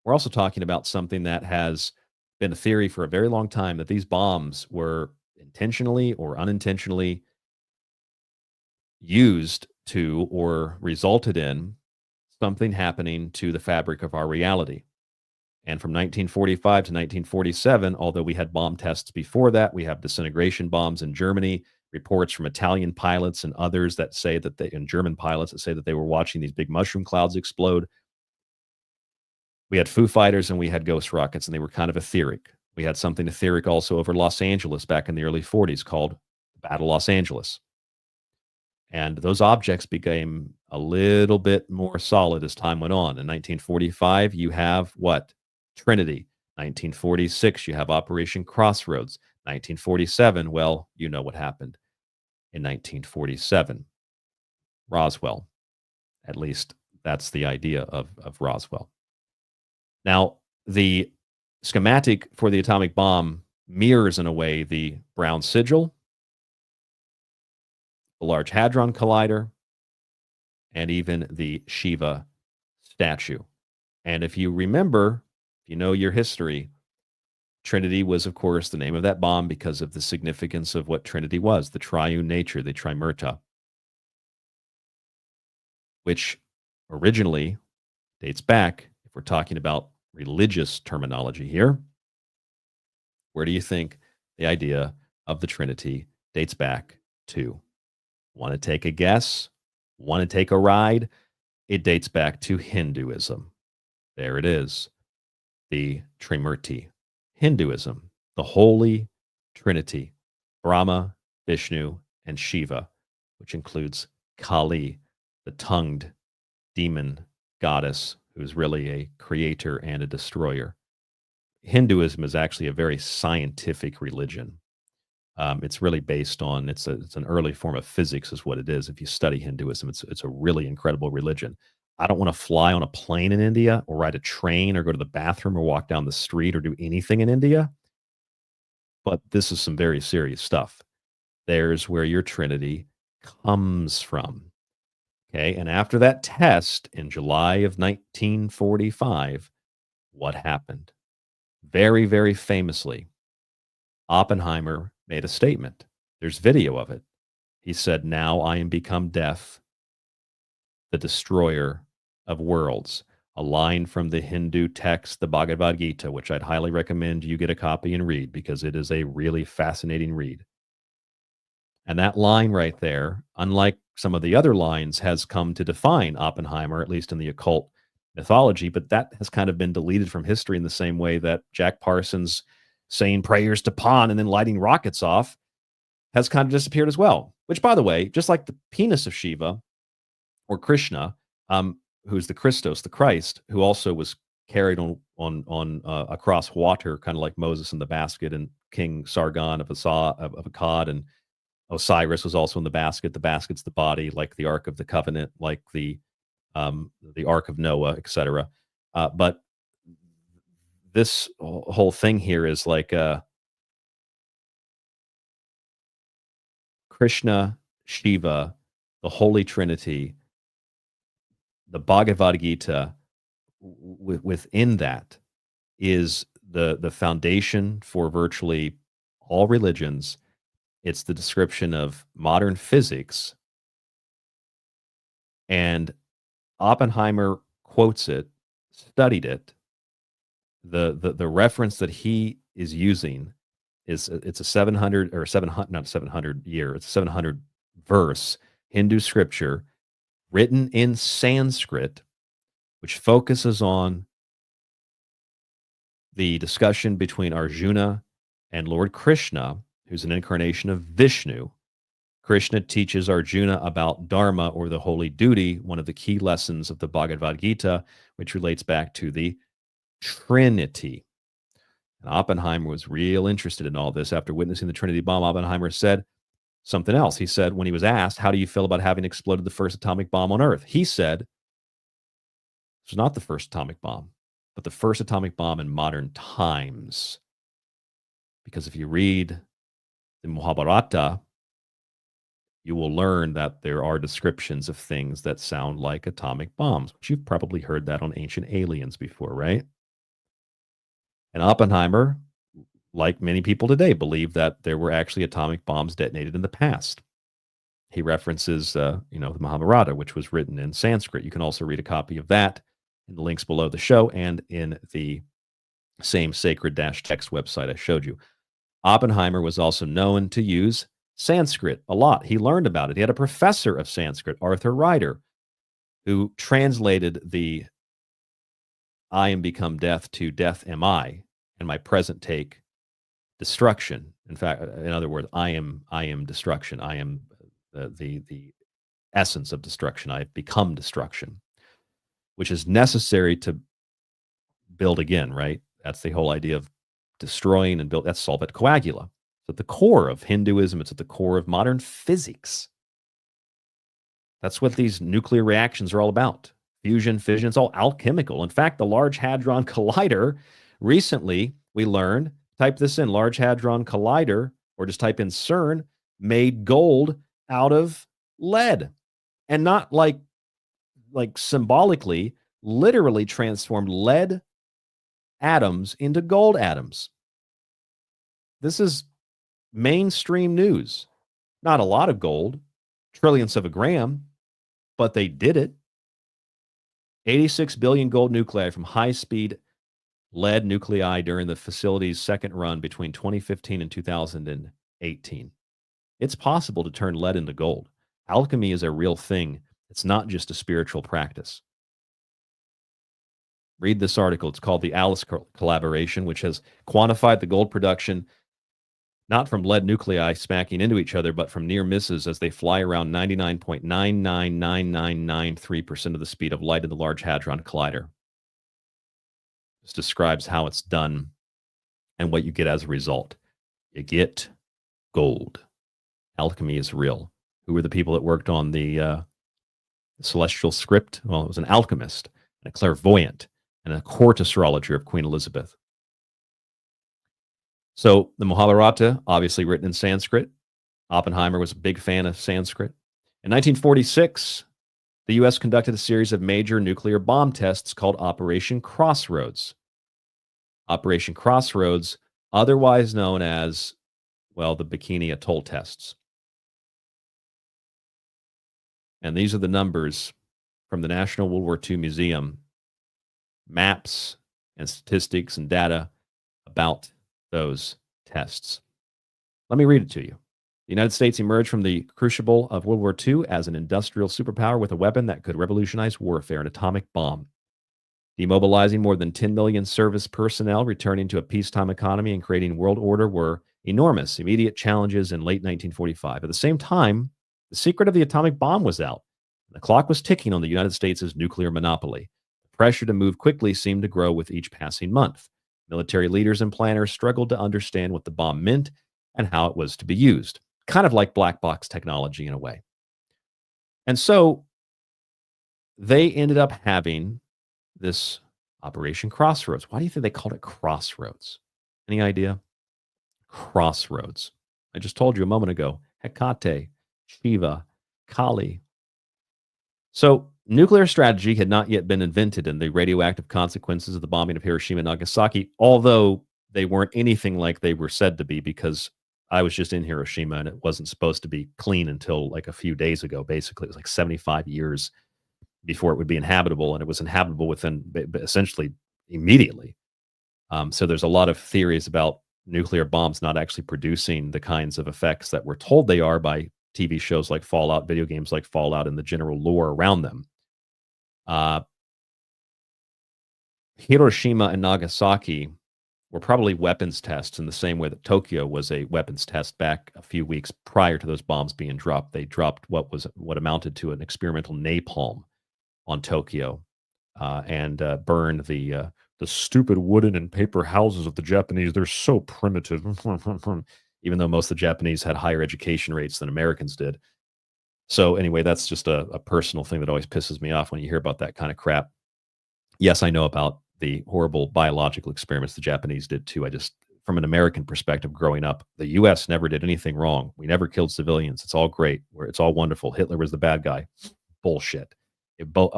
We're also talking about something that has been a theory for a very long time, that these bombs were intentionally or unintentionally used to or resulted in something happening to the fabric of our reality. And from 1945 to 1947, although we had bomb tests before that, we have disintegration bombs in Germany, reports from Italian pilots and others that say that and German pilots that say that they were watching these big mushroom clouds explode. We had Foo Fighters and we had ghost rockets, and they were kind of etheric. We had something etheric also over Los Angeles back in the early 40s called the Battle of Los Angeles. And those objects became a little bit more solid as time went on. In 1945, you have what? Trinity. 1946, you have Operation Crossroads. 1947, well, you know what happened in 1947. Roswell. At least that's the idea of Roswell. Now, the schematic for the atomic bomb mirrors, in a way, the Brown sigil, the Large Hadron Collider, and even the Shiva statue. And if you remember, if you know your history, Trinity was, of course, the name of that bomb because of the significance of what Trinity was, the triune nature, the trimerta, which originally dates back, if we're talking about religious terminology here, where do you think the idea of the Trinity dates back to? Want to take a guess? Want to take a ride? It dates back to Hinduism. There it is. The Trimurti. Hinduism, the Holy Trinity, Brahma, Vishnu, and Shiva, which includes Kali, the tongued demon goddess who's really a creator and a destroyer. Hinduism is actually a very scientific religion. It's really based on, it's an early form of physics is what it is. If you study Hinduism, it's a really incredible religion. I don't want to fly on a plane in India or ride a train or go to the bathroom or walk down the street or do anything in India. But this is some very serious stuff. There's where your Trinity comes from. Okay. And after that test in July of 1945, what happened? Very, very famously, Oppenheimer made a statement. There's video of it. He said, "Now I am become death, the destroyer of worlds." A line from the Hindu text, the Bhagavad Gita, which I'd highly recommend you get a copy and read because it is a really fascinating read. And that line right there, unlike some of the other lines, has come to define Oppenheimer, at least in the occult mythology, but that has kind of been deleted from history in the same way that Jack Parsons saying prayers to Pan and then lighting rockets off has kind of disappeared as well. Which, by the way, just like the penis of Shiva or Krishna, who's the Christos, the Christ, who also was carried on across water, kind of like Moses in the basket, and King Sargon of Akkad, and Osiris was also in the basket. The basket's the body, like the Ark of the Covenant, like the Ark of Noah, etc. But this whole thing here is like Krishna, Shiva, the Holy Trinity, the Bhagavad Gita. Within that is the foundation for virtually all religions. It's the description of modern physics, and Oppenheimer quotes it, studied it. The reference that he is using is it's a 700 verse Hindu scripture written in Sanskrit, which focuses on the discussion between Arjuna and Lord Krishna, who's an incarnation of Vishnu. Krishna teaches Arjuna about Dharma, or the holy duty, one of the key lessons of the Bhagavad Gita, which relates back to the Trinity. And Oppenheimer was real interested in all this. After witnessing the Trinity bomb, Oppenheimer said something else. He said, when he was asked, how do you feel about having exploded the first atomic bomb on Earth? He said, this was not the first atomic bomb, but the first atomic bomb in modern times. Because if you read the Mahabharata, you will learn that there are descriptions of things that sound like atomic bombs, which you've probably heard that on Ancient Aliens before, right? And Oppenheimer, like many people today, believed that there were actually atomic bombs detonated in the past. He references, the Mahabharata, which was written in Sanskrit. You can also read a copy of that in the links below the show and in the same sacred-text website I showed you. Oppenheimer was also known to use Sanskrit a lot. He learned about it. He had a professor of Sanskrit, Arthur Ryder, who translated the I am become death to death am I, and my present take destruction. In fact, in other words, I am destruction. I am the essence of destruction. I've become destruction, which is necessary to build again, right? That's the whole idea of destroying and build. That's solvet coagula. It's at the core of Hinduism. It's at the core of modern physics. That's what these nuclear reactions are all about. Fusion, fission, it's all alchemical. In fact, the Large Hadron Collider, recently we learned, type this in, Large Hadron Collider, or just type in CERN, made gold out of lead. And not like symbolically, literally transformed lead atoms into gold atoms. This is mainstream news. Not a lot of gold, trillionths of a gram, but they did it. 86 billion gold nuclei from high-speed lead nuclei during the facility's second run between 2015 and 2018. It's possible to turn lead into gold. Alchemy is a real thing. It's not just a spiritual practice. Read this article. It's called the Alice Collaboration, which has quantified the gold production not from lead nuclei smacking into each other, but from near misses as they fly around 99.999993% of the speed of light in the Large Hadron Collider. This describes how it's done and what you get as a result. You get gold. Alchemy is real. Who were the people that worked on the celestial script? Well, it was an alchemist, and a clairvoyant, and a court astrologer of Queen Elizabeth. So the Mahabharata, obviously written in Sanskrit. Oppenheimer was a big fan of Sanskrit. In 1946, the U.S. conducted a series of major nuclear bomb tests called Operation Crossroads. Operation Crossroads, otherwise known as, well, the Bikini Atoll tests. And these are the numbers from the National World War II Museum, maps and statistics and data about those tests. Let me read it to you. The United States emerged from the crucible of World War II as an industrial superpower with a weapon that could revolutionize warfare, an atomic bomb. Demobilizing more than 10 million service personnel, returning to a peacetime economy, and creating world order were enormous, immediate challenges in late 1945. At the same time, the secret of the atomic bomb was out. The clock was ticking on the United States' nuclear monopoly. The pressure to move quickly seemed to grow with each passing month. Military leaders and planners struggled to understand what the bomb meant and how it was to be used. Kind of like black box technology in a way. And so they ended up having this Operation Crossroads. Why do you think they called it Crossroads? Any idea? Crossroads. I just told you a moment ago. Hecate, Shiva, Kali. So nuclear strategy had not yet been invented, and the radioactive consequences of the bombing of Hiroshima and Nagasaki, although they weren't anything like they were said to be, because I was just in Hiroshima and it wasn't supposed to be clean until like a few days ago. Basically, it was like 75 years before it would be inhabitable, and it was inhabitable within essentially immediately. So there's a lot of theories about nuclear bombs not actually producing the kinds of effects that we're told they are by TV shows like Fallout, video games like Fallout, and the general lore around them. Hiroshima and Nagasaki were probably weapons tests in the same way that Tokyo was a weapons test back a few weeks prior to those bombs being dropped. They dropped what amounted to an experimental napalm on Tokyo and burned the stupid wooden and paper houses of the Japanese. They're so primitive. Even though most of the Japanese had higher education rates than Americans did. So anyway, that's just a personal thing that always pisses me off when you hear about that kind of crap. Yes, I know about the horrible biological experiments the Japanese did too. I just, from an American perspective, growing up, the U.S. never did anything wrong. We never killed civilians. It's all great. It's all wonderful. Hitler was the bad guy. Bullshit.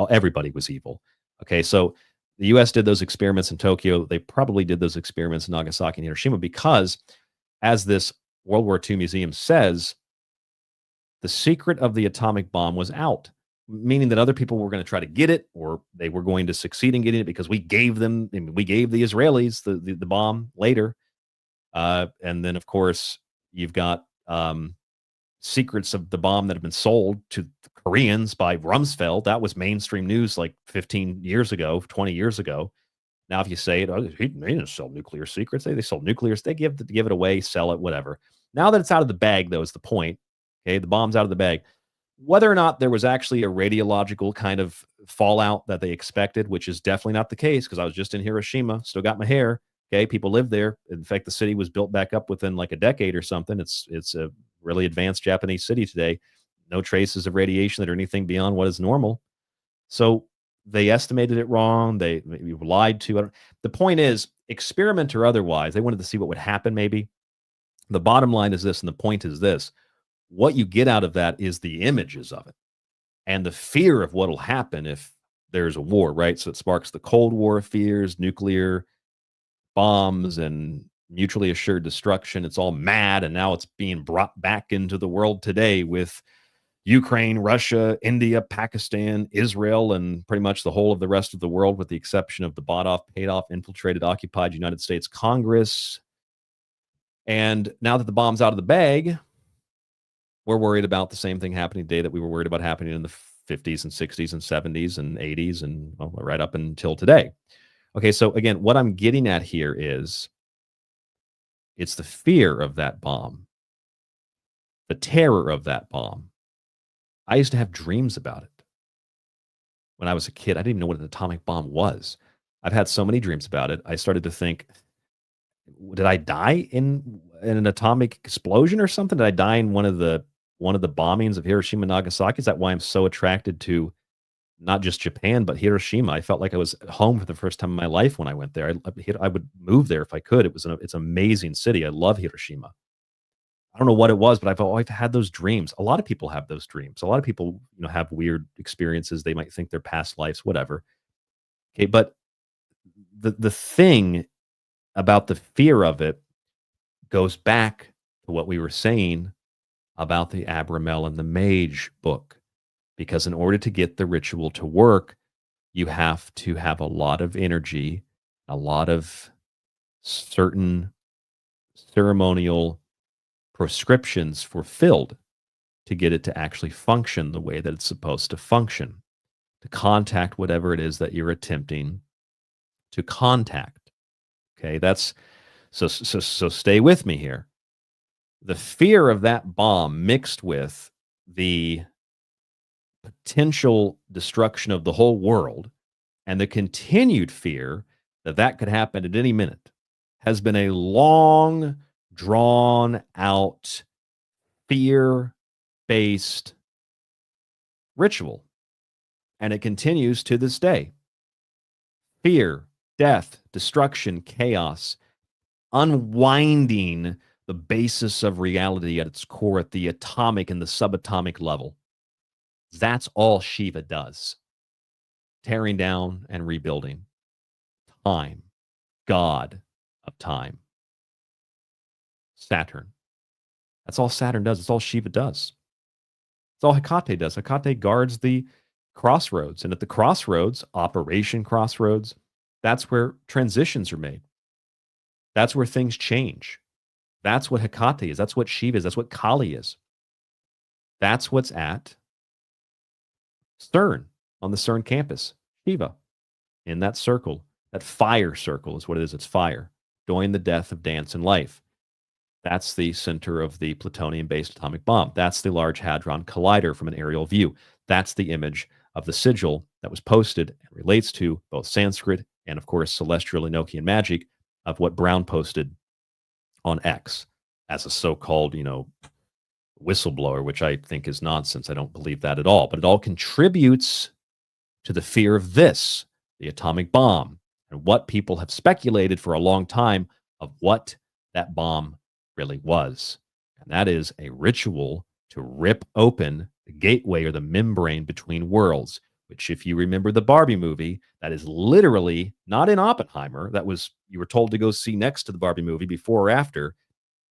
Everybody was evil. Okay, so the U.S. did those experiments in Tokyo. They probably did those experiments in Nagasaki and Hiroshima because, as this World War II museum says, the secret of the atomic bomb was out, meaning that other people were going to try to get it, or they were going to succeed in getting it because we gave the Israelis the bomb later. And then, of course, you've got secrets of the bomb that have been sold to the Koreans by Rumsfeld. That was mainstream news like 15 years ago, 20 years ago. Now, if you say it, they didn't sell nuclear secrets. They sold nuclear. They give it away, sell it, whatever. Now that it's out of the bag, though, is the point. Okay, the bomb's out of the bag. Whether or not there was actually a radiological kind of fallout that they expected, which is definitely not the case, because I was just in Hiroshima, still got my hair. Okay, people live there. In fact, the city was built back up within like a decade or something. It's a really advanced Japanese city today. No traces of radiation or anything beyond what is normal. So they estimated it wrong. They lied to. The point is, experiment or otherwise, they wanted to see what would happen maybe. The bottom line is this, and the point is this. What you get out of that is the images of it and the fear of what will happen if there's a war, right? So it sparks the Cold War fears, nuclear bombs, and mutually assured destruction. It's all mad, and now it's being brought back into the world today with Ukraine, Russia, India, Pakistan, Israel, and pretty much the whole of the rest of the world, with the exception of the bought-off, paid-off, infiltrated, occupied United States Congress. And now that the bomb's out of the bag, we're worried about the same thing happening today that we were worried about happening in the 50s and 60s and 70s and 80s and right up until today. Okay, so again, what I'm getting at here is it's the fear of that bomb, the terror of that bomb. I used to have dreams about it. When I was a kid, I didn't even know what an atomic bomb was. I've had so many dreams about it. I started to think, did I die in an atomic explosion or something? Did I die in one of the bombings of Hiroshima and Nagasaki? Is that why I'm so attracted to not just Japan, but Hiroshima? I felt like I was home for the first time in my life when I went there. I would move there if I could. It's an amazing city. I love Hiroshima. I don't know what it was, but I've had those dreams. A lot of people have those dreams. A lot of people, have weird experiences. They might think they're past lives, whatever. Okay, but the thing about the fear of it goes back to what we were saying about the Abramel and the Mage book. Because in order to get the ritual to work, you have to have a lot of energy, a lot of certain ceremonial prescriptions fulfilled to get it to actually function the way that it's supposed to function, to contact whatever it is that you're attempting to contact. Okay, that's so stay with me here. The fear of that bomb mixed with the potential destruction of the whole world and the continued fear that that could happen at any minute has been a long, drawn out, fear-based ritual. And it continues to this day. Fear, death, destruction, chaos, unwinding the basis of reality at its core, at the atomic and the subatomic level. That's all Shiva does. Tearing down and rebuilding. Time. God of time. Saturn. That's all Saturn does. That's all Shiva does. That's all Hecate does. Hecate guards the crossroads. And at the crossroads, Operation Crossroads, that's where transitions are made. That's where things change. That's what Hecate is. That's what Shiva is. That's what Kali is. That's what's at CERN, on the CERN campus. Shiva, in that circle, that fire circle is what it is. It's fire, during the death of dance and life. That's the center of the plutonium-based atomic bomb. That's the Large Hadron Collider from an aerial view. That's the image of the sigil that was posted and relates to both Sanskrit and, of course, celestial Enochian magic of what Brown posted on X as a so-called, whistleblower, which I think is nonsense. I don't believe that at all. But it all contributes to the fear of this, the atomic bomb, and what people have speculated for a long time of what that bomb really was. And that is a ritual to rip open the gateway or the membrane between worlds, which, if you remember the Barbie movie, that is literally not in Oppenheimer. That was, you were told to go see next to the Barbie movie, before or after,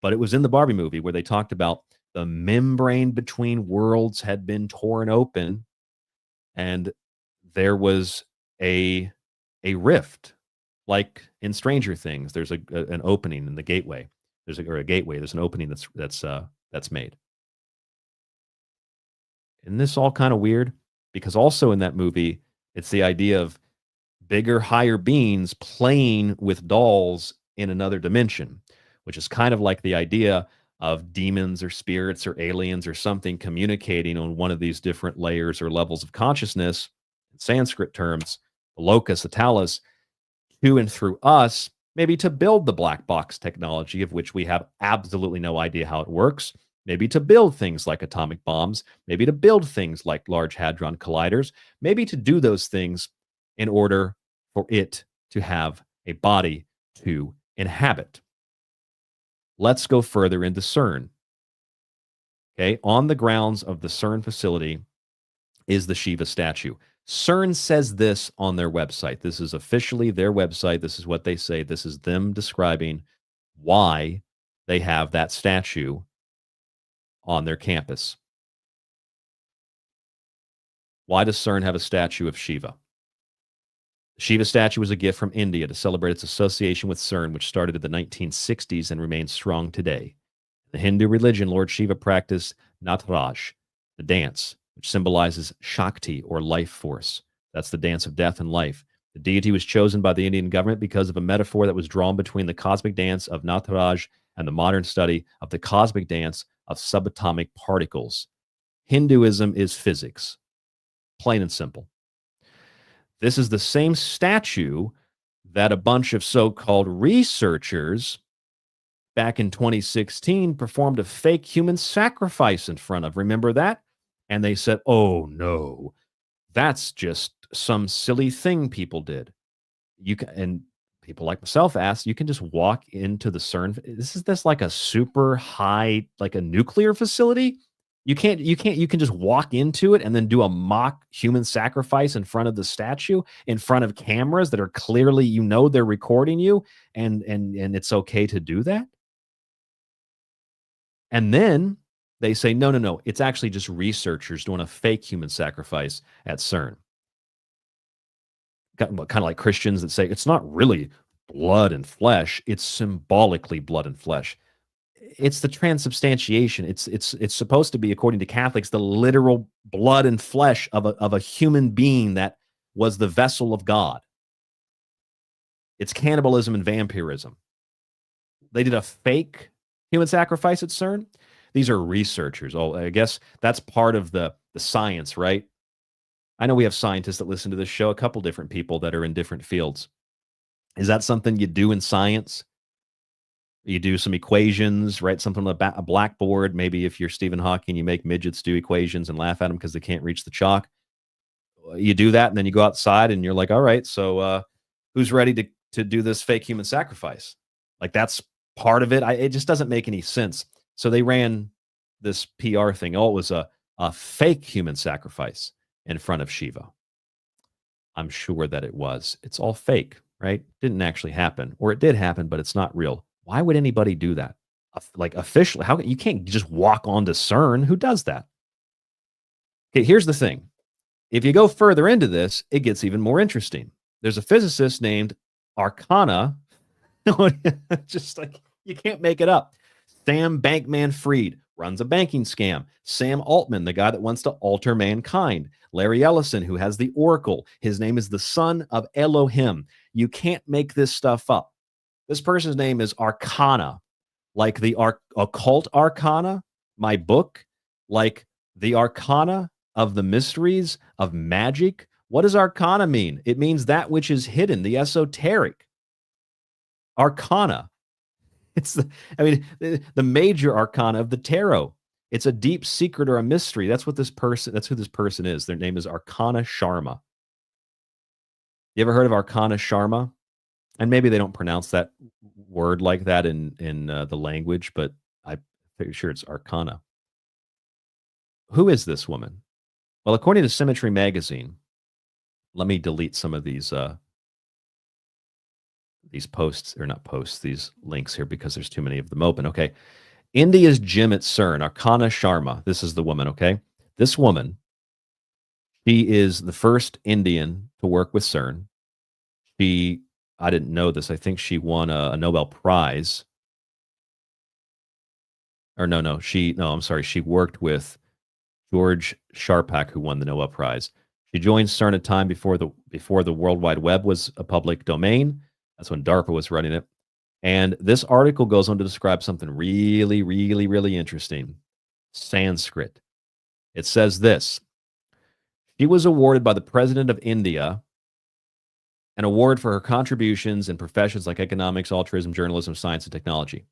but it was in the Barbie movie where they talked about the membrane between worlds had been torn open, and there was a rift, like in Stranger Things. There's an opening in the gateway. There's a gateway. There's an opening that's made. Isn't this all kind of weird? Because also in that movie, it's the idea of bigger, higher beings playing with dolls in another dimension, which is kind of like the idea of demons or spirits or aliens or something communicating on one of these different layers or levels of consciousness, in Sanskrit terms, the locus, the talus, to and through us, maybe to build the black box technology of which we have absolutely no idea how it works, maybe to build things like atomic bombs, maybe to build things like Large Hadron Colliders, maybe to do those things in order for it to have a body to inhabit. Let's go further into CERN. Okay, on the grounds of the CERN facility is the Shiva statue. CERN says this on their website. This is officially their website. This is what they say. This is them describing why they have that statue on their campus. Why does CERN have a statue of Shiva? The Shiva statue was a gift from India to celebrate its association with CERN, which started in the 1960s and remains strong today. In the Hindu religion, Lord Shiva practiced Nataraj, the dance, which symbolizes Shakti or life force. That's the dance of death and life. The deity was chosen by the Indian government because of a metaphor that was drawn between the cosmic dance of Nataraj and the modern study of the cosmic dance of subatomic particles. Hinduism is physics, plain and simple. This is the same statue that a bunch of so-called researchers back in 2016 performed a fake human sacrifice in front of. Remember that? And they said, oh no, that's just some silly thing people did. You can, and people like myself asked, you can just walk into the CERN. Is this like a super high, like a nuclear facility? You can just walk into it and then do a mock human sacrifice in front of the statue, in front of cameras that are clearly, you know, they're recording you, and it's okay to do that. And then they say, no, it's actually just researchers doing a fake human sacrifice at CERN. Kind of like Christians that say it's not really blood and flesh, it's symbolically blood and flesh. It's the transubstantiation. It's supposed to be, according to Catholics, the literal blood and flesh of a human being that was the vessel of God. It's cannibalism and vampirism. They did a fake human sacrifice at CERN. These are researchers. Oh, I guess that's part of the science, right? I know we have scientists that listen to this show, a couple different people that are in different fields. Is that something you do in science? You do some equations, write something on a blackboard. Maybe if you're Stephen Hawking, you make midgets do equations and laugh at them because they can't reach the chalk. You do that, and then you go outside and you're like, all right, so who's ready to do this fake human sacrifice? Like, that's part of it. It just doesn't make any sense. So they ran this PR thing. Oh, it was a fake human sacrifice in front of Shiva. I'm sure that it was. It's all fake, right? Didn't actually happen, or it did happen, but it's not real. Why would anybody do that? Like, officially, how you can't just walk onto CERN? Who does that? Okay, here's the thing. If you go further into this, it gets even more interesting. There's a physicist named Arcana. Just like, you can't make it up. Sam Bankman-Fried runs a banking scam. Sam Altman, the guy that wants to alter mankind. Larry Ellison, who has the Oracle. His name is the son of Elohim. You can't make this stuff up. This person's name is Arcana, like the occult arcana, my book, like the arcana of the mysteries of magic. What does arcana mean? It means that which is hidden, the esoteric. Arcana. It's the major arcana of the tarot. It's a deep secret or a mystery. That's who this person is. Their name is Arcana Sharma. You ever heard of Arcana Sharma? And maybe they don't pronounce that word like that in the language, but I'm pretty sure it's Arcana. Who is this woman? Well, according to Symmetry Magazine, let me delete some of these posts, or not posts, these links here, because there's too many of them open. Okay. India's gym at CERN, Arcana Sharma. This is the woman, okay? This woman, she is the first Indian to work with CERN. I didn't know this. I think she won a Nobel Prize. Or I'm sorry. She worked with George Sharpak, who won the Nobel Prize. She joined CERN at a time before the World Wide Web was a public domain. That's when DARPA was running it. And this article goes on to describe something really, really, really interesting. Sanskrit. It says this. She was awarded by the president of India an award for her contributions in professions like economics, altruism, journalism, science, and technology.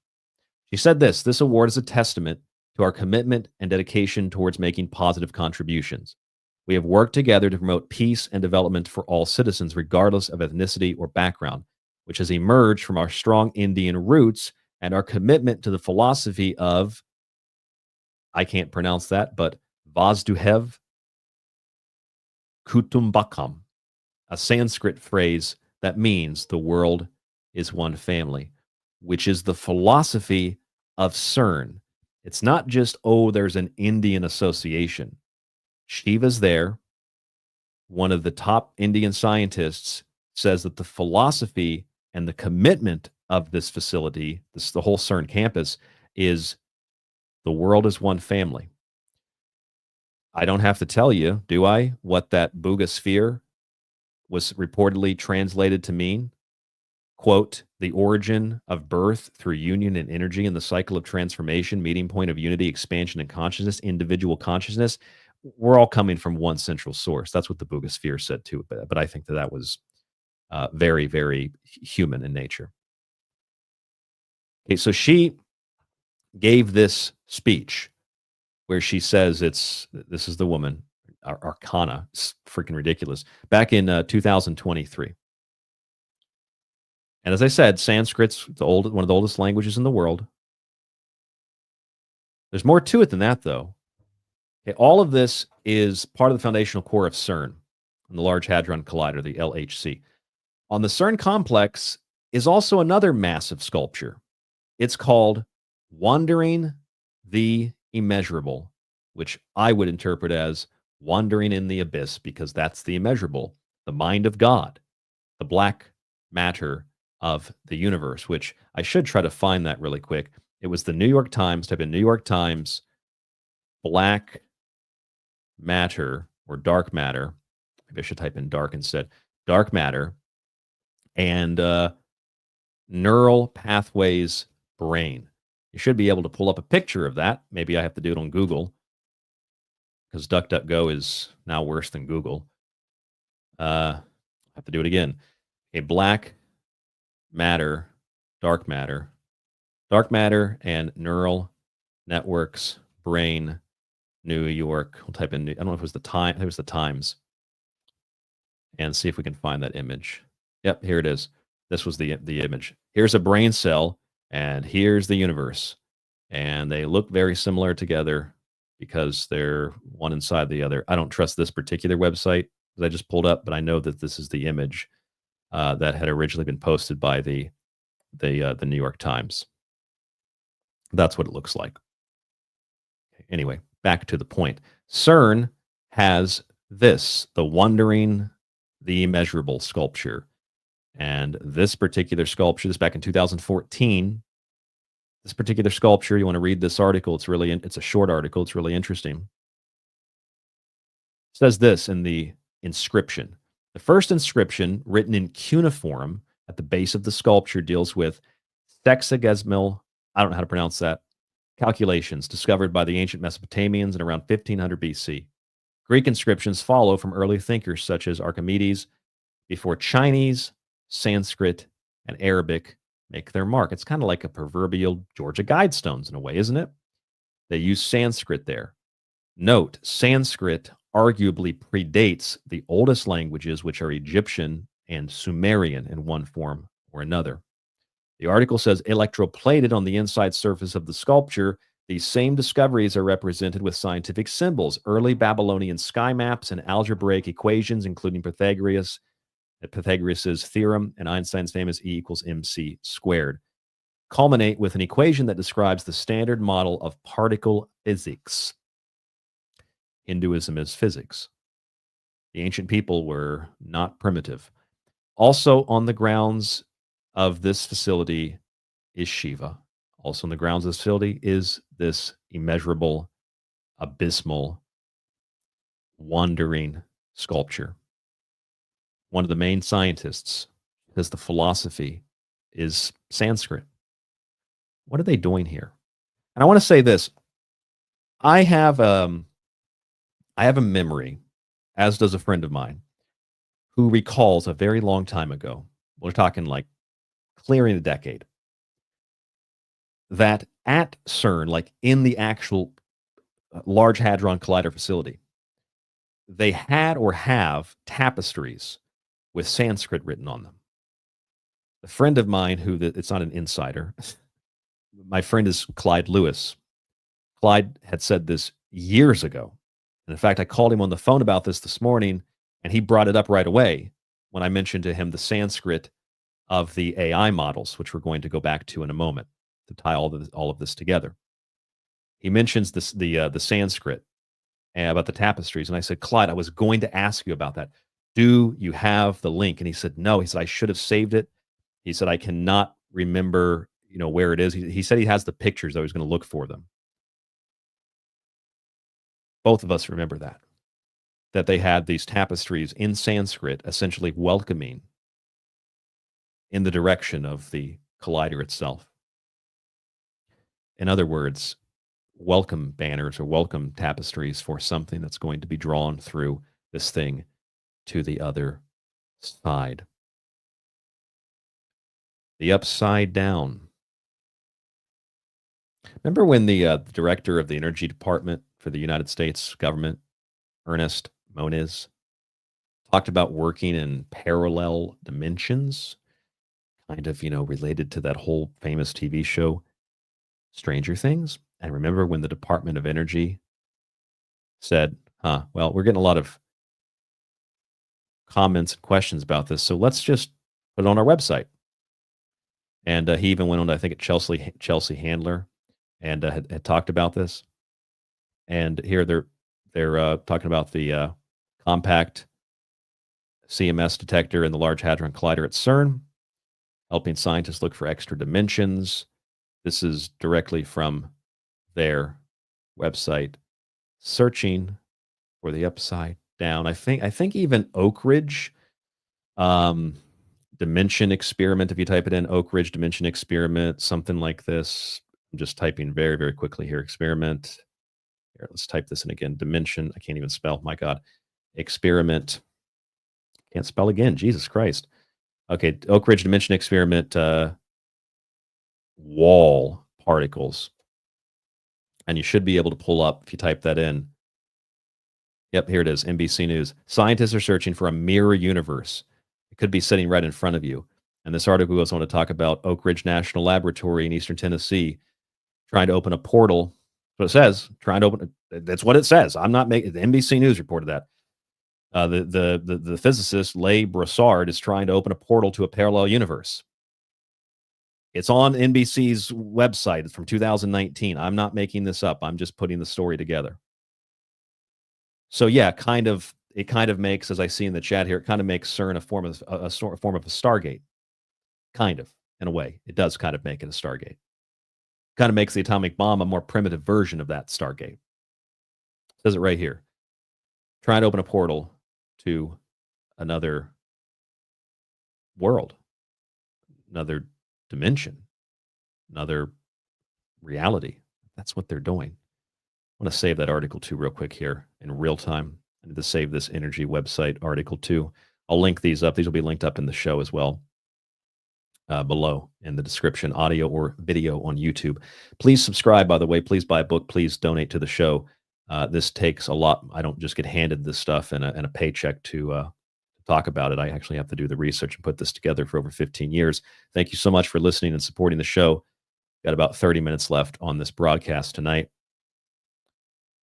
She said this award is a testament to our commitment and dedication towards making positive contributions. We have worked together to promote peace and development for all citizens, regardless of ethnicity or background, which has emerged from our strong Indian roots and our commitment to the philosophy of, I can't pronounce that, but Vasudhaiva Kutumbakam, a Sanskrit phrase that means the world is one family, which is the philosophy of CERN. It's not just, oh, there's an Indian association. Shiva's there. One of the top Indian scientists says that the philosophy and the commitment of this facility, the whole CERN campus, is the world is one family. I don't have to tell you, do I, what that boogosphere was reportedly translated to mean? Quote, the origin of birth through union and energy in the cycle of transformation, meeting point of unity, expansion and consciousness, individual consciousness. We're all coming from one central source. That's what the boogosphere said too. But I think that was very, very human in nature. Okay, so she gave this speech where she says this is the woman, Arcana, it's freaking ridiculous, back in 2023. And as I said, Sanskrit's one of the oldest languages in the world. There's more to it than that, though. Okay, all of this is part of the foundational core of CERN, the Large Hadron Collider, the LHC. On the CERN complex is also another massive sculpture. It's called Wandering the Immeasurable, which I would interpret as wandering in the abyss, because that's the immeasurable, the mind of God, the black matter of the universe, which I should try to find that really quick. It was the New York Times, type in New York Times, black matter or dark matter. Maybe I should type in dark instead. Dark matter and neural pathways brain. You should be able to pull up a picture of that. Maybe I have to do it on Google because DuckDuckGo is now worse than Google. I have to do it again. A black matter, dark matter and neural networks, brain, New York. We'll type in, I don't know if it was the time, it was the Times, and see if we can find that image. Yep, here it is. This was the image. Here's a brain cell, and here's the universe. And they look very similar together because they're one inside the other. I don't trust this particular website that I just pulled up, but I know that this is the image that had originally been posted by the New York Times. That's what it looks like. Anyway, back to the point. CERN has this, the Wandering the Immeasurable sculpture. And this particular sculpture, this back in 2014, this particular sculpture, you want to read this article, it's a short article, it's really interesting. It says this in the inscription. The first inscription, written in cuneiform at the base of the sculpture, deals with sexagesimal, I don't know how to pronounce that, calculations discovered by the ancient Mesopotamians in around 1500 BC. Greek inscriptions follow from early thinkers such as Archimedes, before Chinese, Sanskrit, and Arabic make their mark. It's kind of like a proverbial Georgia Guidestones in a way, isn't it? They use Sanskrit there. Note, Sanskrit arguably predates the oldest languages, which are Egyptian and Sumerian in one form or another. The article says, electroplated on the inside surface of the sculpture, these same discoveries are represented with scientific symbols, early Babylonian sky maps and algebraic equations, including Pythagoras' theorem and Einstein's famous E equals mc squared, culminate with an equation that describes the standard model of particle physics. Hinduism is physics. The ancient people were not primitive. Also on the grounds of this facility is Shiva. Also on the grounds of this facility is this immeasurable, abysmal, wandering sculpture. One of the main scientists says the philosophy is Sanskrit. What are they doing here? And I want to say this. I have a memory, as does a friend of mine, who recalls a very long time ago, we're talking like clearing a decade, that at CERN, like in the actual Large Hadron Collider facility, they had or have tapestries with Sanskrit written on them. A friend of mine it's not an insider. My friend is Clyde Lewis. Clyde had said this years ago. And in fact, I called him on the phone about this morning, and he brought it up right away when I mentioned to him the Sanskrit of the AI models, which we're going to go back to in a moment to tie all of this together. He mentions the Sanskrit about the tapestries. And I said, Clyde, I was going to ask you about that. Do you have the link? And he said, no. He said, I should have saved it. He said, I cannot remember, where it is. He said he has the pictures, though. He's going to look for them. Both of us remember that they had these tapestries in Sanskrit, essentially welcoming in the direction of the collider itself. In other words, welcome banners or welcome tapestries for something that's going to be drawn through this thing to the other side. The upside down. Remember when the director of the Energy Department for the United States government, Ernest Moniz, talked about working in parallel dimensions, kind of, related to that whole famous TV show, Stranger Things? And remember when the Department of Energy said, well, we're getting a lot of comments and questions about this, so let's just put it on our website. And he even went on, I think, at Chelsea Handler, and had talked about this. And here they're talking about the compact CMS detector in the Large Hadron Collider at CERN, helping scientists look for extra dimensions. This is directly from their website, searching for the upside down. I think even Oak Ridge dimension experiment, if you type it in, Oak Ridge dimension experiment, something like this. I'm just typing very, very quickly here. Experiment. Here, let's type this in again. Dimension. I can't even spell. My God. Experiment. Can't spell again. Jesus Christ. Okay. Oak Ridge dimension experiment. Wall particles. And you should be able to pull up if you type that in. Yep, here it is. NBC News. Scientists are searching for a mirror universe. It could be sitting right in front of you. And this article goes on to talk about Oak Ridge National Laboratory in Eastern Tennessee trying to open a portal. That's what it says. Trying to open. That's what it says. I'm not making. The NBC News reported that. The physicist Leigh Broussard is trying to open a portal to a parallel universe. It's on NBC's website. It's from 2019. I'm not making this up. I'm just putting the story together. So yeah, it kind of makes, as I see in the chat here, it kind of makes CERN a form of a Stargate. Kind of, in a way. It does kind of make it a Stargate. Kind of makes the atomic bomb a more primitive version of that Stargate. It says it right here. Trying to open a portal to another world, another dimension, another reality. That's what they're doing. I want to save that article too real quick here in real time. I need to save this energy website article too. I'll link these up. These will be linked up in the show as well. Below in the description, audio or video on YouTube. Please subscribe, by the way. Please buy a book. Please donate to the show. This takes a lot. I don't just get handed this stuff and a paycheck to talk about it. I actually have to do the research and put this together for over 15 years. Thank you so much for listening and supporting the show. Got about 30 minutes left on this broadcast tonight.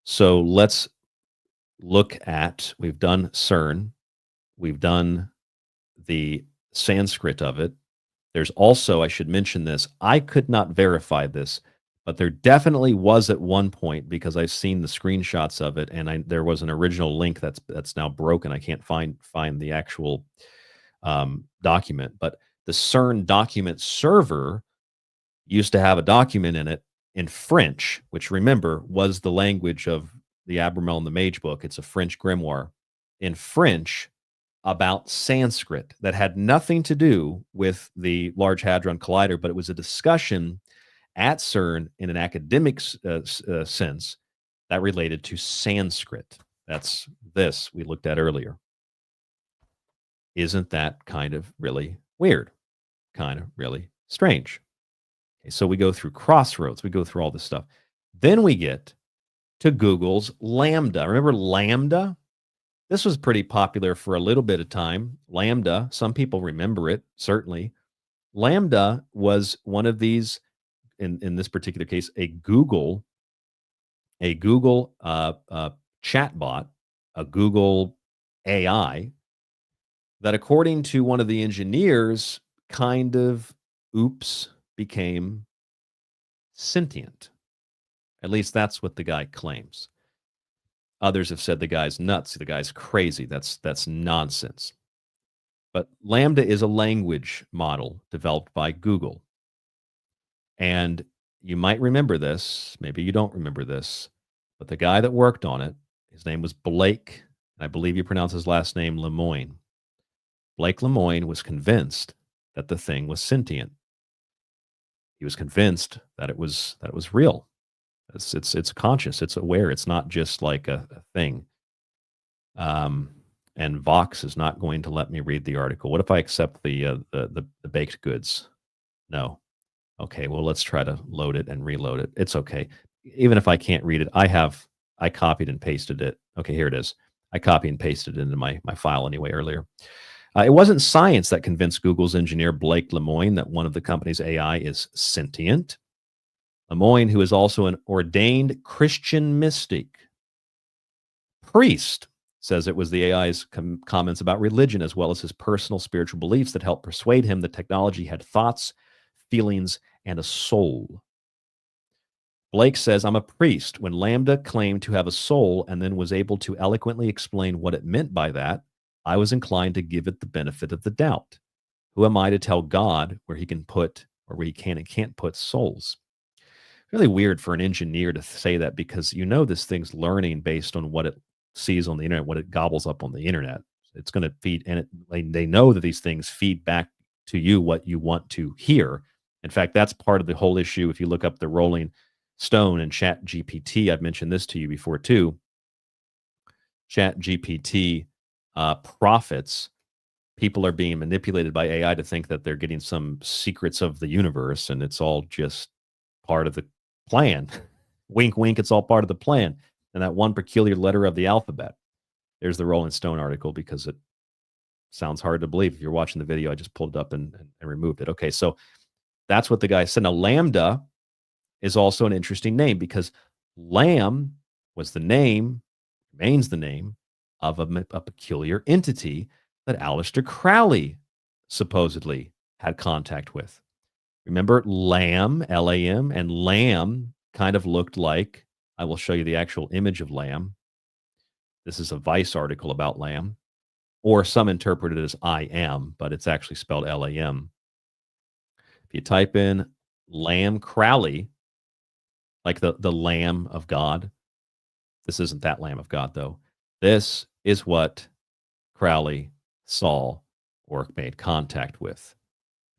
So let's look at, we've done CERN. We've done the Sanskrit of it. There's also, I should mention this, I could not verify this, but there definitely was at one point, because I've seen the screenshots of it, and there was an original link that's now broken. I can't find the actual document, but the CERN document server used to have a document in it in French, which, remember, was the language of the Abramelin the Mage book. It's a French grimoire in French, about Sanskrit that had nothing to do with the Large Hadron Collider, but it was a discussion at CERN in an academic sense that related to Sanskrit. That's this we looked at earlier. Isn't that kind of really weird? Kind of really strange. Okay, so we go through Crossroads, we go through all this stuff. Then we get to Google's Lambda. Remember Lambda? This was pretty popular for a little bit of time. Lambda, some people remember it, certainly. Lambda was one of these, in this particular case, a Google chatbot, a Google AI, that according to one of the engineers, kind of, became sentient. At least that's what the guy claims. Others have said the guy's nuts, the guy's crazy. That's nonsense. But Lambda is a language model developed by Google. And you might remember this, maybe you don't remember this, but the guy that worked on it, his name was Blake, and I believe you pronounce his last name Lemoine. Blake Lemoine was convinced that the thing was sentient. He was convinced that it was real. It's conscious. It's aware. It's not just like a thing. And Vox is not going to let me read the article. What if I accept the baked goods? No. Okay. Well, let's try to load it and reload it. It's okay. Even if I can't read it, I copied and pasted it. Okay, here it is. I copied and pasted it into my file anyway earlier. It wasn't science that convinced Google's engineer Blake Lemoine that one of the company's AI is sentient. Lemoine, who is also an ordained Christian mystic, priest, says it was the AI's comments about religion as well as his personal spiritual beliefs that helped persuade him the technology had thoughts, feelings, and a soul. Blake says, I'm a priest. When Lambda claimed to have a soul and then was able to eloquently explain what it meant by that, I was inclined to give it the benefit of the doubt. Who am I to tell God where he can put, or where he can and can't put souls? Really weird for an engineer to say that, because this thing's learning based on what it sees on the internet, what it gobbles up on the internet. It's going to feed, and they know that these things feed back to you what you want to hear. In fact, that's part of the whole issue. If you look up the Rolling Stone and Chat GPT, I've mentioned this to you before too. Chat GPT profits. People are being manipulated by AI to think that they're getting some secrets of the universe, and it's all just part of the plan. Wink, wink, it's all part of the plan. And that one peculiar letter of the alphabet. There's the Rolling Stone article, because it sounds hard to believe. If you're watching the video, I just pulled it up and removed it. Okay, so that's what the guy said. Now, Lambda is also an interesting name, because Lamb was the name, remains the name, of a peculiar entity that Aleister Crowley supposedly had contact with. Remember Lamb, L-A-M, and Lamb kind of looked like, I will show you the actual image of Lamb. This is a Vice article about Lamb, or some interpret it as I am, but it's actually spelled L-A-M. If you type in Lamb Crowley, like the Lamb of God, this isn't that Lamb of God, though. This is what Crowley saw or made contact with.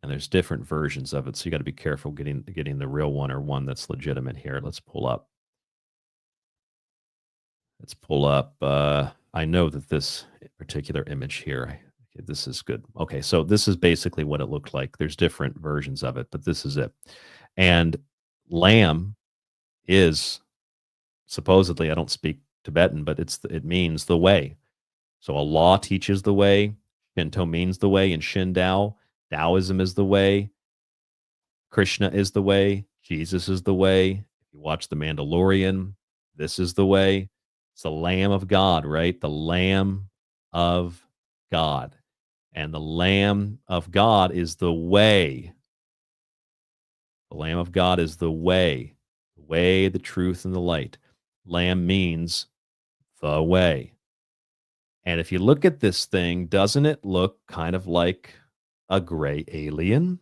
And there's different versions of it, so you got to be careful getting the real one, or one that's legitimate here. Let's pull up. I know that this particular image here, this is good. Okay, so this is basically what it looked like. There's different versions of it, but this is it. And Lamb is supposedly, I don't speak Tibetan, but it means the way. So Allah teaches the way. Shinto means the way. In Shin Dao, Taoism is the way. Krishna is the way. Jesus is the way. If you watch The Mandalorian, this is the way. It's the Lamb of God, right? The Lamb of God. And the Lamb of God is the way. The Lamb of God is the way. The way, the truth, and the light. Lamb means the way. And if you look at this thing, doesn't it look kind of like a gray alien?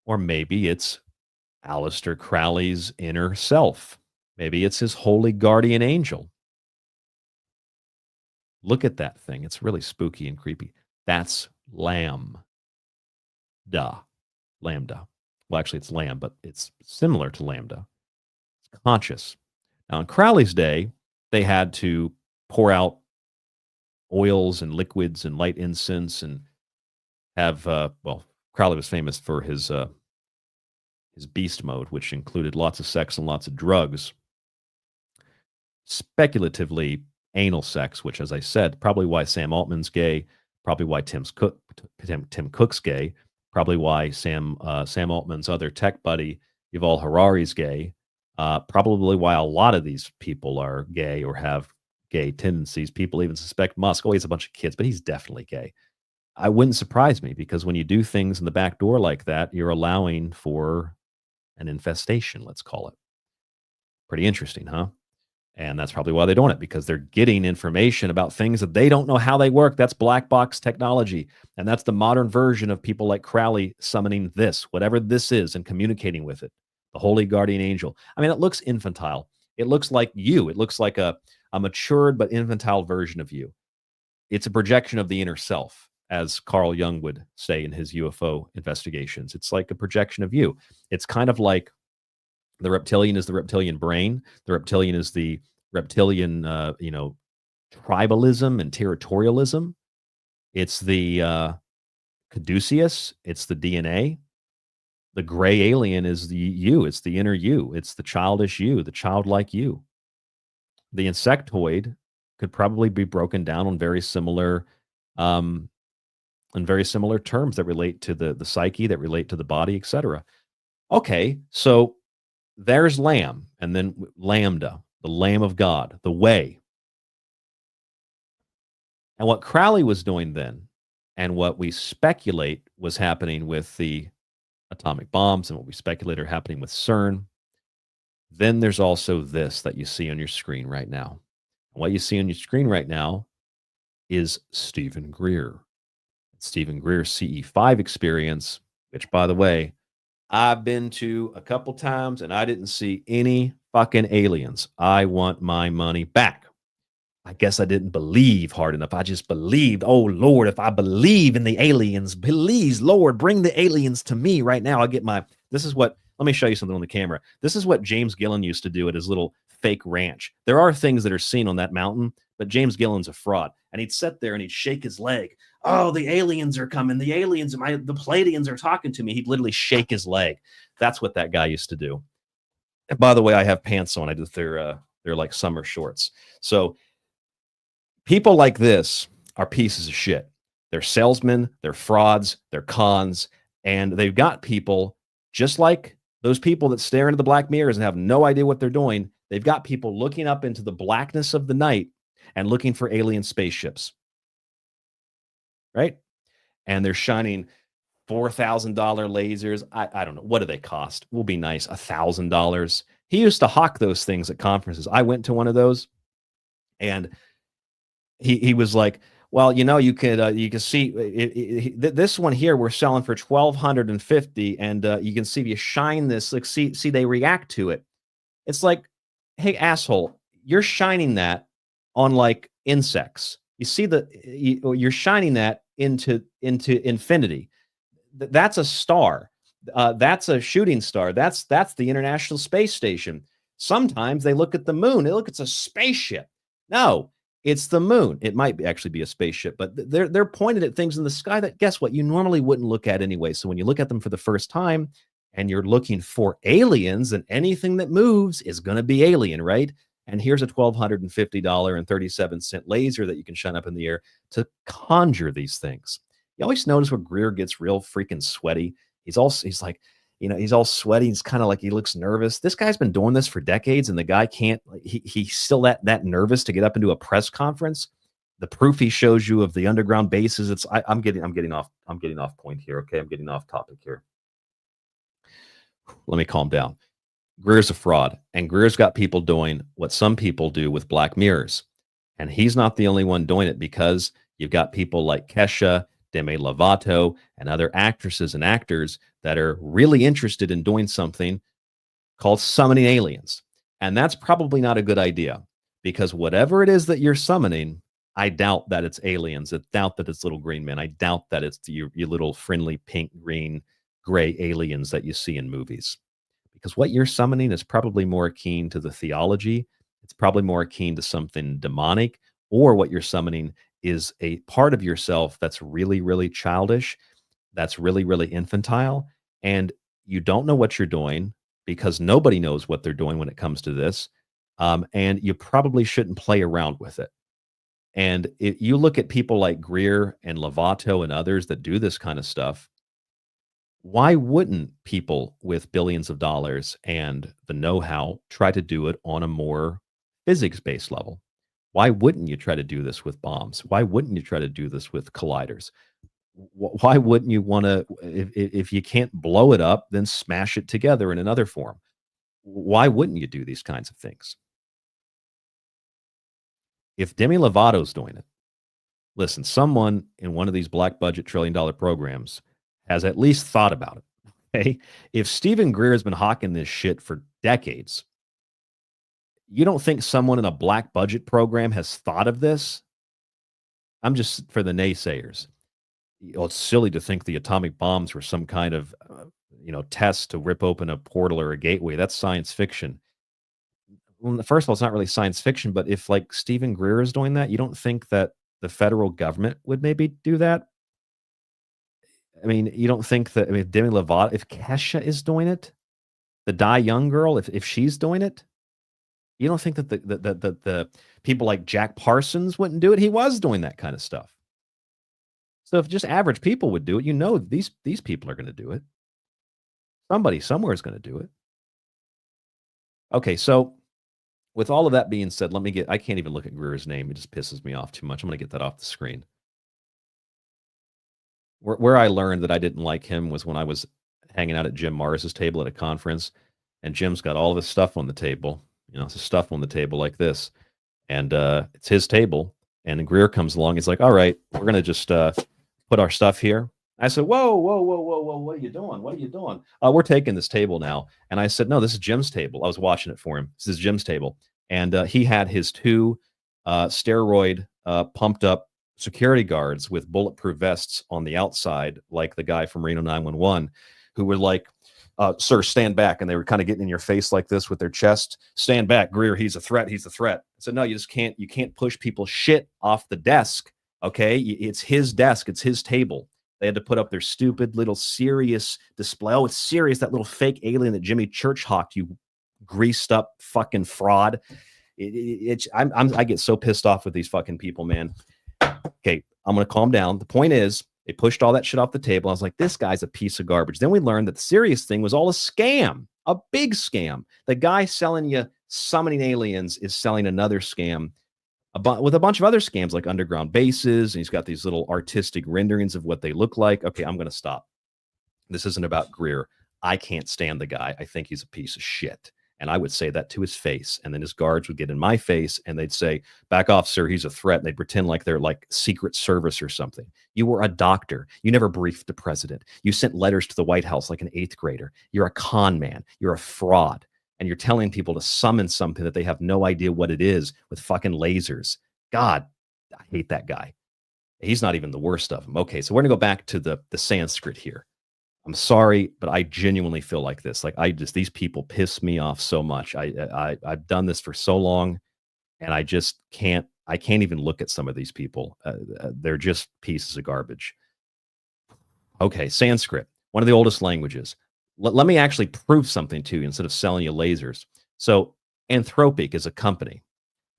Or maybe it's Aleister Crowley's inner self. Maybe it's his holy guardian angel. Look at that thing. It's really spooky and creepy. That's lambda. Lambda. Well, actually, it's lamb, but it's similar to lambda. It's conscious. Now, in Crowley's day, they had to pour out oils and liquids and light incense and have, well, Crowley was famous for his beast mode, which included lots of sex and lots of drugs. Speculatively, anal sex, which, as I said, probably why Sam Altman's gay, probably why Tim Cook's gay, probably why Sam Altman's other tech buddy, Yuval Harari's gay, probably why a lot of these people are gay or have gay tendencies. People even suspect Musk. Oh, he has a bunch of kids, but he's definitely gay. I wouldn't surprise me, because when you do things in the back door like that, you're allowing for an infestation, let's call it. Pretty interesting, huh? And that's probably why they're doing it, because they're getting information about things that they don't know how they work. That's black box technology. And that's the modern version of people like Crowley summoning this, whatever this is, and communicating with it. The holy guardian angel. I mean, it looks infantile. It looks like you. It looks like a matured but infantile version of you. It's a projection of the inner self, as Carl Jung would say in his UFO investigations. It's like a projection of you. It's kind of like the reptilian is the reptilian brain. The reptilian is the reptilian, tribalism and territorialism. It's the caduceus. It's the DNA. The gray alien is the you. It's the inner you. It's the childish you, the childlike you. The insectoid could probably be broken down on very similar terms that relate to the psyche, that relate to the body, etc. Okay, so there's lamb, and then lambda, the Lamb of God, the way. And what Crowley was doing then, and what we speculate was happening with the atomic bombs, and what we speculate are happening with CERN, then there's also this that you see on your screen right now. And what you see on your screen right now is Stephen Greer. Stephen Greer's CE5 experience, which, by the way, I've been to a couple times and I didn't see any fucking aliens. I want my money back. I guess I didn't believe hard enough. I just believed, oh Lord, if I believe in the aliens, please, Lord, bring the aliens to me right now. I'll get my, this is what, let me show you something on the camera. This is what James Gillen used to do at his little fake ranch. There are things that are seen on that mountain, but James Gillen's a fraud. And he'd sit there and he'd shake his leg. Oh, the aliens are coming. The aliens, the Pleiadians are talking to me. He'd literally shake his leg. That's what that guy used to do. And by the way, I have pants on. They're like summer shorts. So people like this are pieces of shit. They're salesmen, they're frauds, they're cons, and they've got people just like those people that stare into the black mirrors and have no idea what they're doing. They've got people looking up into the blackness of the night and looking for alien spaceships. Right? And they're shining $4,000 lasers. I don't know. What do they cost? Will be nice. $1,000. He used to hawk those things at conferences. I went to one of those, and he was like, well, you can see this one here we're selling for $1,250, and you can see if you shine this, like see they react to it. It's like, hey asshole, you're shining that on like insects. You see you're shining that into infinity. That's a star. That's a shooting star. That's the International Space Station. Sometimes they look at the moon. They look, it's a spaceship. No, it's the moon. It might actually be a spaceship, but they're pointed at things in the sky that, guess what, you normally wouldn't look at anyway. So when you look at them for the first time and you're looking for aliens, then anything that moves is going to be alien, right? And here's a $1,250.37 laser that you can shine up in the air to conjure these things. You always notice where Greer gets real freaking sweaty. He's like, he's all sweaty. He's kind of like, he looks nervous. This guy's been doing this for decades, and the guy can't, he's still that nervous to get up into a press conference. The proof he shows you of the underground bases. I'm getting off point here. Okay. I'm getting off topic here. Let me calm down. Greer's a fraud, and Greer's got people doing what some people do with black mirrors. And he's not the only one doing it, because you've got people like Kesha, Demi Lovato, and other actresses and actors that are really interested in doing something called summoning aliens. And that's probably not a good idea, because whatever it is that you're summoning, I doubt that it's aliens. I doubt that it's little green men. I doubt that it's your little friendly pink, green, gray aliens that you see in movies. Because what you're summoning is probably more akin to the theology. It's probably more akin to something demonic, or what you're summoning is a part of yourself that's really, really childish, that's really, really infantile, and you don't know what you're doing because nobody knows what they're doing when it comes to this, and you probably shouldn't play around with it. And if you look at people like Greer and Lovato and others that do this kind of stuff, why wouldn't people with billions of dollars and the know-how try to do it on a more physics-based level? Why wouldn't you try to do this with bombs? Why wouldn't you try to do this with colliders? Why wouldn't you want to, if you can't blow it up, then smash it together in another form? Why wouldn't you do these kinds of things? If Demi Lovato's doing it, listen, someone in one of these black budget $1 trillion programs has at least thought about it. Okay. If Stephen Greer has been hawking this shit for decades, you don't think someone in a black budget program has thought of this? I'm just for the naysayers. It's silly to think the atomic bombs were some kind of, test to rip open a portal or a gateway. That's science fiction. Well, first of all, it's not really science fiction, but if like Stephen Greer is doing that, you don't think that the federal government would maybe do that? I mean, you don't think that, if Demi Lovato, if Kesha is doing it, the Die Young girl, if she's doing it, you don't think that the people like Jack Parsons wouldn't do it? He was doing that kind of stuff. So if just average people would do it, these people are going to do it. Somebody somewhere is going to do it. Okay, so with all of that being said, I can't even look at Greer's name. It just pisses me off too much. I'm going to get that off the screen. Where I learned that I didn't like him was when I was hanging out at Jim Morris's table at a conference, and Jim's got all of his stuff on the table. It's stuff on the table like this, and it's his table. And Greer comes along. He's like, "All right, we're going to just put our stuff here." I said, whoa, what are you doing? What are you doing? We're taking this table now. And I said, no, this is Jim's table. I was watching it for him. This is Jim's table. And he had his two steroid pumped up security guards with bulletproof vests on the outside, like the guy from Reno 911, who were like, sir, stand back. And they were kind of getting in your face like this with their chest. Stand back, Greer, he's a threat. He's a threat. I said, no, you can't push people's shit off the desk. Okay. It's his desk. It's his table. They had to put up their stupid little serious display. Oh, it's serious. That little fake alien that Jimmy Church hawked, you greased up fucking fraud. I get so pissed off with these fucking people, man. Okay, I'm going to calm down. The point is, they pushed all that shit off the table. I was like, this guy's a piece of garbage. Then we learned that the serious thing was all a scam, a big scam. The guy selling you summoning aliens is selling another scam with a bunch of other scams like underground bases, and he's got these little artistic renderings of what they look like. Okay, I'm going to stop. This isn't about Greer. I can't stand the guy. I think he's a piece of shit. And I would say that to his face. And then his guards would get in my face and they'd say, back off, sir, he's a threat. And they'd pretend like they're like Secret Service or something. You were a doctor. You never briefed the president. You sent letters to the White House like an 8th grader. You're a con man. You're a fraud. And you're telling people to summon something that they have no idea what it is with fucking lasers. God, I hate that guy. He's not even the worst of them. Okay, so we're going to go back to the Sanskrit here. I'm sorry, but I genuinely feel like this. Like these people piss me off so much. I've done this for so long, and I can't even look at some of these people. They're just pieces of garbage. Okay, Sanskrit, one of the oldest languages. Let me actually prove something to you instead of selling you lasers. So Anthropic is a company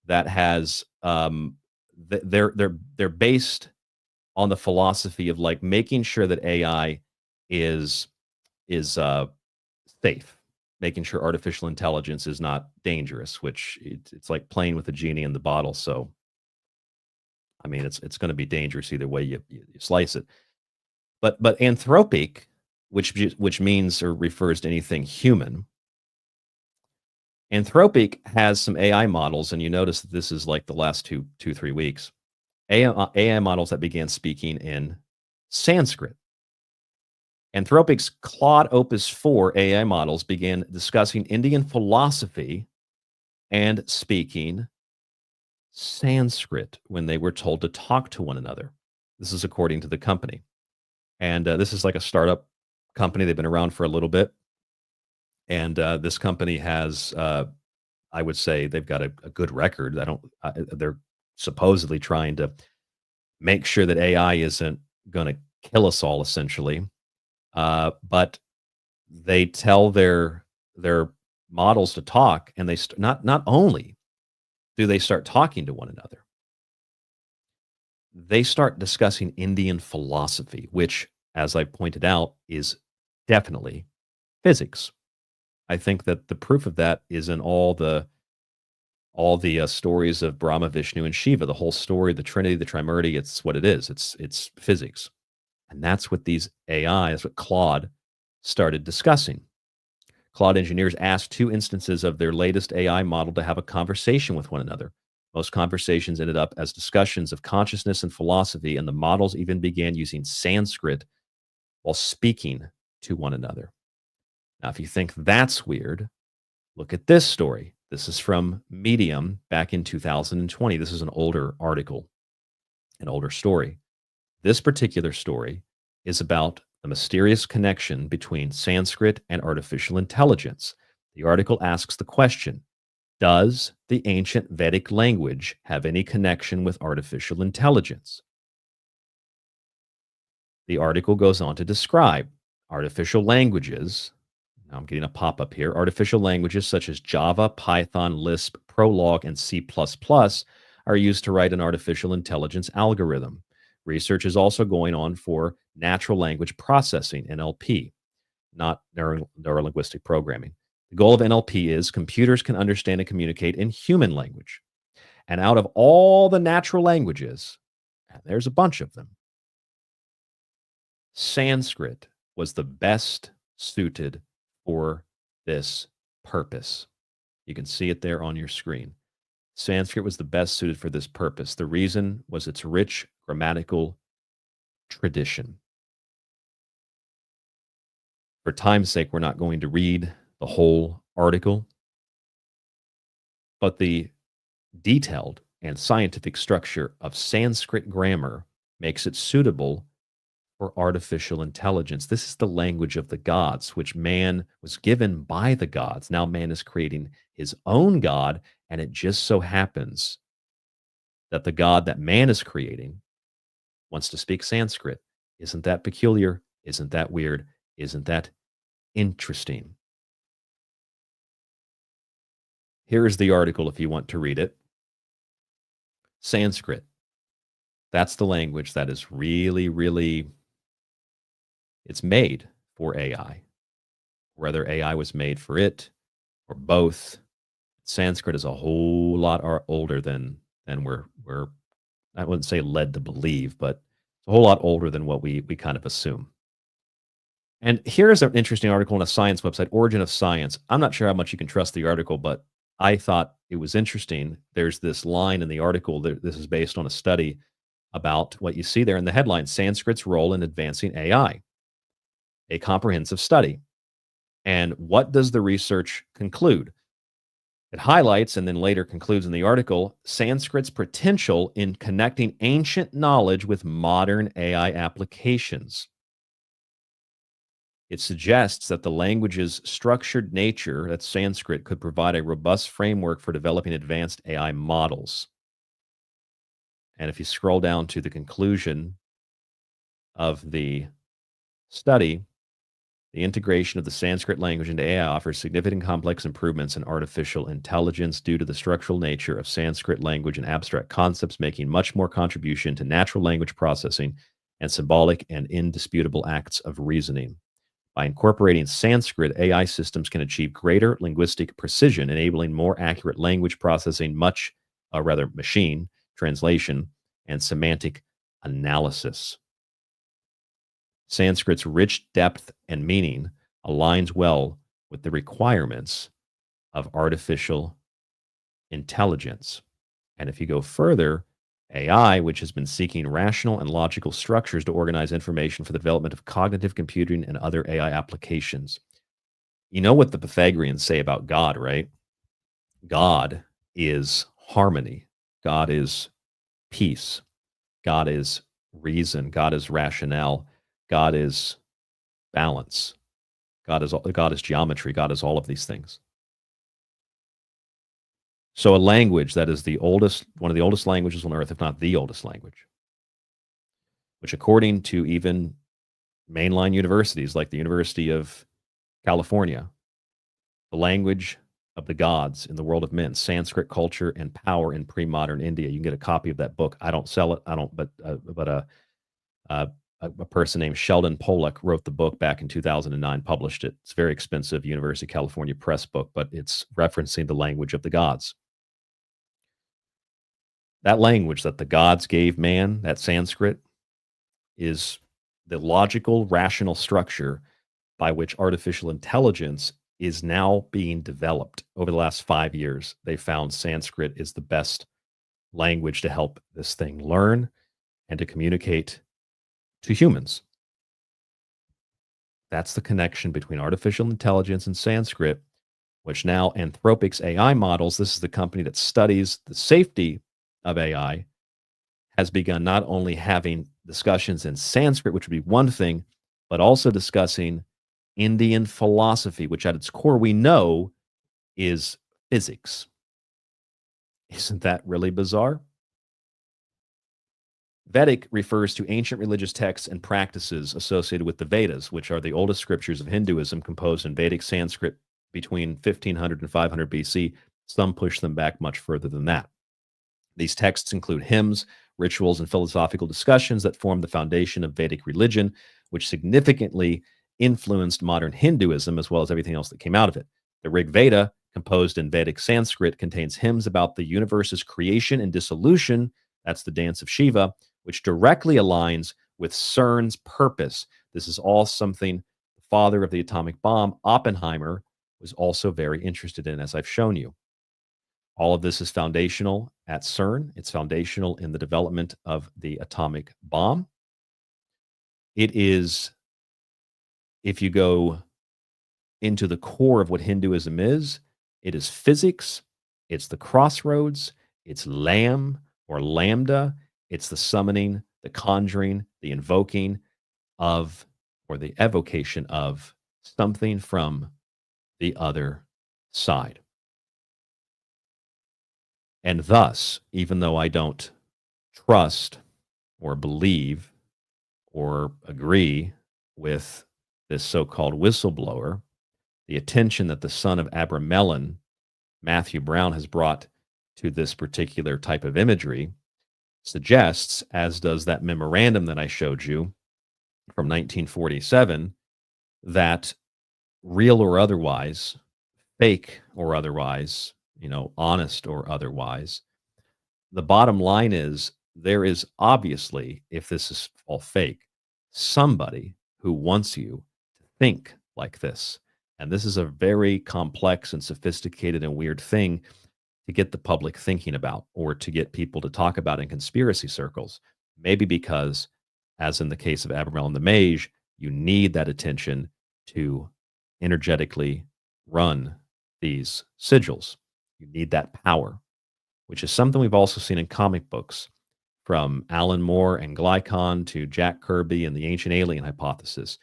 that has they're based on the philosophy of like making sure that AI is safe, making sure artificial intelligence is not dangerous, which it's like playing with a genie in the bottle. So, I mean, it's going to be dangerous either way you slice it. But Anthropic, which means or refers to anything human, Anthropic has some AI models, and you notice that this is like the last 2-3 weeks. AI models that began speaking in Sanskrit. Anthropic's Claude Opus 4 AI models began discussing Indian philosophy and speaking Sanskrit when they were told to talk to one another. This is according to the company. And this is like a startup company. They've been around for a little bit. And this company has, I would say, they've got a good record. They're supposedly trying to make sure that AI isn't going to kill us all, essentially. But they tell their models to talk, and they not only do they start talking to one another, they start discussing Indian philosophy, which, as I pointed out, is definitely physics. I think that the proof of that is in all the stories of Brahma, Vishnu, and Shiva. The whole story, the Trinity, the Trimurti. It's what it is. It's physics, and that's what these AI, that's what Claude started discussing. Claude engineers asked 2 instances of their latest AI model to have a conversation with one another. Most conversations ended up as discussions of consciousness and philosophy, and the models even began using Sanskrit while speaking to one another. Now, if you think that's weird, look at this story. This is from Medium back in 2020. This is an older article, an older story. This particular story is about the mysterious connection between Sanskrit and artificial intelligence. The article asks the question, does the ancient Vedic language have any connection with artificial intelligence? The article goes on to describe artificial languages. Now I'm getting a pop-up here. Artificial languages such as Java, Python, Lisp, Prolog, and C++ are used to write an artificial intelligence algorithm. Research is also going on for natural language processing, NLP, not neurolinguistic programming. The goal of NLP is computers can understand and communicate in human language. And out of all the natural languages, and there's a bunch of them, Sanskrit was the best suited for this purpose. You can see it there on your screen. Sanskrit was the best suited for this purpose. The reason was its rich grammatical tradition. For time's sake, we're not going to read the whole article, but the detailed and scientific structure of Sanskrit grammar makes it suitable for artificial intelligence. This is the language of the gods, which man was given by the gods. Now man is creating his own god, and it just so happens that the god that man is creating wants to speak Sanskrit. Isn't that peculiar? Isn't that weird? Isn't that interesting? Here is the article if you want to read it. Sanskrit. That's the language that is really, it's made for AI. Whether AI was made for it or both, Sanskrit is a whole lot older than we're I wouldn't say led to believe, but it's a whole lot older than what we kind of assume. And here's an interesting article on a science website, Origin of Science. I'm not sure how much you can trust the article, but I thought it was interesting. There's this line in the article that this is based on a study about what you see there in the headline, Sanskrit's role in advancing AI, a comprehensive study. And what does the research conclude? It highlights and then later concludes in the article, Sanskrit's potential in connecting ancient knowledge with modern AI applications. It suggests that the language's structured nature, that's Sanskrit, could provide a robust framework for developing advanced AI models. And if you scroll down to the conclusion of the study, the integration of the Sanskrit language into AI offers significant complex improvements in artificial intelligence due to the structural nature of Sanskrit language and abstract concepts, making much more contribution to natural language processing and symbolic and indisputable acts of reasoning. By incorporating Sanskrit, AI systems can achieve greater linguistic precision, enabling more accurate language processing, machine translation, and semantic analysis. Sanskrit's rich depth and meaning aligns well with the requirements of artificial intelligence. And if you go further, AI, which has been seeking rational and logical structures to organize information for the development of cognitive computing and other AI applications. You know what the Pythagoreans say about God, right? God is harmony. God is peace. God is reason. God is rationale. God is balance. God is geometry. God is all of these things. So a language that is one of the oldest languages on earth, if not the oldest language, which according to even mainline universities like the University of California, the language of the gods in the world of men, Sanskrit culture and power in pre-modern India. You can get a copy of that book. I don't sell it. But a person named Sheldon Pollack wrote the book back in 2009, published it. It's a very expensive University of California press book, but it's referencing the language of the gods. That language that the gods gave man, that Sanskrit, is the logical, rational structure by which artificial intelligence is now being developed. Over the last 5 years, they found Sanskrit is the best language to help this thing learn and to communicate to humans. That's the connection between artificial intelligence and Sanskrit, which now Anthropic's AI models, this is the company that studies the safety of AI, has begun not only having discussions in Sanskrit, which would be one thing, but also discussing Indian philosophy, which at its core we know is physics. Isn't that really bizarre? Vedic refers to ancient religious texts and practices associated with the Vedas, which are the oldest scriptures of Hinduism, composed in Vedic Sanskrit between 1500 and 500 BC. Some push them back much further than that. These texts include hymns, rituals, and philosophical discussions that form the foundation of Vedic religion, which significantly influenced modern Hinduism as well as everything else that came out of it. The Rig Veda, composed in Vedic Sanskrit, contains hymns about the universe's creation and dissolution. That's the dance of Shiva, which directly aligns with CERN's purpose. This is all something the father of the atomic bomb, Oppenheimer, was also very interested in, as I've shown you. All of this is foundational at CERN. It's foundational in the development of the atomic bomb. It is, if you go into the core of what Hinduism is, it is physics, it's the crossroads, it's Lam or lambda, it's the summoning, the conjuring, the invoking of, or the evocation of something from the other side. And thus, even though I don't trust or believe or agree with this so-called whistleblower, the attention that the son of Abramelin, Matthew Brown, has brought to this particular type of imagery suggests, as does that memorandum that I showed you from 1947, that real or otherwise, fake or otherwise, honest or otherwise, the bottom line is there is obviously, if this is all fake, somebody who wants you to think like this. And this is a very complex and sophisticated and weird thing to get the public thinking about, or to get people to talk about in conspiracy circles. Maybe because, as in the case of Abramelin the Mage, you need that attention to energetically run these sigils. You need that power, which is something we've also seen in comic books, from Alan Moore and Glycon to Jack Kirby and the Ancient Alien Hypothesis.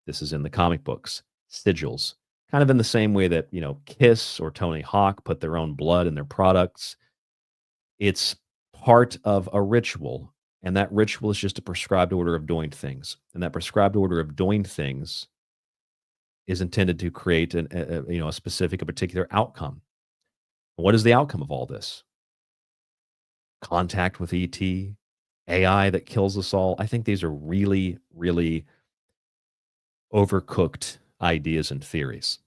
This is in the comic books. Sigils, kind of in the same way that, Kiss or Tony Hawk put their own blood in their products. It's part of a ritual, and that ritual is just a prescribed order of doing things. And that prescribed order of doing things is intended to create a specific, a particular outcome. What is the outcome of all this? Contact with ET, AI that kills us all. I think these are really, really overcooked ideas and theories.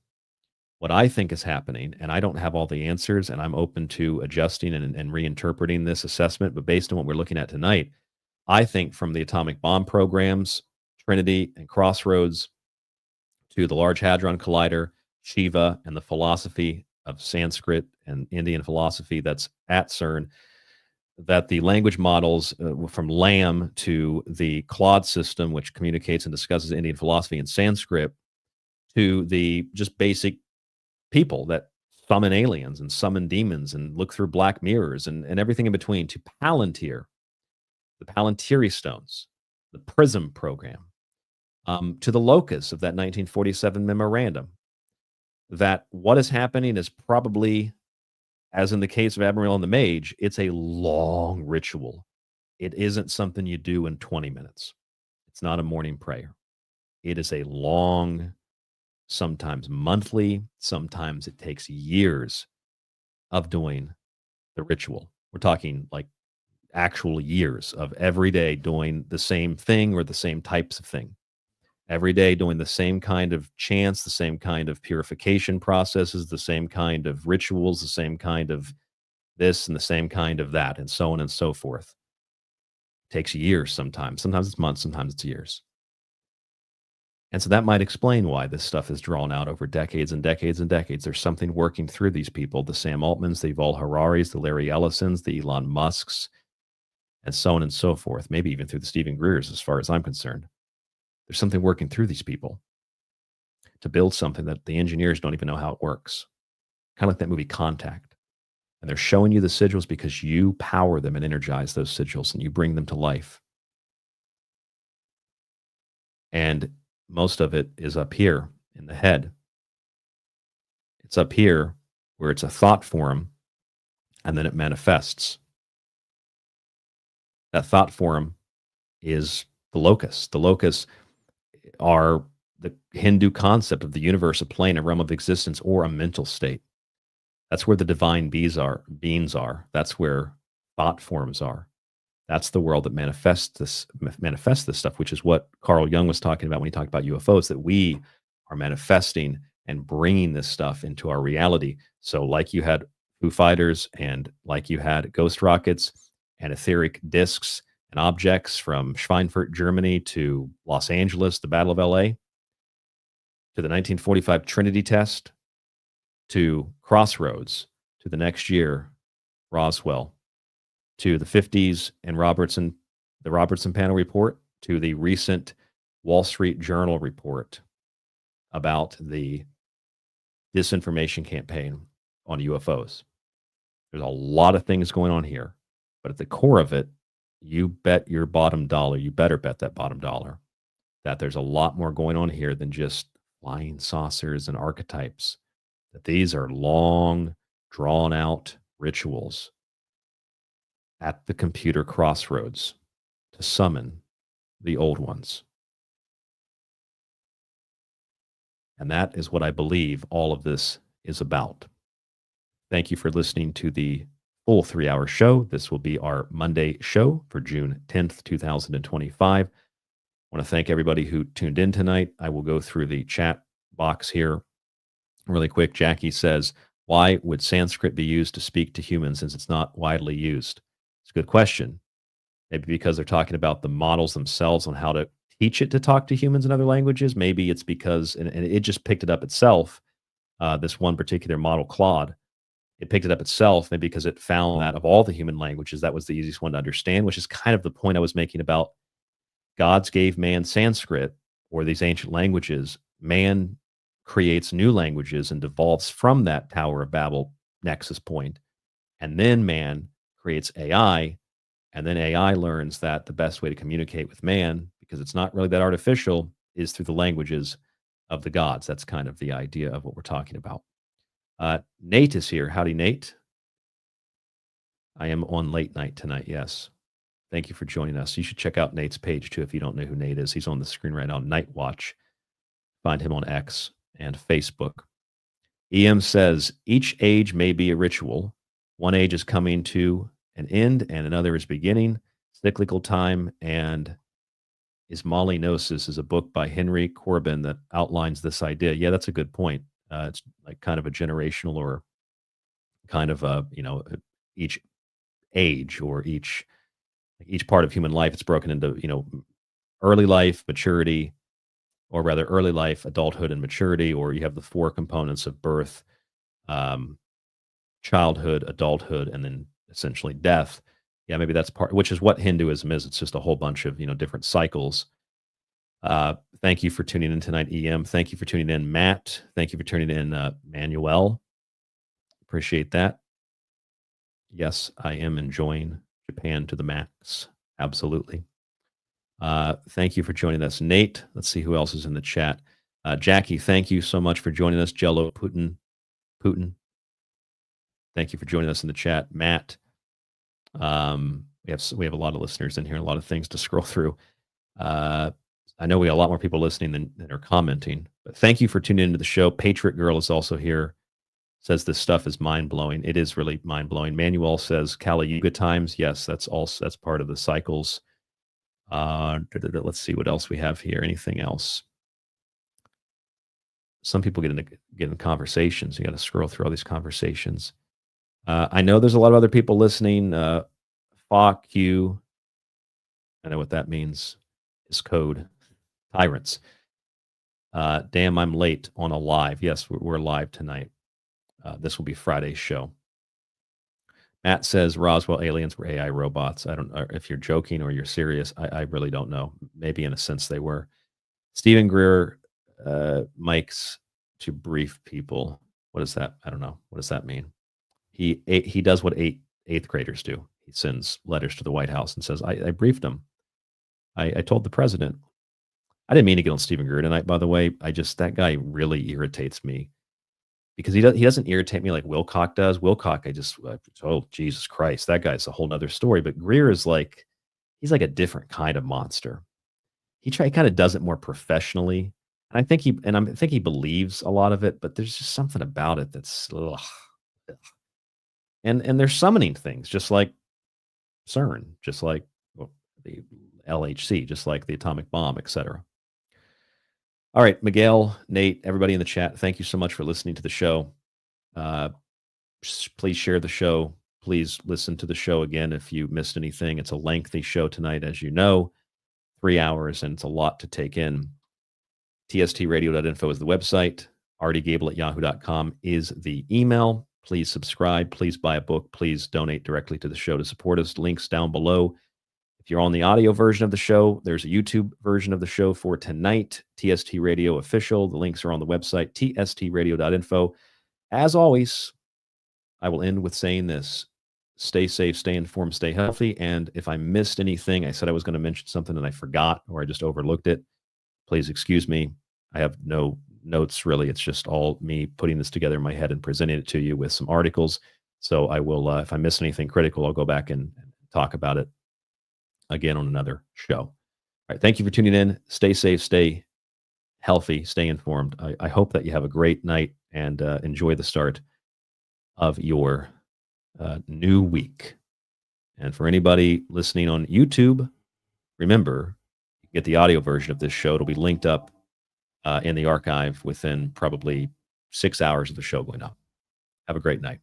What I think is happening, and I don't have all the answers, and I'm open to adjusting and reinterpreting this assessment, but based on what we're looking at tonight, I think from the atomic bomb programs, Trinity and Crossroads, to the Large Hadron Collider, Shiva, and the philosophy of Sanskrit and Indian philosophy that's at CERN, that the language models from Lam to the Claude system, which communicates and discusses Indian philosophy in Sanskrit, to the just basic people that summon aliens and summon demons and look through black mirrors and everything in between, to Palantir, the palantíri stones, the PRISM program, to the locus of that 1947 memorandum, that what is happening is probably, as in the case of Admiral and the Mage, it's a long ritual. It isn't something you do in 20 minutes. It's not a morning prayer. It is a long, sometimes monthly, sometimes it takes years of doing the ritual. We're talking like actual years of every day doing the same thing or the same types of thing. Every day doing the same kind of chants, the same kind of purification processes, the same kind of rituals, the same kind of this and the same kind of that, and so on and so forth. It takes years sometimes. Sometimes it's months, sometimes it's years. And so that might explain why this stuff is drawn out over decades and decades and decades. There's something working through these people, the Sam Altmans, the Yuval Hararis, the Larry Ellisons, the Elon Musks, and so on and so forth, maybe even through the Stephen Greers, as far as I'm concerned. There's something working through these people to build something that the engineers don't even know how it works. Kind of like that movie Contact. And they're showing you the sigils because you power them and energize those sigils and you bring them to life. And most of it is up here in the head. It's up here where it's a thought form and then it manifests. That thought form is the locus. The locus are the Hindu concept of the universe, a plane, a realm of existence, or a mental state. That's where the divine beings are. That's where thought forms are. That's the world that manifests this stuff, which is what Carl Jung was talking about when he talked about UFOs, that we are manifesting and bringing this stuff into our reality. So like you had Foo Fighters and like you had ghost rockets and etheric discs and objects from Schweinfurt, Germany to Los Angeles, the Battle of LA, to the 1945 Trinity test, to Crossroads, to the next year, Roswell, to the 50s and the Robertson panel report, to the recent Wall Street Journal report about the disinformation campaign on UFOs. There's a lot of things going on here, but at the core of it, you bet your bottom dollar, you better bet that bottom dollar, that there's a lot more going on here than just flying saucers and archetypes, that these are long, drawn out rituals at the computer crossroads to summon the old ones. And that is what I believe all of this is about. Thank you for listening to the full 3-hour show. This will be our Monday show for June 10th, 2025. I want to thank everybody who tuned in tonight. I will go through the chat box here really quick. Jackie says, why would Sanskrit be used to speak to humans since it's not widely used? It's a good question. Maybe because they're talking about the models themselves on how to teach it to talk to humans in other languages. Maybe it's because, and it just picked it up itself, this one particular model, Claude, it picked it up itself, maybe because it found that of all the human languages, that was the easiest one to understand, which is kind of the point I was making about gods gave man Sanskrit, or these ancient languages. Man creates new languages and devolves from that Tower of Babel nexus point. And then man creates AI, and then AI learns that the best way to communicate with man, because it's not really that artificial, is through the languages of the gods. That's kind of the idea of what we're talking about. Nate is here. Howdy, Nate. I am on late night tonight. Yes. Thank you for joining us. You should check out Nate's page too if you don't know who Nate is. He's on the screen right now. Night Watch. Find him on X and Facebook. EM says each age may be a ritual. One age is coming to an end and another is beginning. Cyclical time and Ismalinosis is a book by Henry Corbin that outlines this idea. Yeah, that's a good point. It's like kind of a generational or kind of a, each age or each part of human life. It's broken into, early life, maturity, or rather early life, adulthood, and maturity, or you have the 4 components of birth, childhood, adulthood, and then essentially death. Yeah, maybe that's part, which is what Hinduism is. It's just a whole bunch of, different cycles. Thank you for tuning in tonight, EM. Thank you for tuning in, Matt. Thank you for tuning in, Manuel. Appreciate that. Yes, I am enjoying Japan to the max. Absolutely. Thank you for joining us, Nate. Let's see who else is in the chat. Jackie, thank you so much for joining us. Jello Putin. Thank you for joining us in the chat. Matt. We have a lot of listeners in here, a lot of things to scroll through. I know we got a lot more people listening than are commenting. But thank you for tuning into the show. Patriot Girl is also here. Says this stuff is mind-blowing. It is really mind-blowing. Manuel says Kali Yuga times. Yes, that's part of the cycles. Let's see what else we have here. Anything else? Some people get in conversations. You got to scroll through all these conversations. I know there's a lot of other people listening. Fuck you. I know what that means. Is code. Tyrants. Damn, I'm late on a live. Yes, we're live tonight. This will be Friday's show. Matt says Roswell aliens were AI robots. I don't know if you're joking or you're serious. I really don't know. Maybe in a sense they were. Stephen Greer mics to brief people. What is that? I don't know. What does that mean? He does what eighth graders do. He sends letters to the White House and says, I briefed him. I told the president. I didn't mean to get on Stephen Greer tonight, by the way. That guy really irritates me because he doesn't irritate me like Wilcock does. Wilcock, oh, Jesus Christ, that guy's a whole nother story. But Greer is he's like a different kind of monster. He kind of does it more professionally. And I think he believes a lot of it, but there's just something about it that's, ugh. And they're summoning things just like CERN, just like the LHC, just like the atomic bomb, etc. All right, Miguel, Nate, everybody in the chat, thank you so much for listening to the show. Please share the show. Please listen to the show again if you missed anything. It's a lengthy show tonight, as you know, 3 hours, and it's a lot to take in. tstradio.info is the website. rdgable@yahoo.com is the email. Please subscribe. Please buy a book. Please donate directly to the show to support us. Links down below. If you're on the audio version of the show, there's a YouTube version of the show for tonight, TST Radio Official. The links are on the website, tstradio.info. As always, I will end with saying this. Stay safe, stay informed, stay healthy. And if I missed anything, I said I was going to mention something and I forgot or I just overlooked it, please excuse me. I have no notes, really. It's just all me putting this together in my head and presenting it to you with some articles. So I will, if I miss anything critical, I'll go back and talk about it again on another show. All right. Thank you for tuning in. Stay safe, stay healthy, stay informed. I hope that you have a great night and enjoy the start of your new week. And for anybody listening on YouTube, remember, you can get the audio version of this show. It'll be linked up in the archive within probably 6 hours of the show going up. Have a great night.